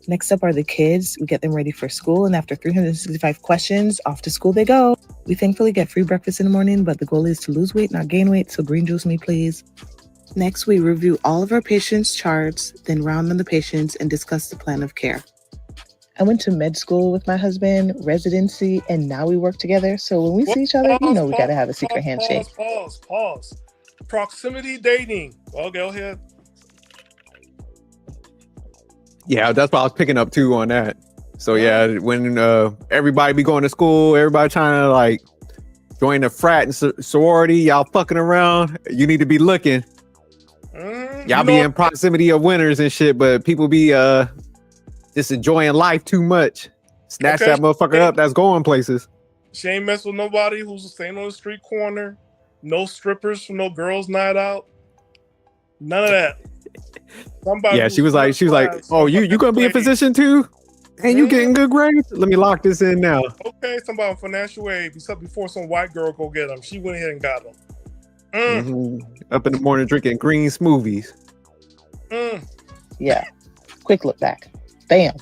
Next up are the kids. We get them ready for school, and after 365 questions, off to school they go. We thankfully get free breakfast in the morning, but the goal is to lose weight, not gain weight, so green juice me, please. Next, we review all of our patients' charts, then round on the patients and discuss the plan of care. I went to med school with my husband, residency, and now we work together. So when we see each other, you know we gotta have a secret handshake. Pause. Proximity dating. Well, go ahead. Yeah, that's what I was picking up too on that. So yeah, when everybody be going to school, everybody trying to like join a frat and sorority, y'all fucking around, you need to be looking. Y'all be in proximity of winners and shit, but people be just enjoying life too much. Snatch that motherfucker up that's going places. She ain't mess with nobody who's staying on the street corner. No strippers from no girls' night out. None of that. Somebody Yeah, she was like, oh, you gonna be a physician too? And you getting good grades? Let me lock this in now. Okay, somebody on financial aid. Before some white girl go get them. She went ahead and got them. Up in the morning drinking green smoothies. Yeah, quick look back. Bam.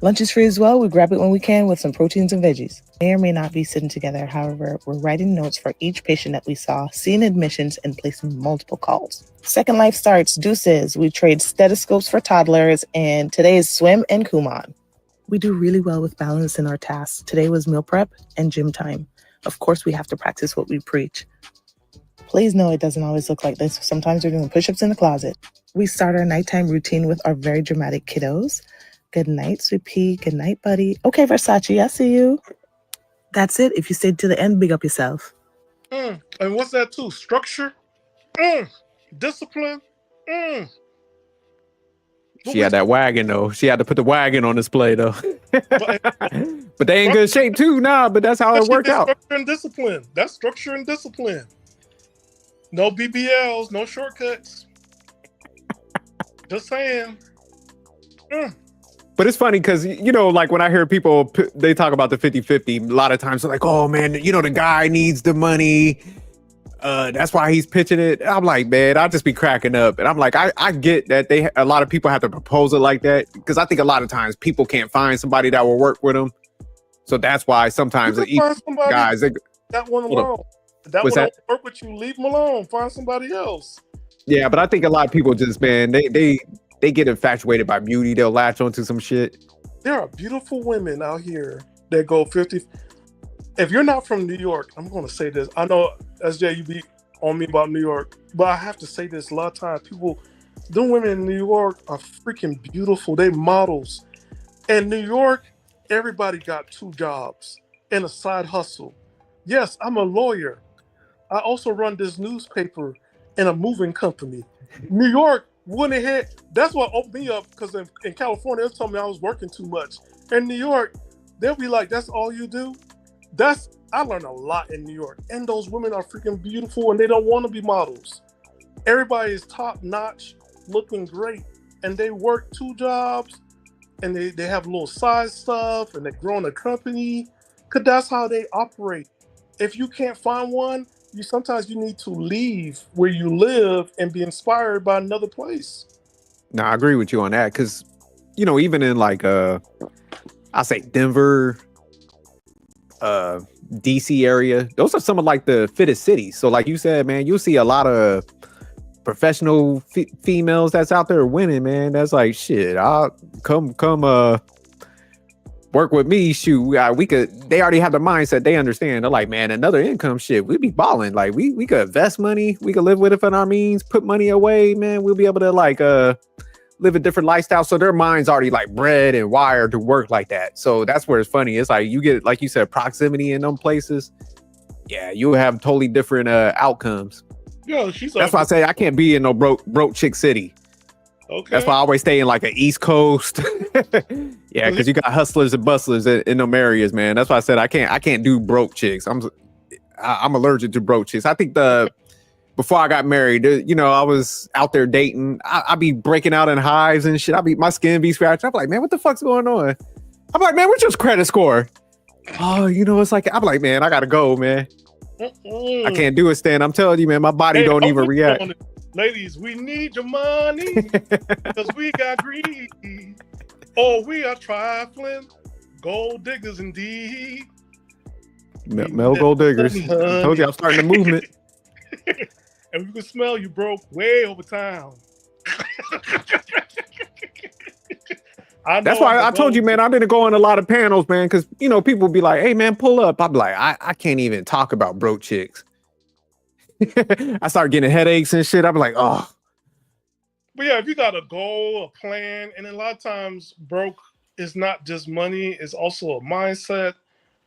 Lunch is free as well. We grab it when we can with some proteins and veggies. May or may not be sitting together. However, we're writing notes for each patient that we saw, seeing admissions, and placing multiple calls. Second life starts. Deuces. We trade stethoscopes for toddlers, and today is swim and Kumon. We do really well with balance in our tasks. Today was meal prep and gym time. Of course, we have to practice what we preach. Please know it doesn't always look like this. Sometimes we're doing push-ups in the closet. We start our nighttime routine with our very dramatic kiddos. Good night, sweet pea. Good night, buddy. Okay, Versace, I see you. That's it. If you stayed to the end, big up yourself. And what's that too? Structure? Discipline? She had that wagon though. She had to put the wagon on display though. But they in good shape too, but that's how it worked out. Structure and discipline. That's structure and discipline. No BBLs, no shortcuts. Just saying. But it's funny because, like when I hear people, they talk about the 50-50, a lot of times they're like, oh man, the guy needs the money. That's why he's pitching it. I'm like, man, I'll just be cracking up. And I'm like, I get that a lot of people have to propose it like that. Because I think a lot of times people can't find somebody that will work with them. So that's why sometimes guys, that one alone. That one don't work with you, leave them alone. Find somebody else. Yeah, but I think a lot of people just, man, they get infatuated by beauty. They'll latch onto some shit. There are beautiful women out here that go 50. If you're not from New York, I'm going to say this. I know, SJ, you be on me about New York, but I have to say this a lot of times. The women in New York are freaking beautiful. They models. In New York, everybody got 2 jobs and a side hustle. Yes, I'm a lawyer. I also run this newspaper and a moving company. New York went ahead. That's what opened me up, because in California, they told me I was working too much. In New York, they'll be like, that's all you do? I learned a lot in New York. And those women are freaking beautiful, and they don't want to be models. Everybody is top notch, looking great. And they work 2 jobs, and they have a little side stuff, and they're growing a company, because that's how they operate. If you can't find one, sometimes you need to leave where you live and be inspired by another place. No, I agree with you on that. Because, even in like, I say Denver, DC area, those are some of like the fittest cities. So like you said, man, you'll see a lot of professional females that's out there winning, man. That's like, shit, I'll come work with me. Shoot, they already have the mindset. They understand. They're like, man, another income, shit, we'd be balling. Like we could invest money. We could live with it for our means, put money away, man. We'll be able to like, live a different lifestyle. So their mind's already like bred and wired to work like that. So that's where it's funny. It's like you get, like you said, proximity in them places. Yeah, you'll have totally different outcomes. Yo, she's That's why I say I can't be in no broke chick city. Okay. That's why I always stay in like an East Coast. Yeah, because you got hustlers and bustlers in them areas, man. That's why I said I can't do broke chicks. I'm allergic to broke chicks. I think before I got married, you know, I was out there dating. I be breaking out in hives and shit. My skin be scratched. I'm like, man, what the fuck's going on? I'm like, man, what's your credit score? Oh, you know, it's like, I'm like, man, I gotta go, man. I can't do it, Stan. I'm telling you, man, my body don't even react. Ladies, we need your money because we got greed. Oh, we are trifling gold diggers indeed. Mel Gold Diggers. I told you I'm starting the movement. And we can smell you broke way over town. That's why I told you, man, I didn't go on a lot of panels, man, because, you know, people be like, hey, man, pull up. I'd be like, I can't even talk about broke chicks. I start getting headaches and shit. I'd be like, oh. But yeah, if you got a goal, a plan, and a lot of times broke is not just money, it's also a mindset.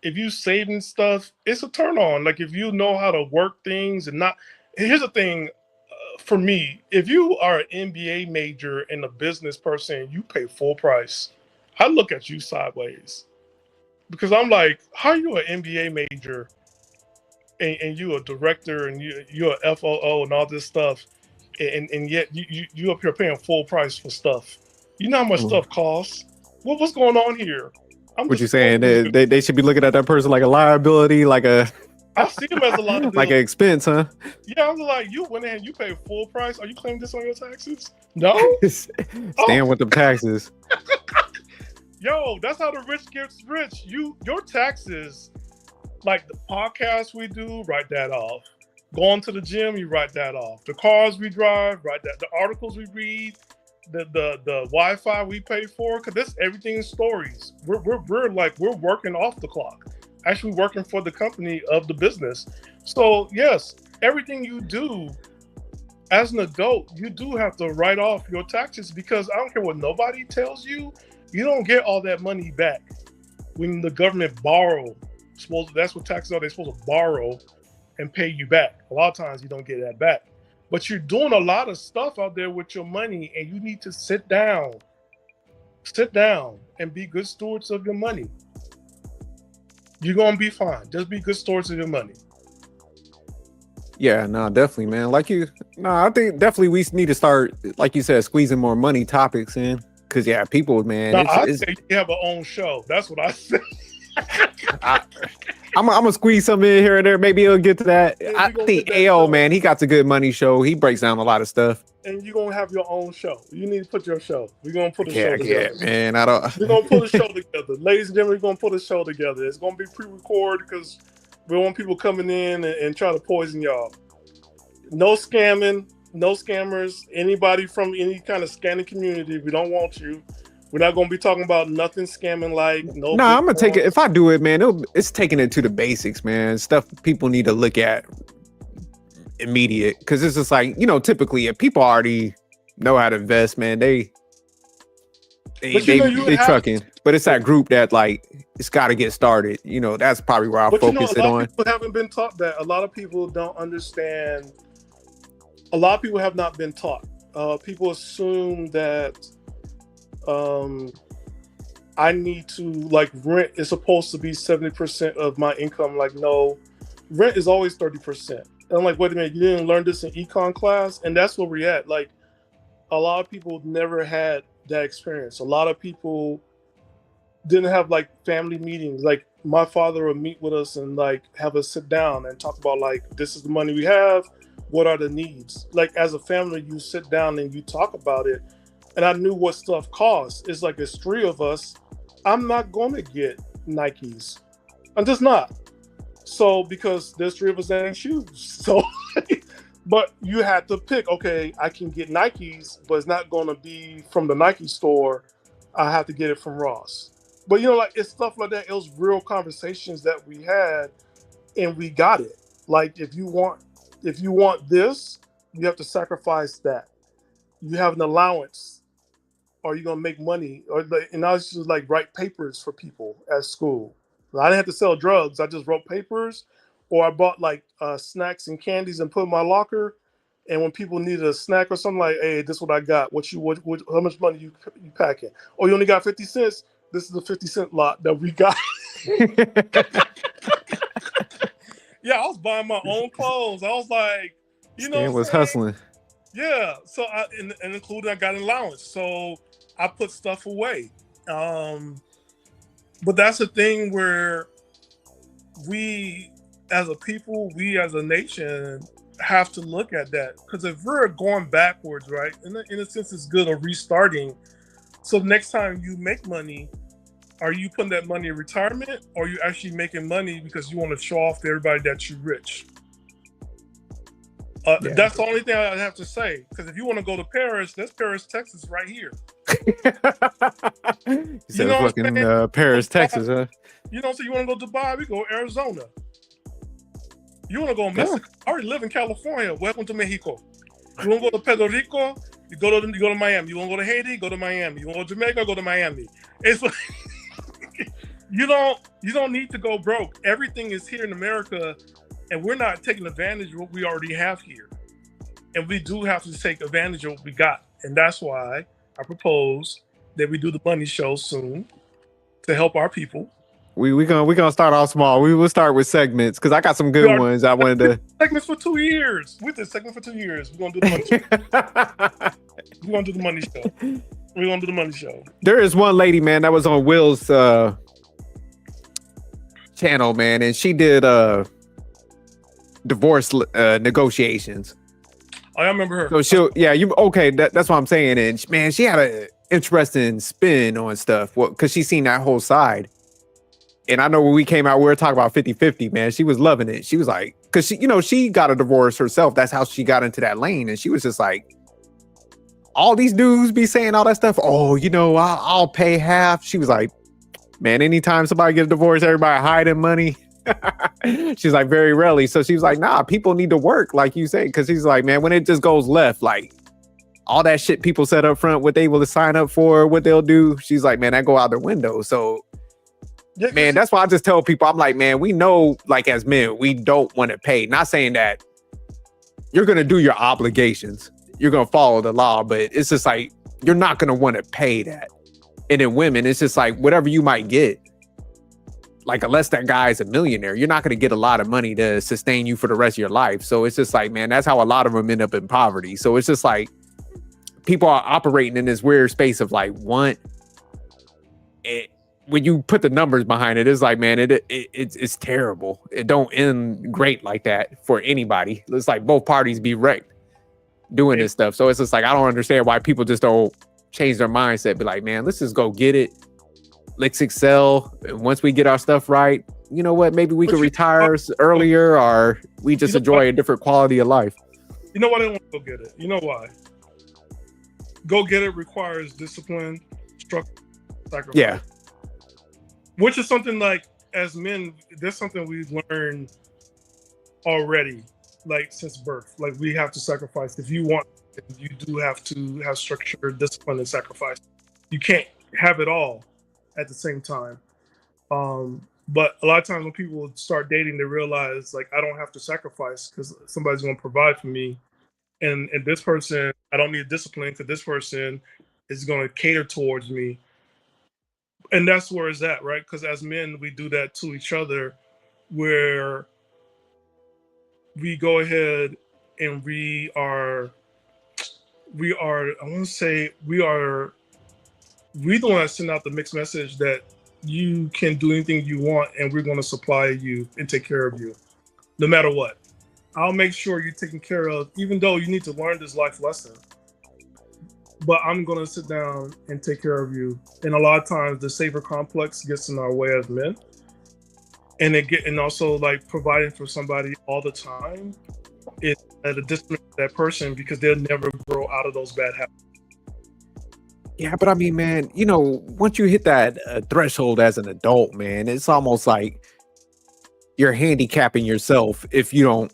If you saving stuff, it's a turn on. Like if you know how to work things and not. Here's the thing, for me, if you are an MBA major and a business person, you pay full price. I look at you sideways because I'm like, how are you an MBA major and you a director and you're a FOO and all this stuff, and yet you up here paying full price for stuff. You know how much stuff costs. What's going on here? What you saying? They should be looking at that person like a liability, like a. I see him as a liability, like an expense, huh? Yeah, I'm like, you went in and you paid full price. Are you claiming this on your taxes? No. Stand with the taxes. Yo, that's how the rich gets rich. Your taxes, like the podcast we do, write that off. Going to the gym, you write that off. The cars we drive, write that. The articles we read, the Wi-Fi we pay for, because this everything is stories. We're working off the clock, actually working for the company of the business. So yes, everything you do as an adult, you do have to write off your taxes, because I don't care what nobody tells you, you don't get all that money back when the government borrow. That's what taxes are. They're supposed to borrow and pay you back. A lot of times you don't get that back. But you're doing a lot of stuff out there with your money, and you need to sit down and be good stewards of your money. You're going to be fine. Just be good stewards of your money. Yeah, no, definitely, man. I think definitely we need to start, like you said, squeezing more money topics in. Because, yeah, people, man. I say you have an own show. That's what I say. I'm gonna squeeze some in here and there. Maybe he'll get to that. I think AO, man, he got a good money show. He breaks down a lot of stuff. And you're gonna have your own show. You need to put your show. We're gonna put a show together. Yeah, man. We're gonna put a show together. Ladies and gentlemen, we're gonna put a show together. It's gonna be pre-recorded because we want people coming in and try to poison y'all. No scamming, no scammers. Anybody from any kind of scamming community, we don't want you. We're not going to be talking about nothing scamming like no. No, I'm going to take it. If I do it, man, it's taking it to the basics, man. Stuff people need to look at immediate. Because it's just like, you know, typically if people already know how to invest, man, they trucking. But it's that group that like, it's got to get started. You know, that's probably where I'll focus it on. A lot of people haven't been taught that. A lot of people don't understand. A lot of people have not been taught. People assume that I need to, like, rent is supposed to be 70% of my income. Like, no, rent is always 30%. And I'm like, wait a minute, you didn't learn this in econ class? And that's where we're at. Like, a lot of people never had that experience. A lot of people didn't have like family meetings. Like my father would meet with us and like have us sit down and talk about like, this is the money we have. What are the needs? Like as a family, you sit down and you talk about it. And I knew what stuff costs. It's like there's three of us. I'm not going to get Nikes. I'm just not. So because there's three of us that ain't shoes. So, but you had to pick, okay, I can get Nikes, but it's not going to be from the Nike store. I have to get it from Ross. But, you know, like it's stuff like that. It was real conversations that we had and we got it. Like if you want this, you have to sacrifice that. You have an allowance. Or you're gonna make money, and I was just like write papers for people at school. I didn't have to sell drugs. I just wrote papers, or I bought like snacks and candies and put in my locker. And when people needed a snack or something, like, hey, this is what I got. What how much money you packing? Oh, you only got 50 cents? This is the 50-cent lot that we got. Yeah, I was buying my own clothes. I was like, you know Stan what I'm was saying? hustling. Yeah. So and including I got an allowance. So I put stuff away. But that's the thing where we as a people, we as a nation have to look at that. Because if we're going backwards, right, in a sense it's good or restarting. So next time you make money, are you putting that money in retirement, or are you actually making money because you want to show off to everybody that you're rich? Yeah. That's the only thing I have to say. Because if you want to go to Paris, there's Paris, Texas right here. You said know what I'm fucking saying? Paris, Texas, huh? You know, so you want to go to Dubai, we go Arizona. You want to go to Mexico? I already live in California. Welcome to Mexico. You want to go to Puerto Rico? You go to Miami. You want to go to Haiti? Go to Miami. You want to go to Jamaica? Go to Miami. It's like, you don't need to go broke. Everything is here in America, and we're not taking advantage of what we already have here. And we do have to take advantage of what we got. And that's why I propose that we do the money show soon to help our people. We gonna start off small. We will start with segments because I got some good ones. I wanted to segments for 2 years. We did segment for 2 years. We're gonna do the money show. We're gonna do the money show. We're gonna do the money show. There is one lady, man, that was on Will's channel, man, and she did divorce negotiations. I remember her. So that's what I'm saying. And man, she had an interesting spin on stuff. Well, because she seen that whole side. And I know when we came out, we were talking about 50-50, man. She was loving it. She was like, because she got a divorce herself. That's how she got into that lane. And she was just like, all these dudes be saying all that stuff. Oh, I'll pay half. She was like, man, anytime somebody gets a divorce, everybody hiding money. She's like, very rarely. So she was like, nah, people need to work, like you say. Because she's like, man, when it just goes left, like all that shit people said up front, what they will sign up for, what they'll do. She's like, man, that go out the window. So yeah, man, that's why I just tell people, I'm like, man, we know, like as men, we don't want to pay. Not saying that you're going to do your obligations. You're going to follow the law, but it's just like, you're not going to want to pay that. And in women, it's just like, whatever you might get, like, unless that guy is a millionaire, you're not going to get a lot of money to sustain you for the rest of your life. So it's just like, man, that's how a lot of them end up in poverty. So it's just like, people are operating in this weird space of like, want it. When you put the numbers behind it, it's like, man, it's terrible. It don't end great like that for anybody. It's like both parties be wrecked doing this stuff. So it's just like, I don't understand why people just don't change their mindset. Be like, man, let's just go get it. Let's excel. And once we get our stuff right, you know what? Maybe we could retire earlier, or we just enjoy a different quality of life. You know why I don't want to go get it? You know why? Go get it requires discipline, structure, sacrifice. Yeah. Which is something like, as men, there's something we've learned already, like since birth. Like, we have to sacrifice. If you want, you do have to have structure, discipline, and sacrifice. You can't have it all at the same time. But a lot of times when people start dating, they realize, like, I don't have to sacrifice because somebody's going to provide for me. And this person, I don't need discipline because this person is going to cater towards me. And that's where it's at, right? Because as men, we do that to each other, where we go ahead and we don't want to say we don't want to send out the mixed message that you can do anything you want and we're going to supply you and take care of you, no matter what. I'll make sure you're taken care of, even though you need to learn this life lesson. But I'm going to sit down and take care of you. And a lot of times the savior complex gets in our way as men. And also like providing for somebody all the time is at a distance to that person because they'll never grow out of those bad habits. Yeah, but I mean, man, once you hit that threshold as an adult, man, it's almost like you're handicapping yourself if you don't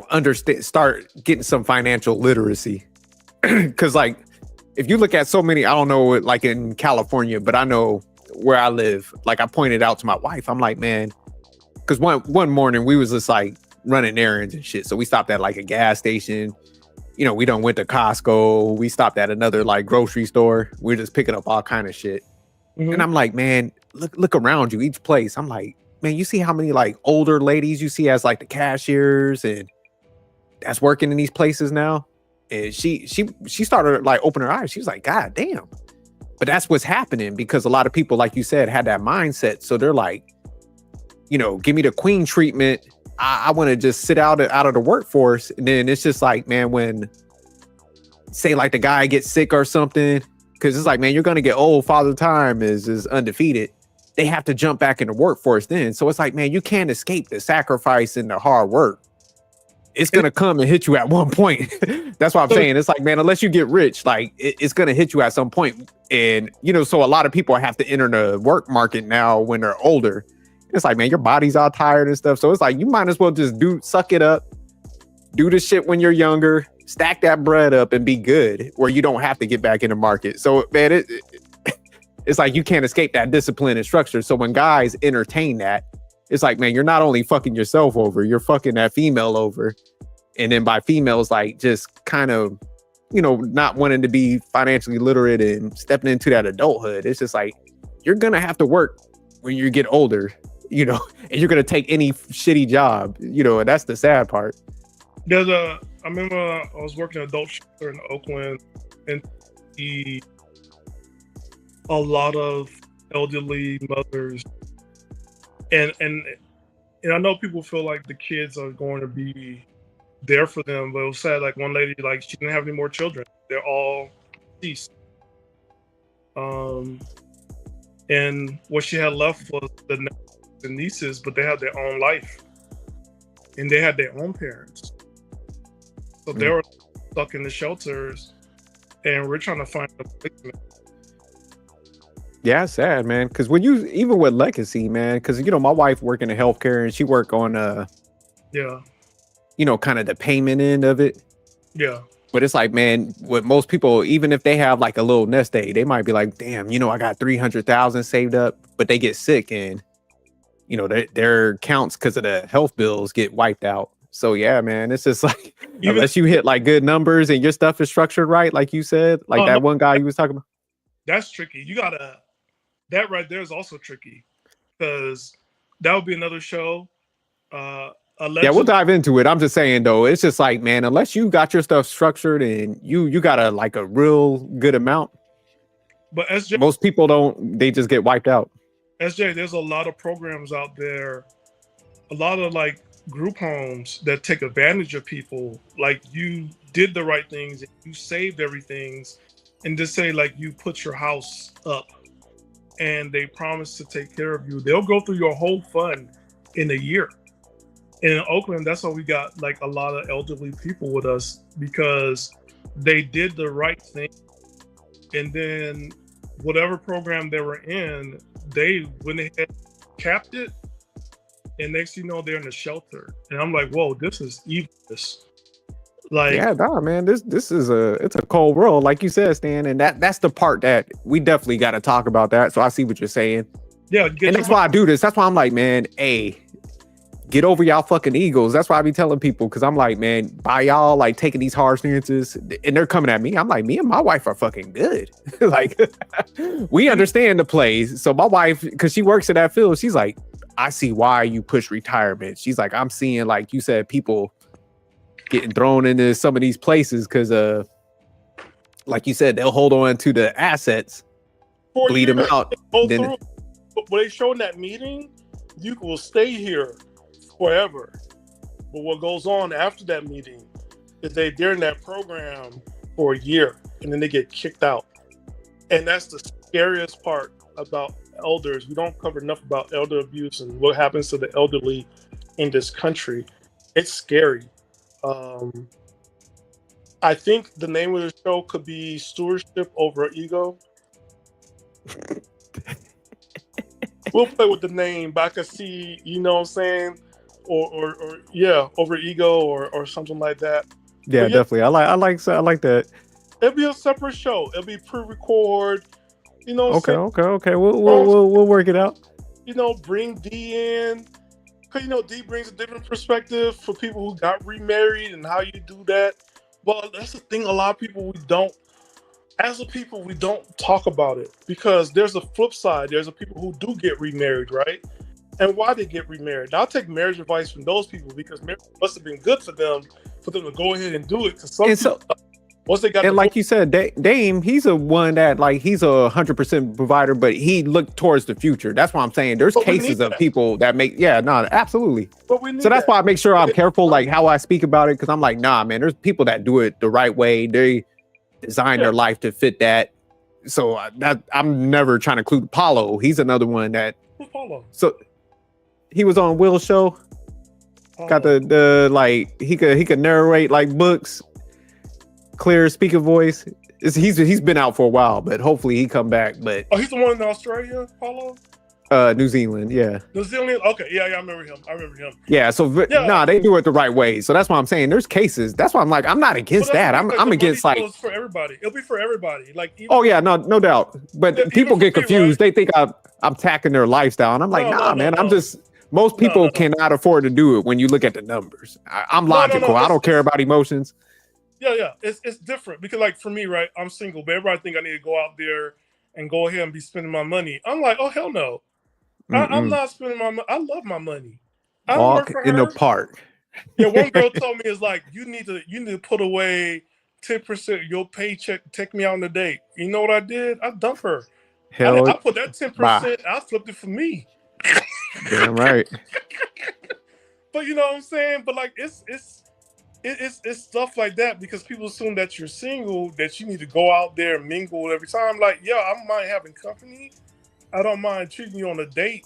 understand, start getting some financial literacy. Because like, if you look at so many, I don't know, like in California, but I know where I live, like I pointed out to my wife, I'm like, man, because one morning we was just like running errands and shit. So we stopped at like a gas station. You know, we done went to Costco. We stopped at another like grocery store. We're just picking up all kind of shit. Mhm. And I'm like, man, look around you, each place. I'm like, man, you see how many like older ladies you see as like the cashiers and that's working in these places now? And she started like opening her eyes. She was like, God damn. But that's what's happening because a lot of people, like you said, had that mindset. So they're like, you know, give me the queen treatment. I want to just sit out of the workforce. And then it's just like, man, when say like the guy gets sick or something, because it's like, man, you're going to get old. Father Time is undefeated. They have to jump back in the workforce then. So it's like, man, you can't escape the sacrifice and the hard work. It's going to come and hit you at one point. That's what I'm saying. It's like, man, unless you get rich, like it's going to hit you at some point. And, you know, so a lot of people have to enter the work market now when they're older. It's like, man, your body's all tired and stuff. So it's like, you might as well just suck it up, do the shit when you're younger, stack that bread up and be good where you don't have to get back in the market. So, man, it's like you can't escape that discipline and structure. So when guys entertain that, it's like, man, you're not only fucking yourself over, you're fucking that female over. And then by females, like just kind of, you know, not wanting to be financially literate and stepping into that adulthood. It's just like, you're going to have to work when you get older, you know, and you're going to take any shitty job, you know, and that's the sad part. I remember I was working at adult shelter in Oakland and a lot of elderly mothers. And I know people feel like the kids are going to be there for them, but it was sad. Like one lady, like she didn't have any more children. They're all deceased. And what she had left was the nieces, but they had their own life. And they had their own parents. So they were stuck in the shelters and we're trying to find a placement. Yeah, it's sad, man. Because when you, even with legacy, man, because, you know, my wife work in the healthcare and she work on, you know, kind of the payment end of it. Yeah. But it's like, man, with most people, even if they have like a little nest egg, they might be like, damn, you know, I got 300,000 saved up, but they get sick and, you know, their accounts because of the health bills get wiped out. So yeah, man, it's just like, unless you hit like good numbers and your stuff is structured right, like you said, like one guy you was talking about. That's tricky. That right there is also tricky because that would be another show. Yeah, we'll dive into it. I'm just saying though, it's just like, man, unless you got your stuff structured and you got a real good amount. But SJ, most people don't, they just get wiped out. SJ, there's a lot of programs out there, a lot of like group homes that take advantage of people. Like you did the right things, you saved everything, and just say like you put your house up and they promise to take care of you. They'll go through your whole fund in a year. And in Oakland, that's why we got like a lot of elderly people with us because they did the right thing. And then whatever program they were in, they went ahead, capped it, and next thing you know, they're in the shelter. And I'm like, whoa, this is evil. Like, yeah, nah, man, this is it's a cold world, like you said, Stan, and that's the part that we definitely got to talk about that. So I see what you're saying. Yeah, and that's why I do this. That's why I'm like, man, hey, get over y'all fucking egos. That's why I be telling people, because I'm like, man, by y'all like taking these hard stances, and they're coming at me. I'm like, me and my wife are fucking good. Like, we understand the plays. So my wife, because she works in that field, she's like, I see why you push retirement. She's like, I'm seeing, like you said, people getting thrown into some of these places because like you said, they'll hold on to the assets, bleed them out. Then what they show in that meeting, you will stay here forever. But what goes on after that meeting is they're in that program for a year and then they get kicked out. And that's the scariest part about elders. We don't cover enough about elder abuse and what happens to the elderly in this country. It's scary. I think the name of the show could be Stewardship Over Ego. We'll play with the name, but I could see, you know what I'm saying? Or yeah, Over Ego or something like that. Yeah, definitely. I like that. It'll be a separate show. It'll be pre-record. You know what I'm saying? Okay. We'll work it out. You know, bring D in. Because, D brings a different perspective for people who got remarried and how you do that. Well, that's the thing. A lot of people as a people, we don't talk about it because there's a flip side. There's a people who do get remarried, right? And why they get remarried. Now, I'll take marriage advice from those people because marriage must have been good for them to go ahead and do it. Because once they got and like you said, Dame, he's a one that like he's 100% provider, but he looked towards the future. That's why I'm saying there's cases of people that make absolutely. So that's why I make sure I'm careful like how I speak about it because I'm like, nah, man, there's people that do it the right way. They design their life to fit that. So I'm never trying to include Paulo. He's another one that. Who's Paulo? So he was on Will's show. Got the like he could narrate like books, clear speaker voice. He's been out for a while, but hopefully he come back. But he's the one in Australia, Paulo. New Zealand, yeah. New Zealand, okay, yeah, I remember him. Yeah, so they do it the right way. So that's why I'm saying there's cases. That's why I'm like I'm not against that. I'm against like for everybody. It'll be for everybody. Like no doubt. But people get confused. Right? They think I'm attacking their lifestyle, and I'm like, man. I'm just. Most people cannot afford to do it when you look at the numbers. I'm logical. I don't care about emotions. Yeah. It's different because, like, for me, right, I'm single, but everybody think I need to go out there and go ahead and be spending my money. I'm like, oh, hell no. I'm not spending my money. I love my money. I walk in the park. Yeah, one girl told me, it's like, you need to put away 10% of your paycheck to take me out on a date. You know what I did? I dumped her. I put that 10%, I flipped it for me. Damn right. But you know what I'm saying? But like it's stuff like that because people assume that you're single, that you need to go out there and mingle every time. Like, yeah, I don't mind having company. I don't mind treating you on a date,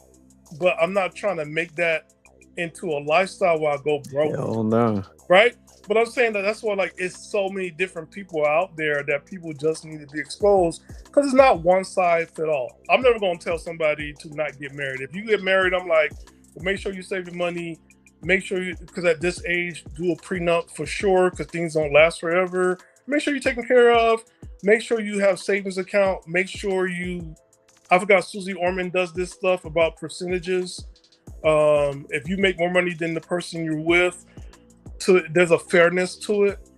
but I'm not trying to make that into a lifestyle where I go broke. Hell no. Right? But I'm saying that's why like it's so many different people out there that people just need to be exposed because it's not one size fit all. I'm never gonna tell somebody to not get married. If you get married, I'm like, well, make sure you save your money. Make sure you, because at this age, do a prenup for sure because things don't last forever. Make sure you're taken care of. Make sure you have savings account. Make sure I forgot Susie Orman does this stuff about percentages. If you make more money than the person you're with, so there's a fairness to it,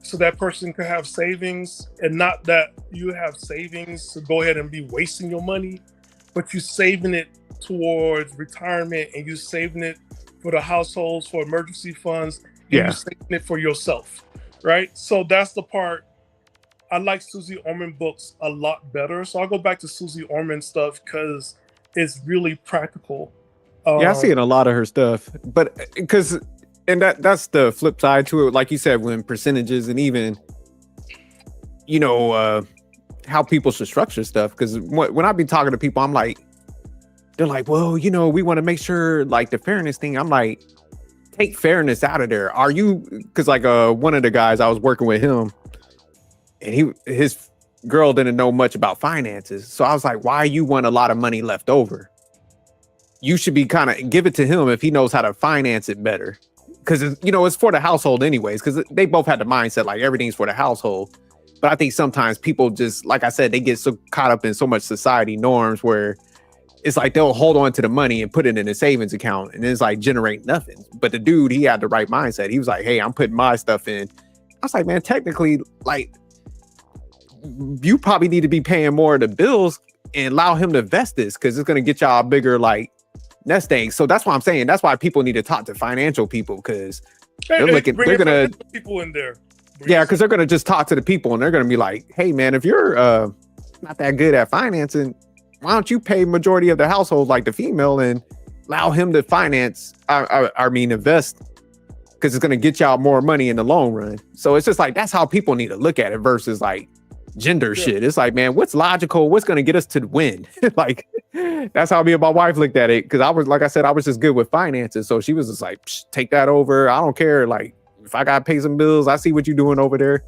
so that person could have savings, and not that you have savings to go ahead and be wasting your money, but you saving it towards retirement and you saving it for the households, for emergency funds, and you saving it for yourself, right? So that's the part. I like Susie Orman books a lot better, so I'll go back to Susie Orman stuff because it's really practical. I see in a lot of her stuff, but because. And that's the flip side to it. Like you said, when percentages and even, how people should structure stuff. Because when I be talking to people, I'm like, they're like, well, we want to make sure like the fairness thing. I'm like, take fairness out of there. Are you? Because like one of the guys I was working with him, and his girl didn't know much about finances. So I was like, why you want a lot of money left over? You should be kind of give it to him if he knows how to finance it better. Because, it's for the household anyways, because they both had the mindset like everything's for the household. But I think sometimes people just, like I said, they get so caught up in so much society norms where it's like they'll hold on to the money and put it in a savings account and it's like generate nothing. But the dude, he had the right mindset. He was like, hey, I'm putting my stuff in. I was like, man, technically, like, you probably need to be paying more of the bills and allow him to invest this because it's going to get y'all a bigger, like, nest egg. So that's why I'm saying that's why people need to talk to financial people because they're gonna people in there. Because they're gonna just talk to the people and they're gonna be like, hey man, if you're not that good at financing, why don't you pay majority of the household like the female and allow him to finance? Invest because it's gonna get y'all more money in the long run. So it's just like that's how people need to look at it versus like gender shit. It's like, man, what's logical? What's gonna get us to win? Like that's how me and my wife looked at it because I was, like I said, I was just good with finances. So she was just like, take that over. I don't care. Like if I gotta pay some bills, I see what you're doing over there.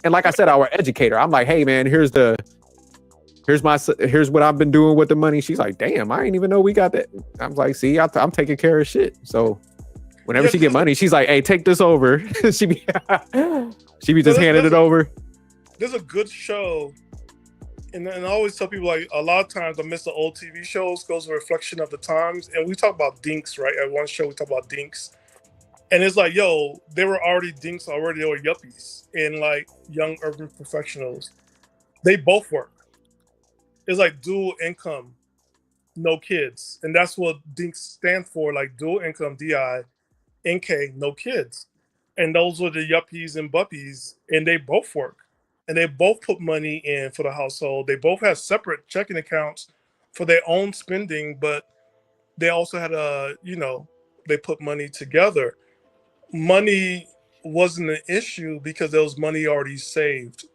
And like I said, our educator, I'm like, hey man, here's what I've been doing with the money. She's like, damn, I didn't even know we got that. I'm like, see, I'm taking care of shit. So whenever she get money, she's like, hey, take this over. she be just handing it over. There's a good show And I always tell people, like, a lot of times I miss the old TV shows goes a reflection of the times. And we talk about dinks, right? At one show we talk about dinks. And it's like, yo, they were already dinks already. They were yuppies and like young urban professionals. They both work. It's like dual income, no kids. And that's what dinks stand for, like dual income, DI, NK, no kids. And those were the yuppies and buppies, and they both work. And they both put money in for the household. They both have separate checking accounts for their own spending, but they also had they put money together. Money wasn't an issue because there was money already saved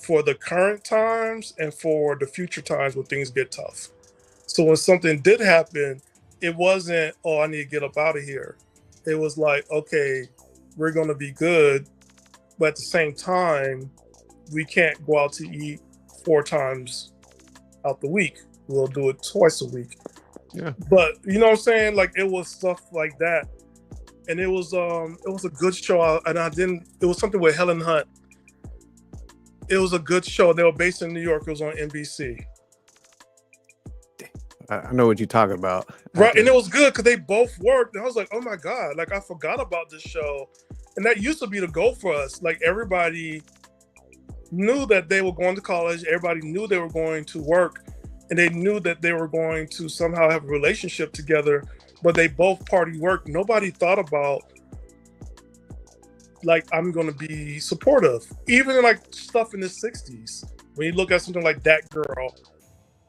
for the current times and for the future times when things get tough. So when something did happen, it wasn't, oh, I need to get up out of here. It was like, okay, we're going to be good, but at the same time, we can't go out to eat 4 times out the week. We'll do it twice a week. Yeah. But you know what I'm saying? Like, it was stuff like that. And it was a good show. It was something with Helen Hunt. It was a good show. They were based in New York. It was on NBC. I know what you're talking about. Right, and it was good because they both worked. And I was like, oh my God, like I forgot about this show. And that used to be the goal for us. Like everybody knew that they were going to college. Everybody knew they were going to work. And they knew that they were going to somehow have a relationship together. But they both party worked. Nobody thought about, like, I'm going to be supportive. Even like stuff in the 60s. When you look at something like That Girl,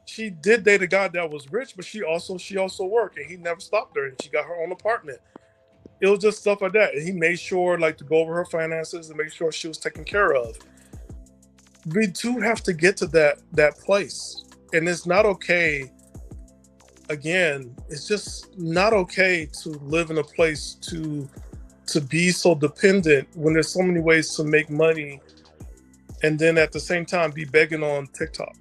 she did date a guy that was rich, but she also worked, and he never stopped her, and she got her own apartment. It was just stuff like that, and he made sure, like, to go over her finances and make sure she was taken care of. We do have to get to that place, and it's not okay. Again, it's just not okay to live in a place to be so dependent when there's so many ways to make money, and then at the same time be begging on TikTok.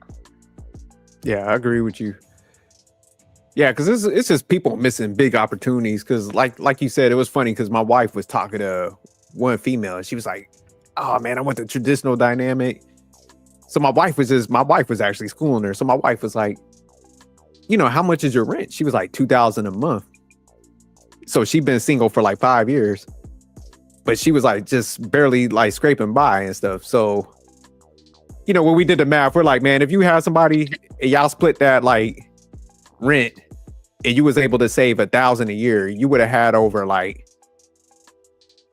Yeah, I agree with you. Yeah, because it's just people missing big opportunities. Because like you said, it was funny because my wife was talking to one female, and she was like, "Oh man, I want the traditional dynamic." So my wife was actually schooling her. So my wife was like, "How much is your rent?" She was like $2,000 a month. So she'd been single for like 5 years, but she was like just barely like scraping by and stuff. So when we did the math, we're like, man, if you have somebody and y'all split that like rent and you was able to save $1,000 a year, you would have had over like,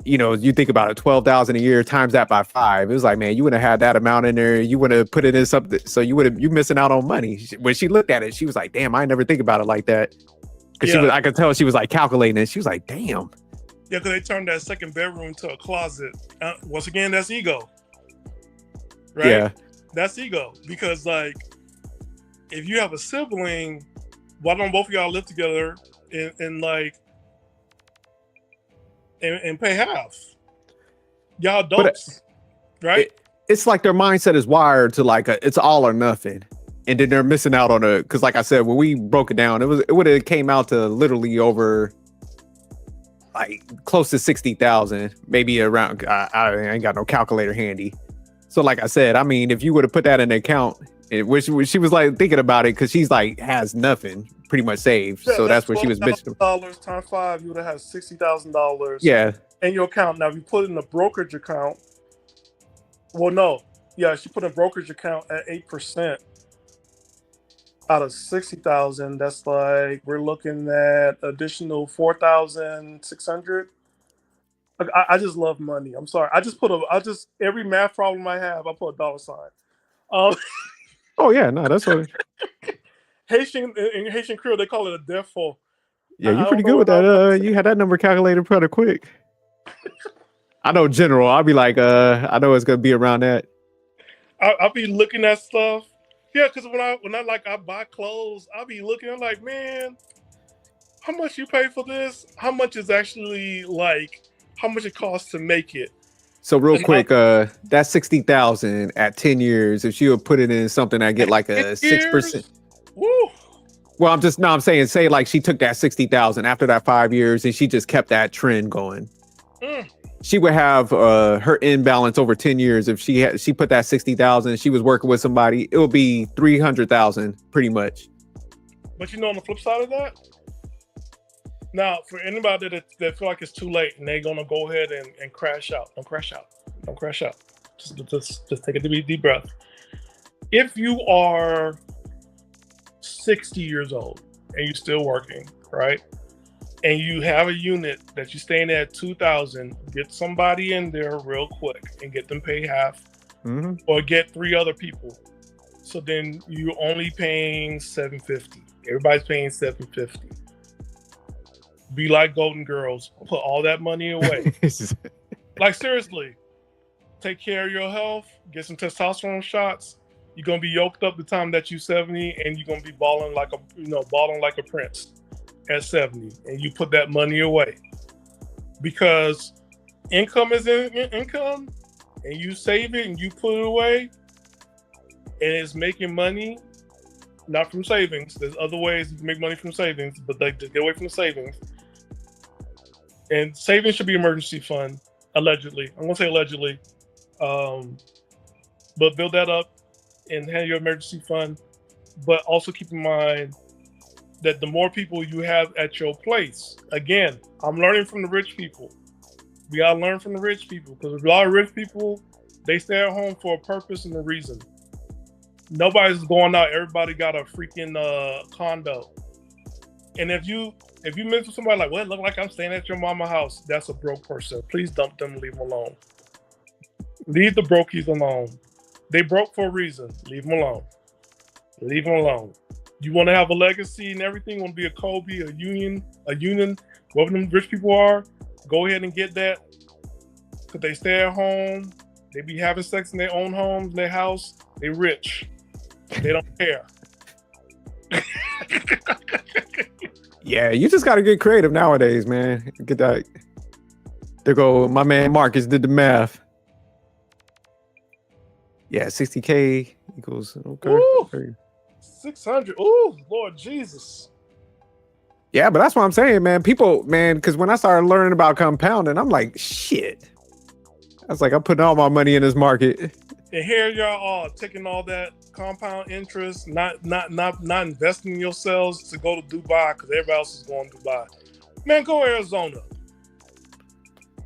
you think about it, 12,000 a year times that by 5. It was like, man, you would have had that amount in there. You would have put it in something. So you missing out on money. When she looked at it, she was like, damn, I never think about it like that. Cause I could tell she was like calculating it. She was like, damn. Yeah, because they turned that second bedroom to a closet. Once again, that's ego. Right? Yeah. That's ego. Because, like, if you have a sibling, why don't both of y'all live together and pay half? Y'all adults, right? It's like their mindset is wired to like it's all or nothing. And then they're missing out on because like I said, when we broke it down, it would have came out to literally over like close to 60,000, maybe around. I ain't got no calculator handy. So like I said, I mean, if you would have put that in the account, which she was like thinking about it because she's like has nothing pretty much saved. Yeah, so that's what she was bitching. $12 times 5, you would have had $60,000. Yeah. In your account. Now, if you put it in a brokerage account, well, no. Yeah, she put in a brokerage account at 8%. Out of 60,000, that's like we're looking at additional 4,600. I just love money. I'm sorry. Every math problem I have, I put a dollar sign. Oh yeah, no, that's what. In Haitian Creole, they call it a defo. Yeah, you're pretty good with that. You had that number calculated pretty quick. I know general. I'll be like, I know it's gonna be around that. I'll be looking at stuff. Yeah, because when I buy clothes, I'll be looking. I'm like, man, how much you pay for this? How much is actually how much it costs to make it? So real quick, that's 60,000 at 10 years. If she would put it in something that get like a 6%. Woo. Well, I'm saying, say like she took that 60,000 after that 5 years and she just kept that trend going. she would have her imbalance over 10 years. If she put that 60,000, she was working with somebody, it would be 300,000 pretty much. But you know, on the flip side of that, now for anybody that feel like it's too late and they're gonna go ahead and crash out, don't crash out. Don't crash out. Just take a deep breath. If you are 60 years old and you're still working, right? And you have a unit that you're staying at 2,000, get somebody in there real quick and get them pay half, or get 3 other people. So then you're only paying $750. Everybody's paying $750. Be like Golden Girls. Put all that money away. Like seriously, take care of your health. Get some testosterone shots. You're gonna be yoked up the time that you're 70, and you're gonna be balling like a prince at 70. And you put that money away because income is income, and you save it and you put it away, and it's making money. Not from savings. There's other ways you can make money from savings, but they just get away from the savings. And savings should be emergency fund, allegedly. I'm gonna say allegedly, but build that up and have your emergency fund. But also keep in mind that the more people you have at your place, again, I'm learning from the rich people. We gotta learn from the rich people because a lot of rich people, they stay at home for a purpose and a reason. Nobody's going out. Everybody got a freaking condo. And if you mention somebody like, well, it look like I'm staying at your mama's house, that's a broke person. Please dump them and leave them alone. Leave the brokies alone. They broke for a reason. Leave them alone. Leave them alone. You want to have a legacy and everything, want to be a QueBee, a union, whoever them rich people are, go ahead and get that. Because they stay at home. They be having sex in their own homes, in their house. They rich. They don't care. Yeah, you just got to get creative nowadays, man. Get that. There go my man Marcus did the math. Yeah, 60K equals okay. Ooh, 600. Ooh, Lord Jesus. Yeah, but that's what I'm saying, man. People, man, because when I started learning about compounding, I'm like, shit. I was like, I'm putting all my money in this market. And here y'all are taking all that compound interest, not investing in yourselves to go to Dubai because everybody else is going to Dubai. Man, go Arizona.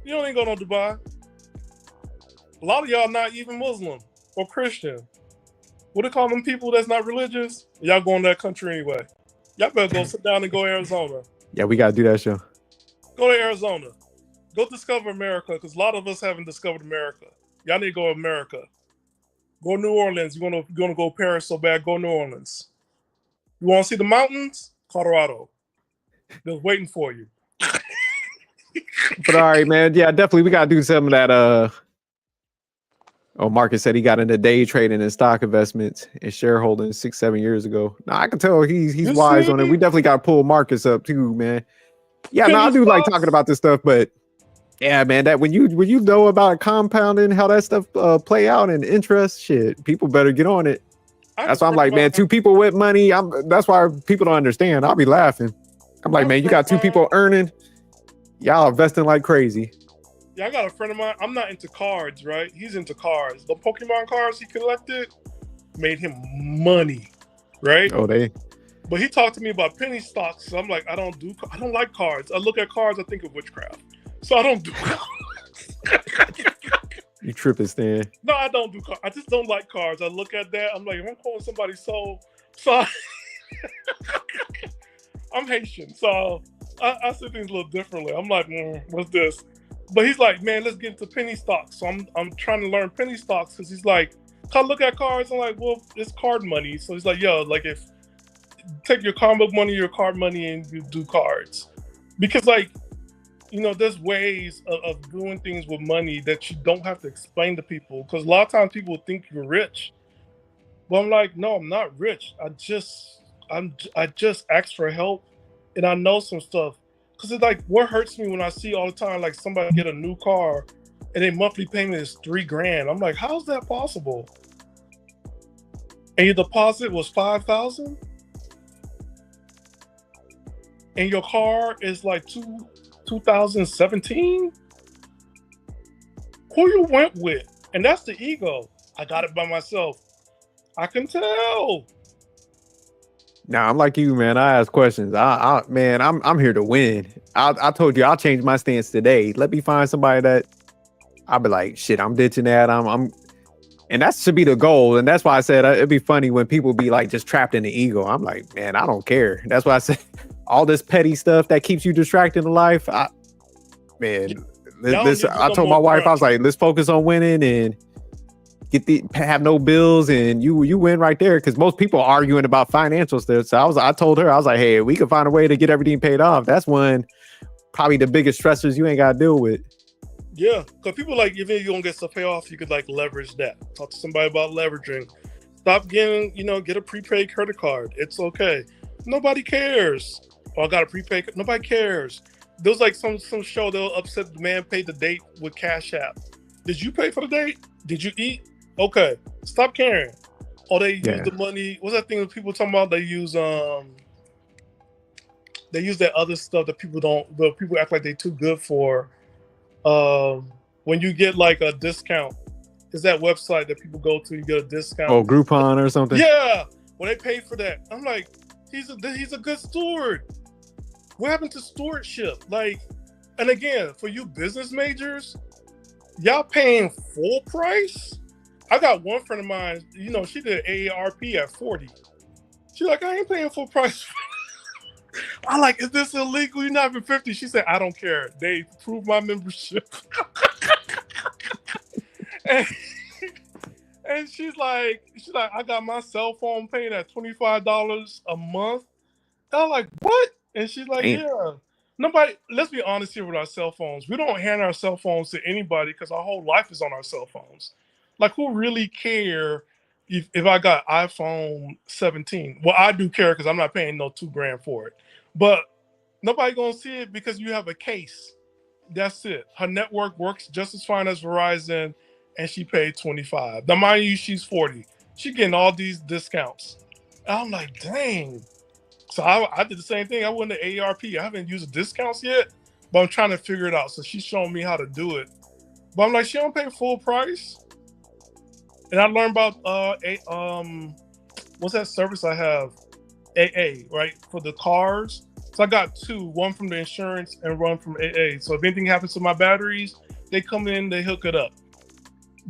You don't even go to Dubai. A lot of y'all not even Muslim or Christian. What do they call them people that's not religious? Y'all going to that country anyway. Y'all better go sit down and go Arizona. Yeah, we got to do that show. Go to Arizona. Go discover America because a lot of us haven't discovered America. Y'all need to go to America. Go to New Orleans. You're gonna go Paris so bad. Go New Orleans. You want to see the mountains? Colorado. They're waiting for you. But all right, man. Yeah, definitely. We got to do some of that. Oh, Marcus said he got into day trading and stock investments and shareholding 6-7 years ago. Now I can tell he's wise on it. We definitely got to pull Marcus up too, man. Yeah, no, I do like talking about this stuff, but yeah, man, that when you know about compounding, how that stuff play out and interest, shit, people better get on it. That's why I'm like, man, 2 people with money. That's why people don't understand. I'll be laughing. I'm like, man, you got 2 people earning, y'all investing like crazy. Yeah, I got a friend of mine. I'm not into cards, right? He's into cards. The Pokemon cards he collected made him money, right? Oh, But he talked to me about penny stocks. So I'm like, I don't like cards. I look at cards, I think of witchcraft. So I don't do cards. You tripping, Stan. No, I don't do cards. I just don't like cards. I look at that. I'm like, if I'm calling somebody so I'm Haitian, so I see things a little differently. I'm like, what's this? But he's like, man, let's get into penny stocks. So I'm trying to learn penny stocks because he's like, I look at cards. I'm like, well, it's card money. So he's like, yo, like if take your comic book money, your card money, and you do cards. Because like, you know, there's ways of doing things with money that you don't have to explain to people. Because a lot of times people think you're rich. But I'm like, no, I'm not rich. I just asked for help and I know some stuff. Because it's like, what hurts me when I see all the time, like somebody get a new car and their monthly payment is $3,000. I'm like, how's that possible? And your deposit was $5,000? And your car is like 2017? who you went with, and that's the ego. I got it by myself. I can tell. Nah, I'm like you, man. I ask questions. Man, I'm here to win. I told you I'll change my stance today. Let me find somebody that I'll be like, shit, I'm ditching that. And that should be the goal. And that's why I said it'd be funny when people be like just trapped in the ego. I'm like, man, I don't care. That's why I said all this petty stuff that keeps you distracted in life. Man, Y'all don't need to do I no told my more wife, I was crunch. like, let's focus on winning and have no bills, and you win right there. Because most people are arguing about financial stuff. So I told her, I was like, hey, we can find a way to get everything paid off. That's one probably the biggest stressors you ain't got to deal with. Yeah, because people like, even if you don't get stuff paid off, you could like leverage that. Talk to somebody about leveraging. Stop getting, get a prepaid credit card. It's okay. Nobody cares. Oh, I got a prepaid. Nobody cares. There's like some show they'll upset the man paid the date with Cash App. Did you pay for the date? Did you eat? Okay, stop caring. Or they use the money. What's that thing that people talking about? They use that other stuff that people act like they too good for. When you get like a discount, is that website that people go to, you get a discount. Oh, Groupon or something. Yeah, well, they pay for that. I'm like, he's a good steward. What happened to stewardship? Like, and again, for you business majors, y'all paying full price. I got one friend of mine, she did AARP at 40. She's like, I ain't paying full price. I'm like, is this illegal? You're not even 50. She said, I don't care. They approved my membership. and she's like, I got my cell phone paying at $25 a month. I'm like, what? And she's like, yeah. Nobody, let's be honest here with our cell phones. We don't hand our cell phones to anybody because our whole life is on our cell phones. Like, who really care if I got iPhone 17? Well, I do care because I'm not paying no $2,000 for it. But nobody gonna see it because you have a case. That's it. Her network works just as fine as Verizon, and she paid $25. Now, mind you, she's 40. She getting all these discounts. And I'm like, dang. So I did the same thing. I went to AARP. I haven't used the discounts yet, but I'm trying to figure it out. So she's showing me how to do it. But I'm like, she don't pay full price. And I learned about what's that service I have? AA, right? For the cars. So I got two, one from the insurance and one from AA. So if anything happens to my batteries, they come in, they hook it up.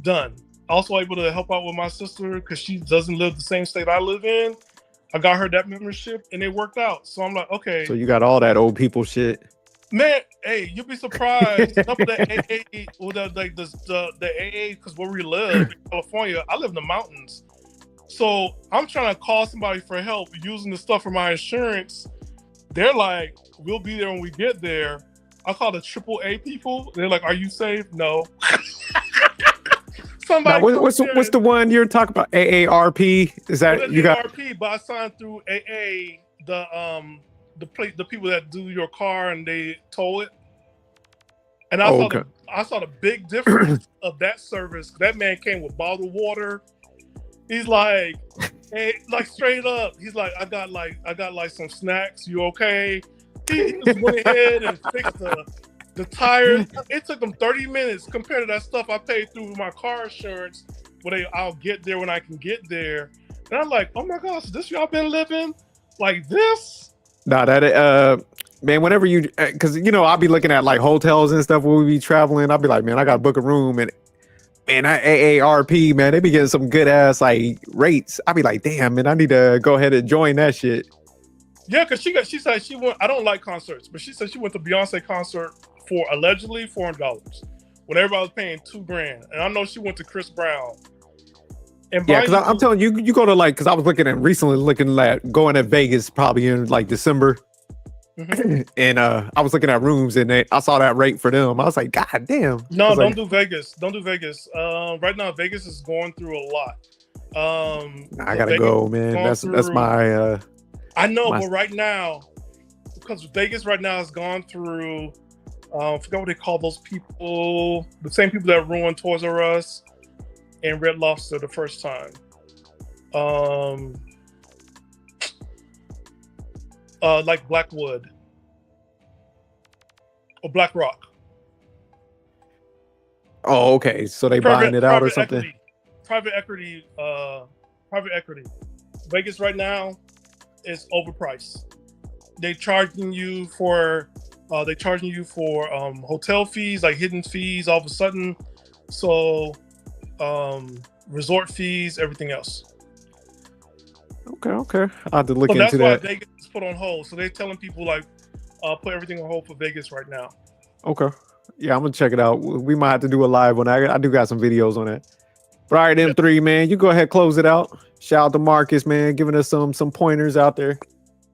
Done. Also able to help out with my sister because she doesn't live the same state I live in. I got her that membership and it worked out. So I'm like, okay. So you got all that old people shit. Man, hey, you'll be surprised. Some of the AA, or the AA, because where we live in California, I live in the mountains. So I'm trying to call somebody for help using the stuff for my insurance. They're like, we'll be there when we get there. I call the AAA people. They're like, are you safe? No. Now, what's the one you're talking about? AARP? Is that you got? AARP, but I signed through AA, the people that do your car and they tow it. And I saw the big difference of that service. That man came with bottled water. He's like, hey, like straight up. He's like, I got like some snacks. You okay? He just went ahead and fixed the tires. It took him 30 minutes compared to that stuff I paid through my car insurance. I'll get there when I can get there. And I'm like, oh my gosh, this y'all been living like this? Nah, that man, whenever you, because I'll be looking at like hotels and stuff when we be traveling. I'll be like, man, I gotta book a room, and man, that AARP, man, they be getting some good ass like rates. I'll be like, damn, man, I need to go ahead and join that shit. Yeah, because she said she went. I don't like concerts, but she said she went to Beyonce concert for allegedly $400 when everybody was paying $2,000, and I know she went to Chris Brown. And yeah, because I'm telling you, you go to like, because I was looking at going to Vegas probably in like December. Mm-hmm. And I was looking at rooms and I saw that rate for them. I was like, God damn. No, don't do Vegas. Don't do Vegas. Right now, Vegas is going through a lot. I gotta go, man. That's my. I know, but right now, because Vegas right now has gone through. I forgot what they call those people. The same people that ruined Toys R Us and Red Lobster the first time. Like Blackwood or Black Rock. Oh, okay. So they buying it out or something. Private equity. Private equity. Vegas right now is overpriced. They charging you for hotel fees, like hidden fees all of a sudden. So resort fees, everything else. Okay. I'll have to look So into that's that. why Vegas is put on hold. So they're telling people like put everything on hold for Vegas right now. Okay. Yeah, I'm gonna check it out. We might have to do a live on that. I do got some videos on that. But all right, M3, man, you go ahead, close it out. Shout out to Marcus, man, giving us some pointers out there.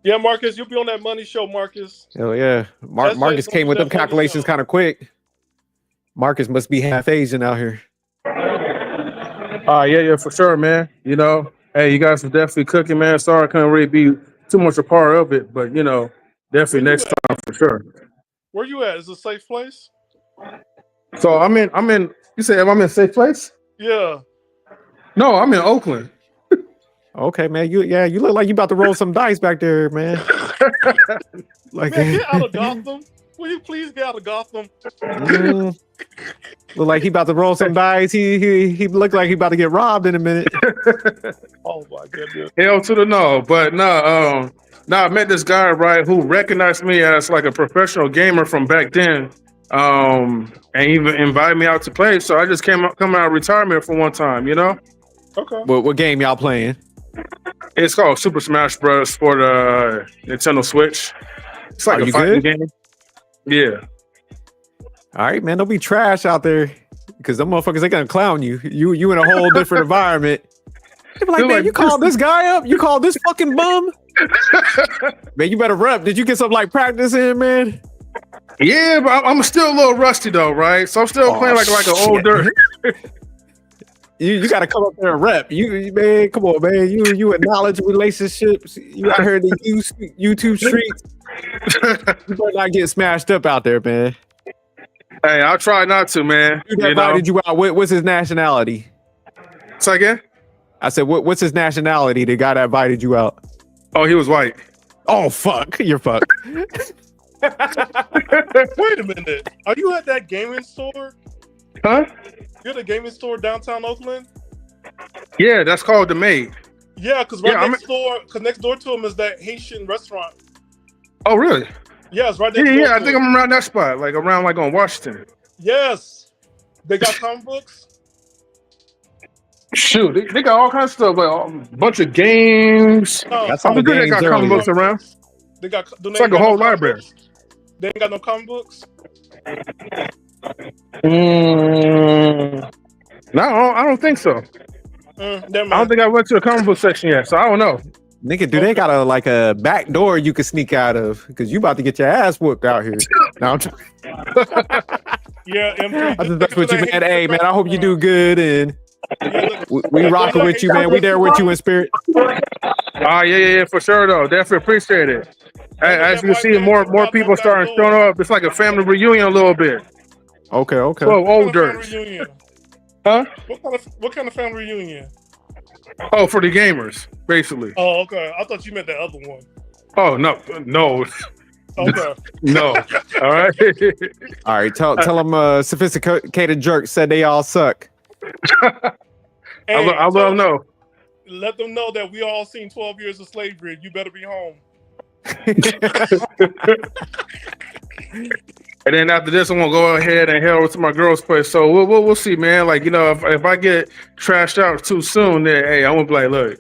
Yeah, Marcus, you'll be on that money show, Marcus. Hell yeah. Marcus came with them calculations kind of quick. Marcus must be half Asian out here. Yeah, for sure, man. You know, hey, you guys are definitely cooking, man. Sorry I couldn't really be too much a part of it, but you know, definitely next time for sure. Where you at? Is it a safe place? So I'm in. You say I'm in a safe place? Yeah. No, I'm in Oakland. Okay, man. You look like you about to roll some dice back there, man. Like, man, get out of Gotham. Will you please get out of Gotham? Look like he about to roll some dice. He looked like he about to get robbed in a minute. Oh my goodness. Hell to the no, but no. I met this guy, right, who recognized me as like a professional gamer from back then, and even invited me out to play. So I just come out of retirement for one time, you know. Okay. What game y'all playing? It's called Super Smash Bros. For the Nintendo Switch. It's like a fighting game. Yeah. All right, man. Don't be trash out there, because them motherfuckers, they gonna clown you. You in a whole different environment. They be like, you called this guy up? You called this fucking bum? Man, you better rep. Did you get some like practice in, man? Yeah, but I'm still a little rusty though, right? So I'm still playing like an older. You got to come up there and rep. You man, come on, man. You acknowledge relationships. You out here in the YouTube streets. You better not get smashed up out there, man. Hey, I'll try not to, man. Dude that invited you out. What's his nationality? Say again? I said, what's his nationality? The guy that invited you out. Oh, he was white. Oh, fuck. You're fucked. Wait a minute. Are you at that gaming store? Huh? You're at the gaming store downtown Oakland? Yeah, that's called The Maid. Yeah, because next door to him is that Haitian restaurant. Oh, really? Yeah, it's right next door. Yeah, I think I'm around that spot, like around like on Washington. Yes. They got comic books? Shoot, they got all kinds of stuff, like a bunch of games. That's I'm good. They got comic books around. It's like a whole library. They ain't got no comic books? No, I don't think so. I don't think I went to the comic book section yet, so I don't know. Nigga, do they got a back door you can sneak out of? Because you about to get your ass whooped out here. No, I'm yeah, I just that's what you man. Hey, man, I hope you do good, and we rocking with you, man. We there with you in spirit. Yeah, for sure though. Definitely appreciate it. As you can see, more people starting showing up. It's like a family reunion a little bit. Okay. So older. Huh? What kind of family reunion? Oh, for the gamers, basically. Oh, okay. I thought you meant the other one. Oh no. Okay. No. All right. All right. Tell them sophisticated jerk said they all suck. Hey, I'll let them know. Let them know that we all seen 12 years of slavery. You better be home. And then after this, I'm gonna go ahead and head over to my girl's place. So we'll see, man. Like, you know, if I get trashed out too soon, then hey, I won't be like, look,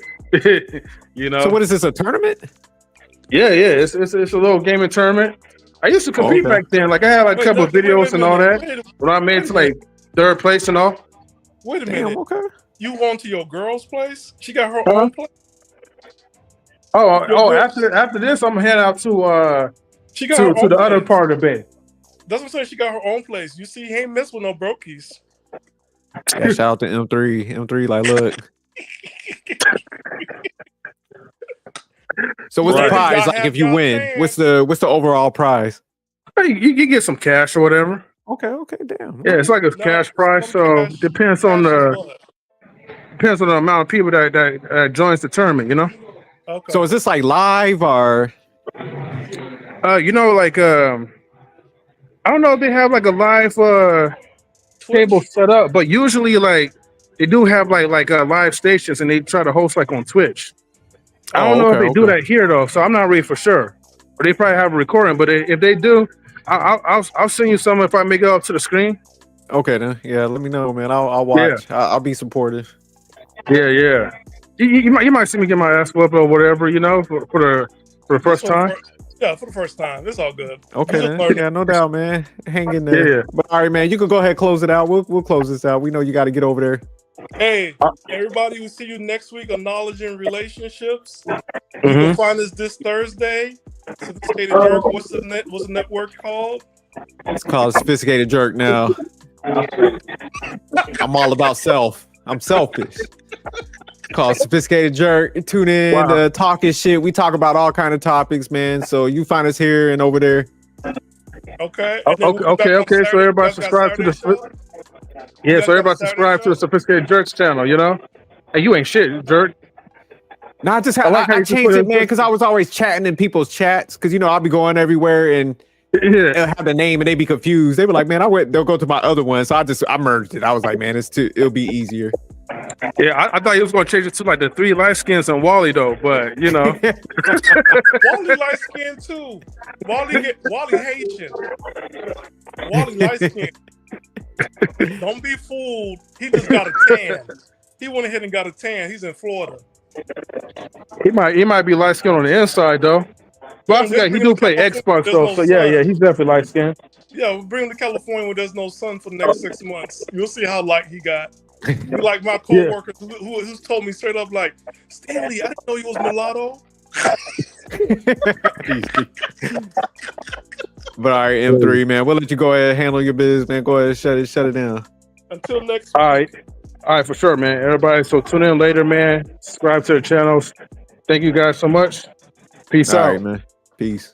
you know. So what is this, a tournament? Yeah, it's a little gaming tournament. I used to compete back then. Like I had like a couple of videos and all that. When I made it to like third place and all. Wait a minute. Okay. You went to your girl's place? She got her own place? Oh, after this, I'm gonna head out to the other part of the bay. That's what I'm saying. She got her own place. You see, he ain't mess with no brokies. Yeah, shout out to M3. M3, like, look. So what's the prize like if you win? What's the overall prize? You get some cash or whatever. Okay, damn. Yeah, it's like a cash prize. So depends on the amount of people that joins the tournament. You know. Okay. So is this like live or? You know, like I don't know if they have like a live cable Twitch? set up, but usually like they do have like live stations and they try to host like on Twitch. I don't Oh, know okay, if they do okay. that here though, so I'm not really for sure. Or they probably have a recording, but if they do, I'll send you some if I make it up to the screen. Okay, then. Yeah, let me know, man. I'll Yeah, watch. I'll be supportive. yeah. You might see me get my ass whooped or whatever, you know, for the Just first for the time. first, yeah, for the first time. It's all good. I'm Okay, just then. learning. Yeah, no doubt, man. Hang in Yeah, there. yeah. But all right, man. You can go ahead and close it out. We'll close this out. We know you got to get over there. Hey, everybody, we'll see you next week on Knowledge and Relationships. You Mm-hmm. can find us this Thursday. Sophisticated Jerk. What's the network called? It's called Sophisticated Jerk now. I'm all about self. I'm selfish. Called Sophisticated Jerk. Tune in to Talking Shit. We talk about all kind of topics, man. So you find us here and over there. Okay. Okay. So everybody subscribe to the. Yeah, so everybody subscribe to the Sophisticated Jerks channel. You know, hey, you ain't shit, jerk. No, I changed it, man, because I was always chatting in people's chats. Because I'll be going everywhere and they'll have the name and they be confused. They were like, man, they'll go to my other one. So I merged it. I was like, man, it'll be easier. Yeah, I thought he was going to change it to like the 3 light skins and Wally though, but Wally light skin too. Wally Haitian. Wally light skin. Don't be fooled. He just got a tan. He went ahead and got a tan. He's in Florida. He might be light skinned on the inside though. But I forgot he do play Xbox though, so yeah, he's definitely light skinned. Yeah, we'll bring him to California where there's no sun for the next 6 months. You'll see how light he got. He like my co-workers who's told me straight up like, Stanley, I didn't know you was mulatto. But all right, M3, man, we'll let you go ahead and handle your business, man. Go ahead and shut it down. Until next week. All right, for sure, man. Everybody, so tune in later, man. Subscribe to the channels. Thank you guys so much. Peace out. All right, man. Peace.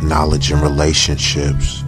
Knowledge and relationships.